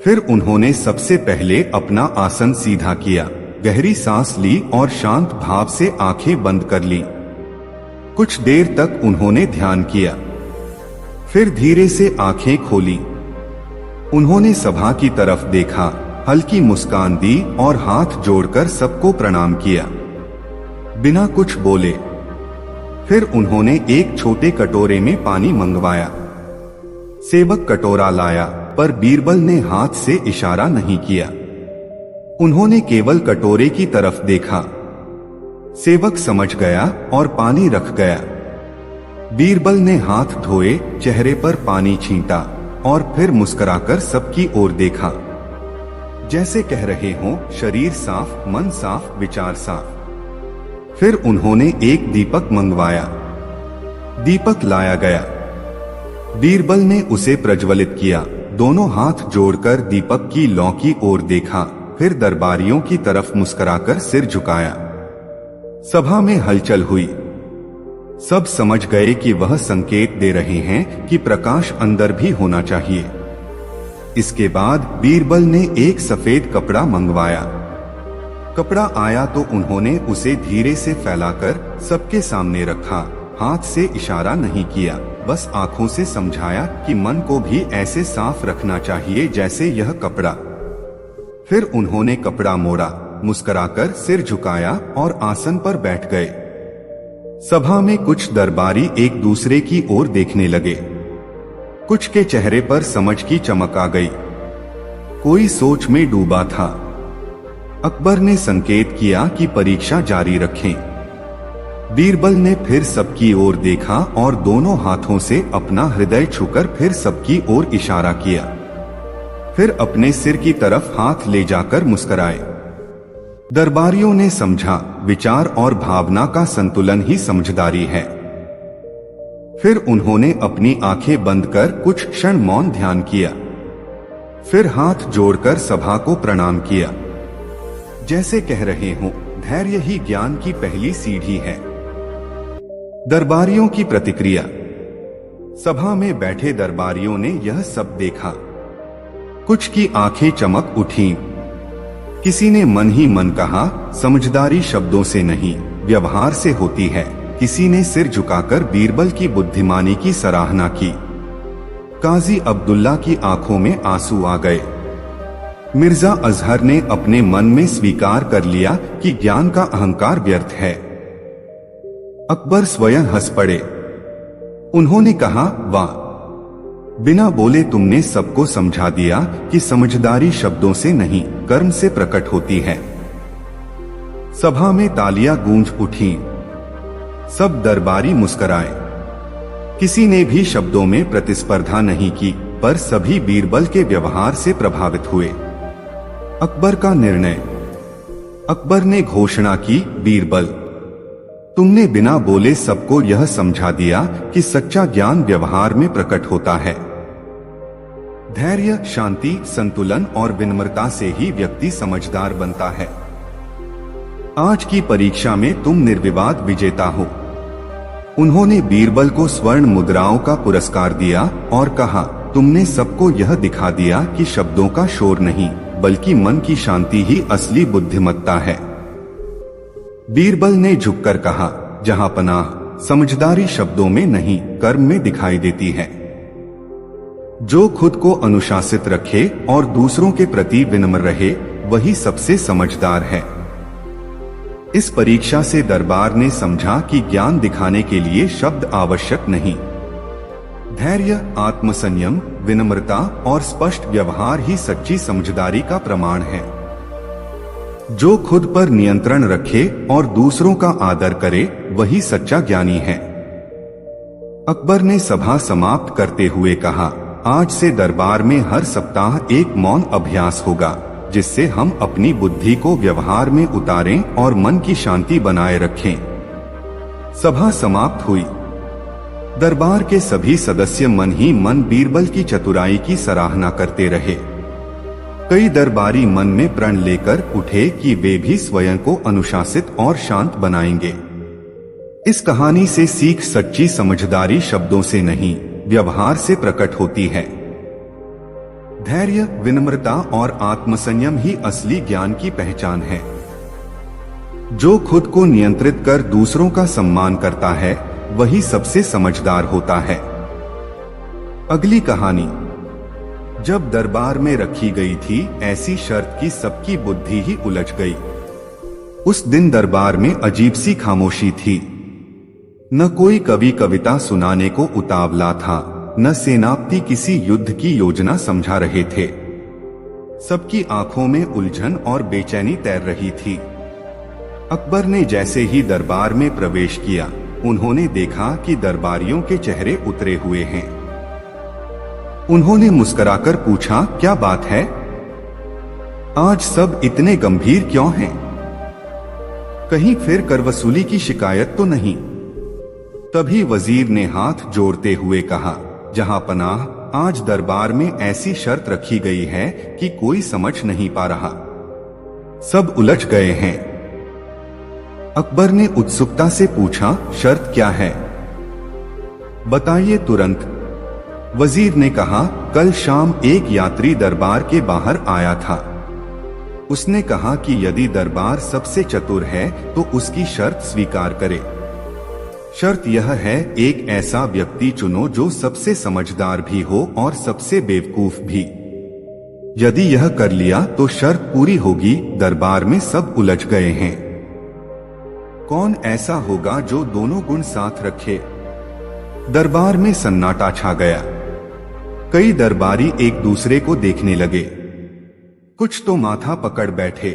फिर उन्होंने सबसे पहले अपना आसन सीधा किया, गहरी सांस ली और शांत भाव से आंखें बंद कर ली। कुछ देर तक उन्होंने ध्यान किया, फिर धीरे से आंखें खोली। उन्होंने सभा की तरफ देखा, हल्की मुस्कान दी और हाथ जोड़कर सबको प्रणाम किया, बिना कुछ बोले। फिर उन्होंने एक छोटे कटोरे में पानी मंगवाया। सेवक कटोरा लाया, पर बीरबल ने हाथ से इशारा नहीं किया। उन्होंने केवल कटोरे की तरफ देखा। सेवक समझ गया और पानी रख गया। बीरबल ने हाथ धोए, चेहरे पर पानी छींटा और फिर मुस्कुराकर सबकी ओर देखा, जैसे कह रहे हों, शरीर साफ, मन साफ, विचार साफ। फिर उन्होंने एक दीपक मंगवाया। दीपक लाया गया। बीरबल ने उसे प्रज्वलित किया, दोनों हाथ जोड़कर दीपक की लौ की ओर देखा, फिर दरबारियों की तरफ मुस्कुराकर सिर झुकाया। सभा में हलचल हुई। सब समझ गए कि वह संकेत दे रहे हैं कि प्रकाश अंदर भी होना चाहिए। इसके बाद बीरबल ने एक सफेद कपड़ा मंगवाया। कपड़ा आया तो उन्होंने उसे धीरे से फैलाकर सबके सामने रखा। हाथ से इशारा नहीं किया, बस आंखों से समझाया कि मन को भी ऐसे साफ रखना चाहिए जैसे यह कपड़ा। फिर उन्होंने कपड़ा मोड़ा, मुस्कुराकर सिर झुकाया और आसन पर बैठ गए। सभा में कुछ दरबारी एक दूसरे की ओर देखने लगे। कुछ के चेहरे पर समझ की चमक आ गई। कोई सोच में डूबा था। अकबर ने संकेत किया कि परीक्षा जारी रखें। बीरबल ने फिर सबकी ओर देखा और दोनों हाथों से अपना हृदय छूकर फिर सबकी ओर इशारा किया। फिर अपने सिर की तरफ हाथ ले जाकर मुस्कुराए। दरबारियों ने समझा, विचार और भावना का संतुलन ही समझदारी है। फिर उन्होंने अपनी आंखें बंद कर कुछ क्षण मौन ध्यान किया। फिर हाथ जोड़कर सभा को प्रणाम किया, जैसे कह रहे हों, धैर्य ही ज्ञान की पहली सीढ़ी है। दरबारियों की प्रतिक्रिया। सभा में बैठे दरबारियों ने यह सब देखा। कुछ की आंखें चमक उठीं। किसी ने मन ही मन कहा, समझदारी शब्दों से नहीं, व्यवहार से होती है। किसी ने सिर झुकाकर बीरबल की बुद्धिमानी की सराहना की। काजी अब्दुल्ला की आंखों में आंसू आ गए। मिर्जा अजहर ने अपने मन में स्वीकार कर लिया कि ज्ञान का अहंकार व्यर्थ है। अकबर स्वयं हंस पड़े। उन्होंने कहा, वाह, बिना बोले तुमने सबको समझा दिया कि समझदारी शब्दों से नहीं, कर्म से प्रकट होती है। सभा में तालियां गूंज उठीं। सब दरबारी मुस्कुराए। किसी ने भी शब्दों में प्रतिस्पर्धा नहीं की, पर सभी बीरबल के व्यवहार से प्रभावित हुए। अकबर का निर्णय। अकबर ने घोषणा की, बीरबल, तुमने बिना बोले सबको यह समझा दिया कि सच्चा ज्ञान व्यवहार में प्रकट होता है। धैर्य, शांति, संतुलन और विनम्रता से ही व्यक्ति समझदार बनता है। आज की परीक्षा में तुम निर्विवाद विजेता हो। उन्होंने बीरबल को स्वर्ण मुद्राओं का पुरस्कार दिया और कहा, तुमने सबको यह दिखा दिया कि शब्दों का शोर नहीं, बल्कि मन की शांति ही असली बुद्धिमत्ता है। बीरबल ने झुककर कहा, जहां पनाह, समझदारी शब्दों में नहीं, कर्म में दिखाई देती है। जो खुद को अनुशासित रखे और दूसरों के प्रति विनम्र रहे, वही सबसे समझदार है। इस परीक्षा से दरबार ने समझा कि ज्ञान दिखाने के लिए शब्द आवश्यक नहीं। धैर्य, आत्मसंयम, विनम्रता और स्पष्ट व्यवहार ही सच्ची समझदारी का प्रमाण है। जो खुद पर नियंत्रण रखे और दूसरों का आदर करे, वही सच्चा ज्ञानी है। अकबर ने सभा समाप्त करते हुए कहा, आज से दरबार में हर सप्ताह एक मौन अभ्यास होगा, जिससे हम अपनी बुद्धि को व्यवहार में उतारें और मन की शांति बनाए रखें। सभा समाप्त हुई। दरबार के सभी सदस्य मन ही मन बीरबल की चतुराई की सराहना करते रहे। कई दरबारी मन में प्रण लेकर उठे कि वे भी स्वयं को अनुशासित और शांत बनाएंगे। इस कहानी से सीख, सच्ची समझदारी शब्दों से नहीं, व्यवहार से प्रकट होती है। धैर्य, विनम्रता और आत्मसंयम ही असली ज्ञान की पहचान है। जो खुद को नियंत्रित कर दूसरों का सम्मान करता है, वही सबसे समझदार होता है। अगली कहानी। जब दरबार में रखी गई थी ऐसी शर्त कि सबकी बुद्धि ही उलझ गई। उस दिन दरबार में अजीब सी खामोशी थी। न कोई कवि कविता सुनाने को उतावला था, न सेनापति किसी युद्ध की योजना समझा रहे थे। सबकी आंखों में उलझन और बेचैनी तैर रही थी। अकबर ने जैसे ही दरबार में प्रवेश किया, उन्होंने देखा कि दरबारियों के चेहरे उतरे हुए हैं। उन्होंने मुस्कुराकर पूछा, क्या बात है? आज सब इतने गंभीर क्यों हैं? कहीं फिर करवसूली की शिकायत तो नहीं? तभी वजीर ने हाथ जोड़ते हुए कहा, जहां पनाह, आज दरबार में ऐसी शर्त रखी गई है कि कोई समझ नहीं पा रहा। सब उलझ गए हैं। अकबर ने उत्सुकता से पूछा, शर्त क्या है? बताइए तुरंत। वजीर ने कहा, कल शाम एक यात्री दरबार के बाहर आया था। उसने कहा कि यदि दरबार सबसे चतुर है तो उसकी शर्त स्वीकार करे। शर्त यह है, एक ऐसा व्यक्ति चुनो जो सबसे समझदार भी हो और सबसे बेवकूफ भी। यदि यह कर लिया तो शर्त पूरी होगी। दरबार में सब उलझ गए हैं। कौन ऐसा होगा जो दोनों गुण साथ रखे? दरबार में सन्नाटा छा गया। कई दरबारी एक दूसरे को देखने लगे। कुछ तो माथा पकड़ बैठे,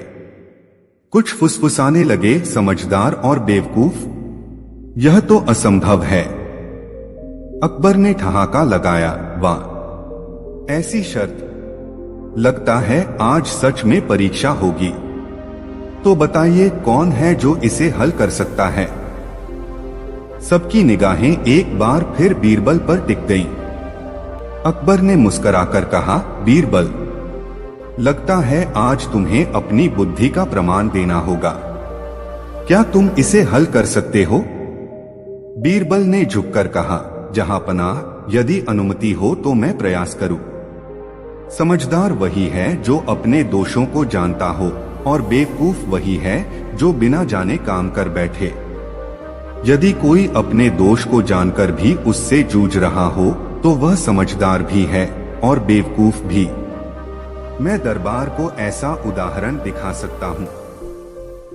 कुछ फुसफुसाने लगे, समझदार और बेवकूफ, यह तो असंभव है। अकबर ने ठहाका लगाया, वाह, ऐसी शर्त! लगता है आज सच में परीक्षा होगी। तो बताइए कौन है जो इसे हल कर सकता है। सबकी निगाहें एक बार फिर बीरबल पर टिक गईं। अकबर ने मुस्कुराकर कहा, बीरबल, लगता है आज तुम्हें अपनी बुद्धि का प्रमाण देना होगा। क्या तुम इसे हल कर सकते हो? बीरबल ने झुककर कहा, जहांपनाह, यदि अनुमति हो तो मैं प्रयास करूं। समझदार वही है जो अपने दोषों को जानता हो, और बेवकूफ वही है जो बिना जाने काम कर बैठे। यदि कोई अपने दोष को जानकर भी उससे जूझ रहा हो तो वह समझदार भी है और बेवकूफ भी। मैं दरबार को ऐसा उदाहरण दिखा सकता हूँ।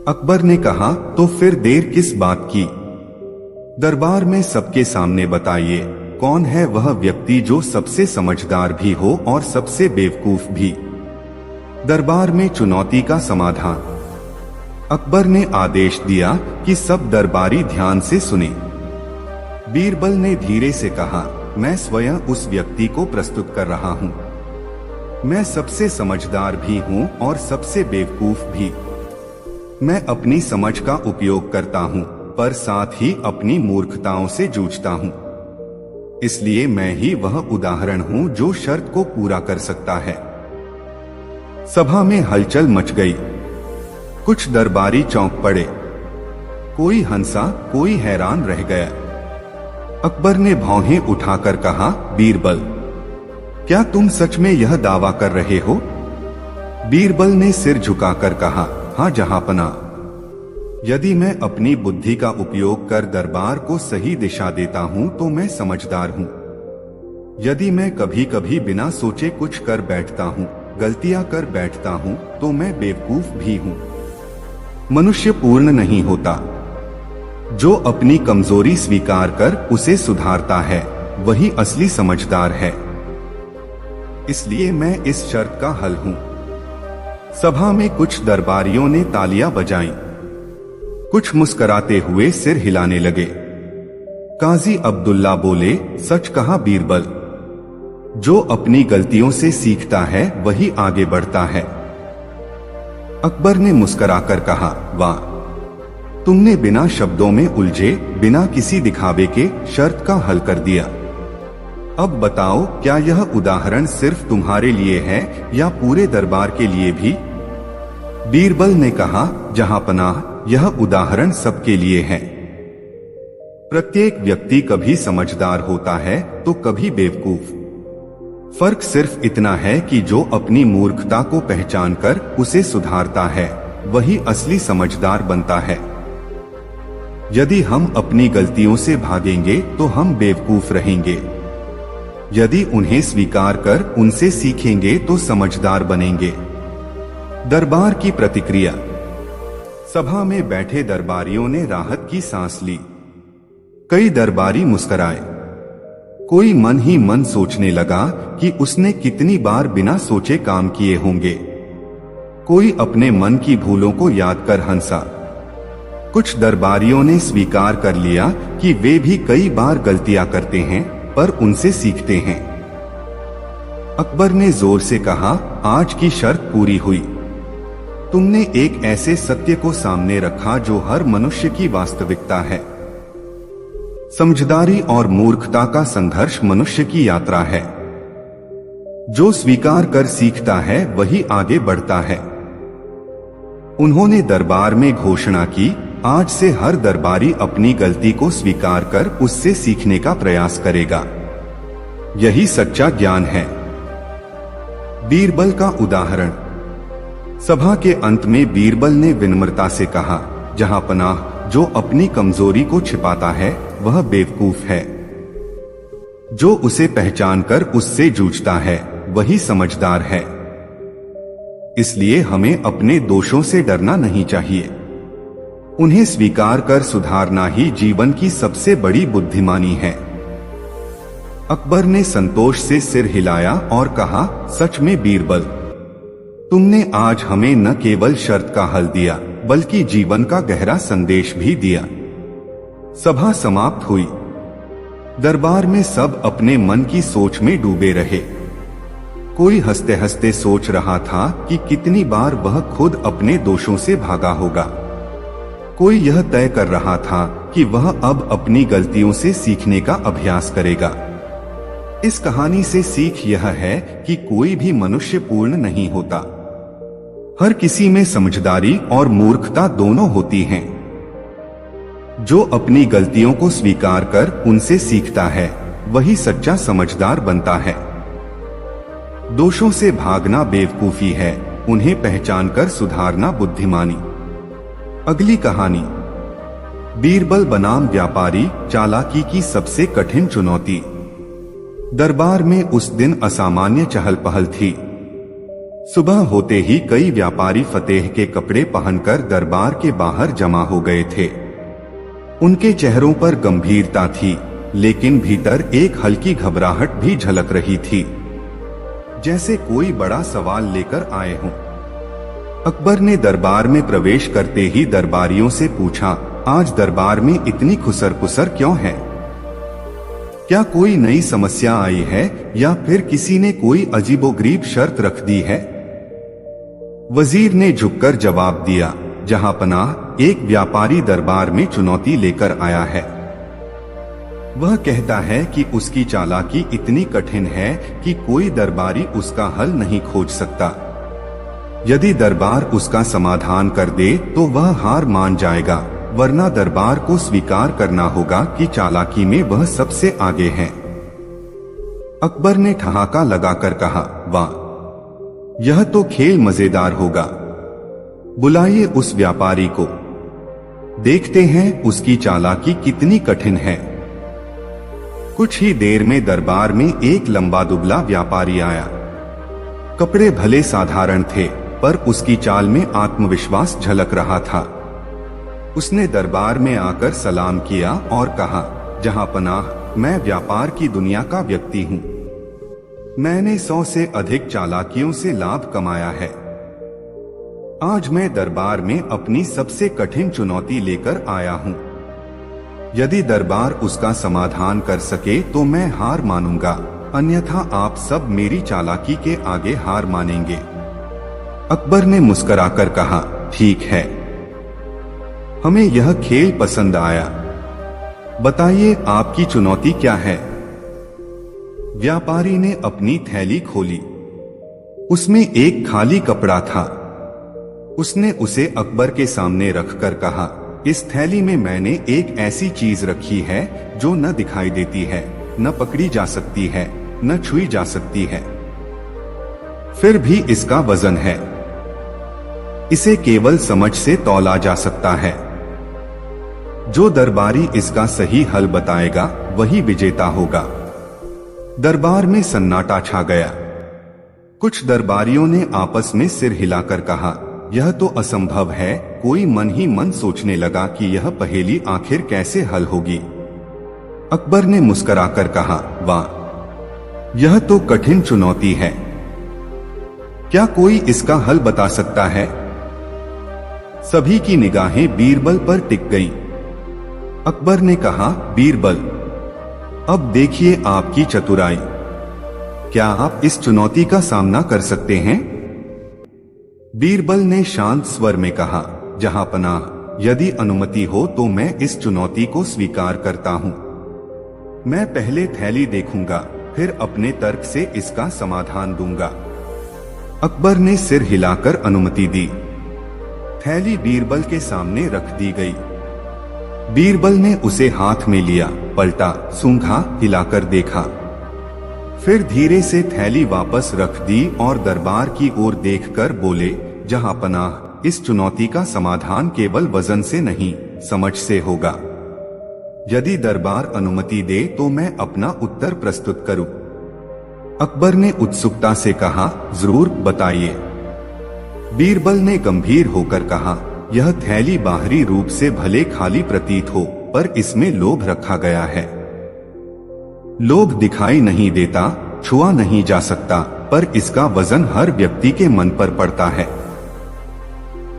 अकबर ने कहा, तो फिर देर किस बात की? दरबार में सबके सामने बताइए कौन है वह व्यक्ति जो सबसे समझदार भी हो और सबसे बेवकूफ भी। दरबार में चुनौती का समाधान। अकबर ने आदेश दिया कि सब दरबारी ध्यान से सुने। बीरबल ने धीरे से कहा, मैं स्वयं उस व्यक्ति को प्रस्तुत कर रहा हूँ। मैं सबसे समझदार भी हूँ और सबसे बेवकूफ भी। मैं अपनी समझ का उपयोग करता हूँ, पर साथ ही अपनी मूर्खताओं से जूझता हूँ। इसलिए मैं ही वह उदाहरण हूँ जो शर्त को पूरा कर सकता है। सभा में हलचल मच गई। कुछ दरबारी चौंक पड़े। कोई हंसा, कोई हैरान रह गया। अकबर ने भौहें उठाकर कहा, बीरबल, क्या तुम सच में यह दावा कर रहे हो? बीरबल ने सिर झुकाकर कहा, हाँ जहांपनाह। यदि मैं अपनी बुद्धि का उपयोग कर दरबार को सही दिशा देता हूं तो मैं समझदार हूं। यदि मैं कभी कभी बिना सोचे कुछ कर बैठता हूं, गलतियां कर बैठता हूं, तो मैं बेवकूफ भी हूं। मनुष्य पूर्ण नहीं होता। जो अपनी कमजोरी स्वीकार कर उसे सुधारता है वही असली समझदार है। इसलिए मैं इस शर्त का हल हूं। सभा में कुछ दरबारियों ने तालियां बजाईं। कुछ मुस्कुराते हुए सिर हिलाने लगे। काजी अब्दुल्ला बोले, सच कहा बीरबल। जो अपनी गलतियों से सीखता है वही आगे बढ़ता है। अकबर ने मुस्कुराकर कहा, वाह, तुमने बिना शब्दों में उलझे, बिना किसी दिखावे के शर्त का हल कर दिया। अब बताओ, क्या यह उदाहरण सिर्फ तुम्हारे लिए है या पूरे दरबार के लिए भी? बीरबल ने कहा, जहांपनाह, यह उदाहरण सबके लिए है। प्रत्येक व्यक्ति कभी समझदार होता है तो कभी बेवकूफ। फर्क सिर्फ इतना है कि जो अपनी मूर्खता को पहचानकर उसे सुधारता है वही असली समझदार बनता है। यदि हम अपनी गलतियों से भागेंगे तो हम बेवकूफ रहेंगे। यदि उन्हें स्वीकार कर उनसे सीखेंगे तो समझदार बनेंगे। दरबार की प्रतिक्रिया। सभा में बैठे दरबारियों ने राहत की सांस ली। कई दरबारी मुस्कुराए। कोई मन ही मन सोचने लगा कि उसने कितनी बार बिना सोचे काम किए होंगे। कोई अपने मन की भूलों को याद कर हंसा। कुछ दरबारियों ने स्वीकार कर लिया कि वे भी कई बार गलतियां करते हैं, पर उनसे सीखते हैं। अकबर ने जोर से कहा, आज की शर्त पूरी हुई। तुमने एक ऐसे सत्य को सामने रखा जो हर मनुष्य की वास्तविकता है। समझदारी और मूर्खता का संघर्ष मनुष्य की यात्रा है। जो स्वीकार कर सीखता है वही आगे बढ़ता है। उन्होंने दरबार में घोषणा की, आज से हर दरबारी अपनी गलती को स्वीकार कर उससे सीखने का प्रयास करेगा। यही सच्चा ज्ञान है। बीरबल का उदाहरण। सभा के अंत में बीरबल ने विनम्रता से कहा, जहांपनाह, जो अपनी कमजोरी को छिपाता है वह बेवकूफ है। जो उसे पहचानकर उससे जूझता है वही समझदार है। इसलिए हमें अपने दोषों से डरना नहीं चाहिए। उन्हें स्वीकार कर सुधारना ही जीवन की सबसे बड़ी बुद्धिमानी है। अकबर ने संतोष से सिर हिलाया और कहा, सच में बीरबल, तुमने आज हमें न केवल शर्त का हल दिया बल्कि जीवन का गहरा संदेश भी दिया। सभा समाप्त हुई। दरबार में सब अपने मन की सोच में डूबे रहे। कोई हंसते हंसते सोच रहा था कि कितनी बार वह खुद अपने दोषों से भागा होगा। कोई यह तय कर रहा था कि वह अब अपनी गलतियों से सीखने का अभ्यास करेगा। इस कहानी से सीख यह है कि कोई भी मनुष्य पूर्ण नहीं होता। हर किसी में समझदारी और मूर्खता दोनों होती हैं। जो अपनी गलतियों को स्वीकार कर उनसे सीखता है वही सच्चा समझदार बनता है। दोषों से भागना बेवकूफी है, उन्हें पहचानकर सुधारना बुद्धिमानी। अगली कहानी। बीरबल बनाम व्यापारी, चालाकी की सबसे कठिन चुनौती। दरबार में उस दिन असामान्य चहल पहल थी। सुबह होते ही कई व्यापारी फतेह के कपड़े पहनकर दरबार के बाहर जमा हो गए थे। उनके चेहरों पर गंभीरता थी, लेकिन भीतर एक हल्की घबराहट भी झलक रही थी, जैसे कोई बड़ा सवाल लेकर आए हों। अकबर ने दरबार में प्रवेश करते ही दरबारियों से पूछा, आज दरबार में इतनी खुसर पुसर क्यों है? क्या कोई नई समस्या आई है या फिर किसी ने कोई अजीबोगरीब शर्त रख दी है? वजीर ने झुककर जवाब दिया, जहांपनाह, एक व्यापारी दरबार में चुनौती लेकर आया है। वह कहता है कि उसकी चालाकी इतनी कठिन है कि कोई दरबारी उसका हल नहीं खोज सकता। यदि दरबार उसका समाधान कर दे तो वह हार मान जाएगा, वरना दरबार को स्वीकार करना होगा कि चालाकी में वह सबसे आगे है। अकबर ने ठहाका लगाकर कहा, वाह, यह तो खेल मजेदार होगा। बुलाइए उस व्यापारी को, देखते हैं उसकी चालाकी कितनी कठिन है। कुछ ही देर में दरबार में एक लंबा दुबला व्यापारी आया। कपड़े भले साधारण थे, पर उसकी चाल में आत्मविश्वास झलक रहा था। उसने दरबार में आकर सलाम किया और कहा, जहांपनाह, मैं व्यापार की दुनिया का व्यक्ति हूं। मैंने 100 से अधिक चालाकियों से लाभ कमाया है। आज मैं दरबार में अपनी सबसे कठिन चुनौती लेकर आया हूं। यदि दरबार उसका समाधान कर सके तो मैं हार मानूंगा, अन्यथा आप सब मेरी चालाकी के आगे हार मानेंगे। अकबर ने मुस्कुराकर कहा, ठीक है, हमें यह खेल पसंद आया। बताइए आपकी चुनौती क्या है? व्यापारी ने अपनी थैली खोली। उसमें एक खाली कपड़ा था। उसने उसे अकबर के सामने रखकर कहा, इस थैली में मैंने एक ऐसी चीज रखी है जो न दिखाई देती है, न पकड़ी जा सकती है, न छुई जा सकती है, फिर भी इसका वजन है। इसे केवल समझ से तौला जा सकता है। जो दरबारी इसका सही हल बताएगा वही विजेता होगा। दरबार में सन्नाटा छा गया। कुछ दरबारियों ने आपस में सिर हिलाकर कहा, यह तो असंभव है। कोई मन ही मन सोचने लगा कि यह पहेली आखिर कैसे हल होगी। अकबर ने मुस्कुराकर कहा, वाह, यह तो कठिन चुनौती है। क्या कोई इसका हल बता सकता है? सभी की निगाहें बीरबल पर टिक गईं। अकबर ने कहा, बीरबल, अब देखिए आपकी चतुराई। क्या आप इस चुनौती का सामना कर सकते हैं? बीरबल ने शांत स्वर में कहा, जहांपनाह, यदि अनुमति हो तो मैं इस चुनौती को स्वीकार करता हूं। मैं पहले थैली देखूंगा, फिर अपने तर्क से इसका समाधान दूंगा। अकबर ने सिर हिलाकर अनुमति दी। थैली बीरबल के सामने रख दी गई। बीरबल ने उसे हाथ में लिया, पलटा, सूंघा, हिलाकर देखा, फिर धीरे से थैली वापस रख दी और दरबार की ओर देखकर बोले, जहांपनाह, इस चुनौती का समाधान केवल वजन से नहीं, समझ से होगा। यदि दरबार अनुमति दे तो मैं अपना उत्तर प्रस्तुत करूं। अकबर ने उत्सुकता से कहा, जरूर बताइए। बीरबल ने गंभीर होकर कहा, यह थैली बाहरी रूप से भले खाली प्रतीत हो, पर इसमें लोभ रखा गया है। लोभ दिखाई नहीं देता, छुआ नहीं जा सकता, पर इसका वजन हर व्यक्ति के मन पर पड़ता है।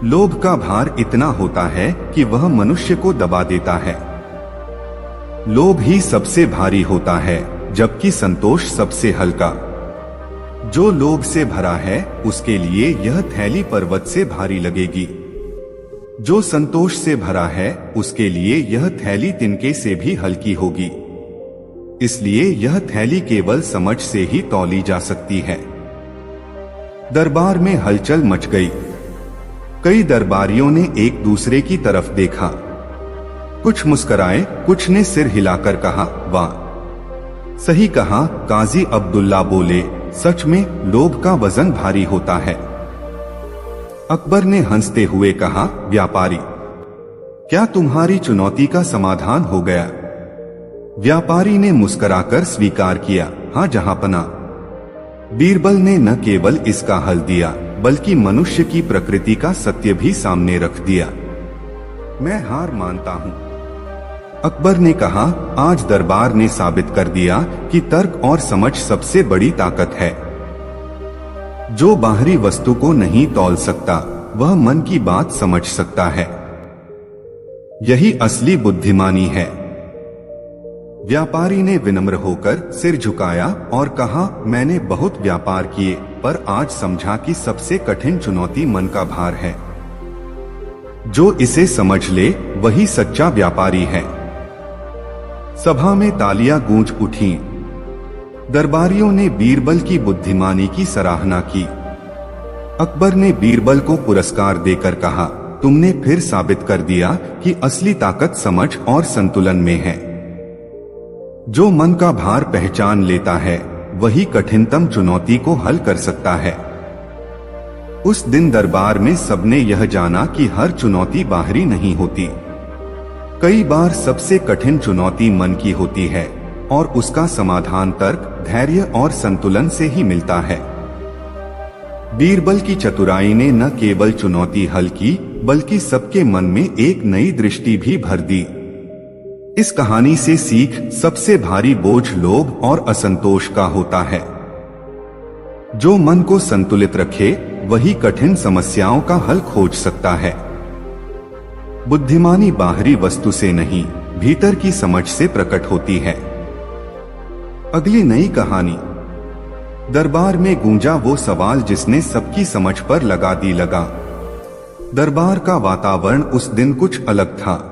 लोभ का भार इतना होता है कि वह मनुष्य को दबा देता है। लोभ ही सबसे भारी होता है, जबकि संतोष सबसे हल्का। जो लोभ से भरा है उसके लिए यह थैली पर्वत से भारी लगेगी। जो संतोष से भरा है उसके लिए यह थैली तिनके से भी हल्की होगी। इसलिए यह थैली केवल समझ से ही तौली जा सकती है। दरबार में हलचल मच गई। कई दरबारियों ने एक दूसरे की तरफ देखा। कुछ मुस्कुराए, कुछ ने सिर हिलाकर कहा, वाह, सही कहा। काजी अब्दुल्ला बोले, सच में लोभ का वजन भारी होता है। अकबर ने हंसते हुए कहा, व्यापारी, क्या तुम्हारी चुनौती का समाधान हो गया? व्यापारी ने मुस्कुराकर स्वीकार किया, हाँ जहांपना। बीरबल ने न केवल इसका हल दिया बल्कि मनुष्य की प्रकृति का सत्य भी सामने रख दिया। मैं हार मानता हूं। अकबर ने कहा, आज दरबार ने साबित कर दिया कि तर्क और समझ सबसे बड़ी ताकत है। जो बाहरी वस्तु को नहीं तौल सकता वह मन की बात समझ सकता है। यही असली बुद्धिमानी है। व्यापारी ने विनम्र होकर सिर झुकाया और कहा, मैंने बहुत व्यापार किए पर आज समझा कि सबसे कठिन चुनौती मन का भार है। जो इसे समझ ले वही सच्चा व्यापारी है। सभा में तालियां गूंज उठीं। दरबारियों ने बीरबल की बुद्धिमानी की सराहना की। अकबर ने बीरबल को पुरस्कार देकर कहा, तुमने फिर साबित कर दिया कि असली ताकत समझ और संतुलन में है। जो मन का भार पहचान लेता है वही कठिनतम चुनौती को हल कर सकता है। उस दिन दरबार में सबने यह जाना कि हर चुनौती बाहरी नहीं होती। कई बार सबसे कठिन चुनौती मन की होती है और उसका समाधान तर्क, धैर्य और संतुलन से ही मिलता है। बीरबल की चतुराई ने न केवल चुनौती हल की बल्कि सबके मन में एक नई दृष्टि भी भर दी। इस कहानी से सीख, सबसे भारी बोझ लोभ और असंतोष का होता है। जो मन को संतुलित रखे वही कठिन समस्याओं का हल खोज सकता है। बुद्धिमानी बाहरी वस्तु से नहीं, भीतर की समझ से प्रकट होती है। अगली नई कहानी। दरबार में गूंजा वो सवाल जिसने सबकी समझ पर लगा दी लगा। दरबार का वातावरण उस दिन कुछ अलग था।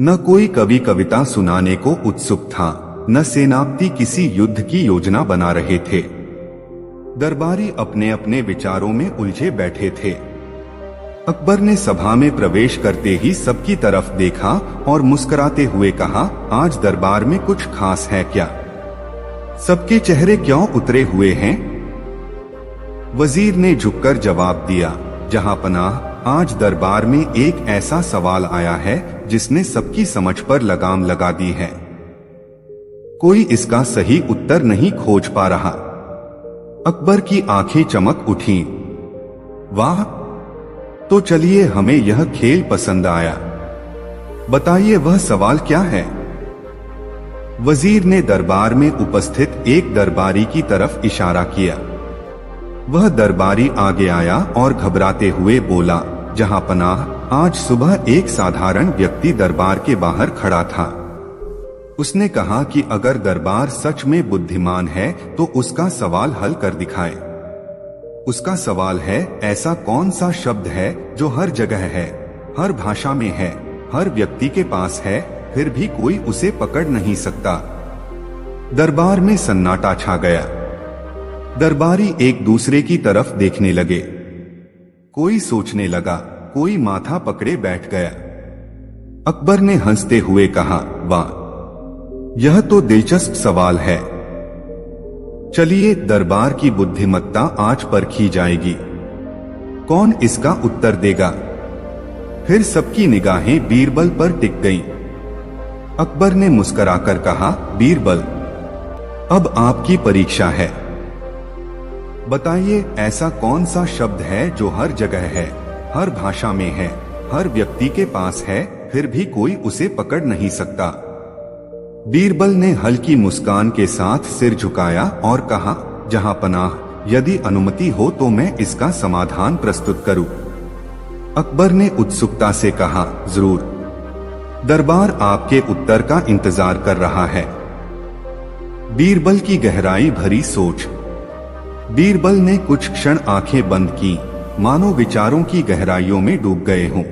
न कोई कवि कविता सुनाने को उत्सुक था, न सेनापति किसी युद्ध की योजना बना रहे थे। दरबारी अपने अपने विचारों में उलझे बैठे थे। अकबर ने सभा में प्रवेश करते ही सबकी तरफ देखा और मुस्कुराते हुए कहा, आज दरबार में कुछ खास है क्या? सबके चेहरे क्यों उतरे हुए हैं? वजीर ने झुककर जवाब दिया, जहांपनाह, आज दरबार में एक ऐसा सवाल आया है जिसने सबकी समझ पर लगाम लगा दी है। कोई इसका सही उत्तर नहीं खोज पा रहा। अकबर की आंखें चमक उठीं। वाह, तो चलिए, हमें यह खेल पसंद आया। बताइए वह सवाल क्या है? वजीर ने दरबार में उपस्थित एक दरबारी की तरफ इशारा किया। वह दरबारी आगे आया और घबराते हुए बोला, जहांपनाह, आज सुबह एक साधारण व्यक्ति दरबार के बाहर खड़ा था। उसने कहा कि अगर दरबार सच में बुद्धिमान है तो उसका सवाल हल कर दिखाए। उसका सवाल है, ऐसा कौन सा शब्द है जो हर जगह है, हर भाषा में है, हर व्यक्ति के पास है, फिर भी कोई उसे पकड़ नहीं सकता? दरबार में सन्नाटा छा गया। दरबारी एक दूसरे की तरफ देखने लगे। कोई सोचने लगा, कोई माथा पकड़े बैठ गया। अकबर ने हंसते हुए कहा, वाह, यह तो दिलचस्प सवाल है। चलिए, दरबार की बुद्धिमत्ता आज परखी जाएगी। कौन इसका उत्तर देगा? फिर सबकी निगाहें बीरबल पर टिक गईं। अकबर ने मुस्कुराकर कहा, बीरबल, अब आपकी परीक्षा है। बताइए, ऐसा कौन सा शब्द है जो हर जगह है, हर भाषा में है, हर व्यक्ति के पास है, फिर भी कोई उसे पकड़ नहीं सकता? बीरबल ने हल्की मुस्कान के साथ सिर झुकाया और कहा, जहांपनाह, यदि अनुमति हो तो मैं इसका समाधान प्रस्तुत करूं। अकबर ने उत्सुकता से कहा, जरूर। दरबार आपके उत्तर का इंतजार कर रहा है। बीरबल की गहराई भरी सोच। बीरबल ने कुछ क्षण आंखें बंद की, मानो विचारों की गहराइयों में डूब गए हों।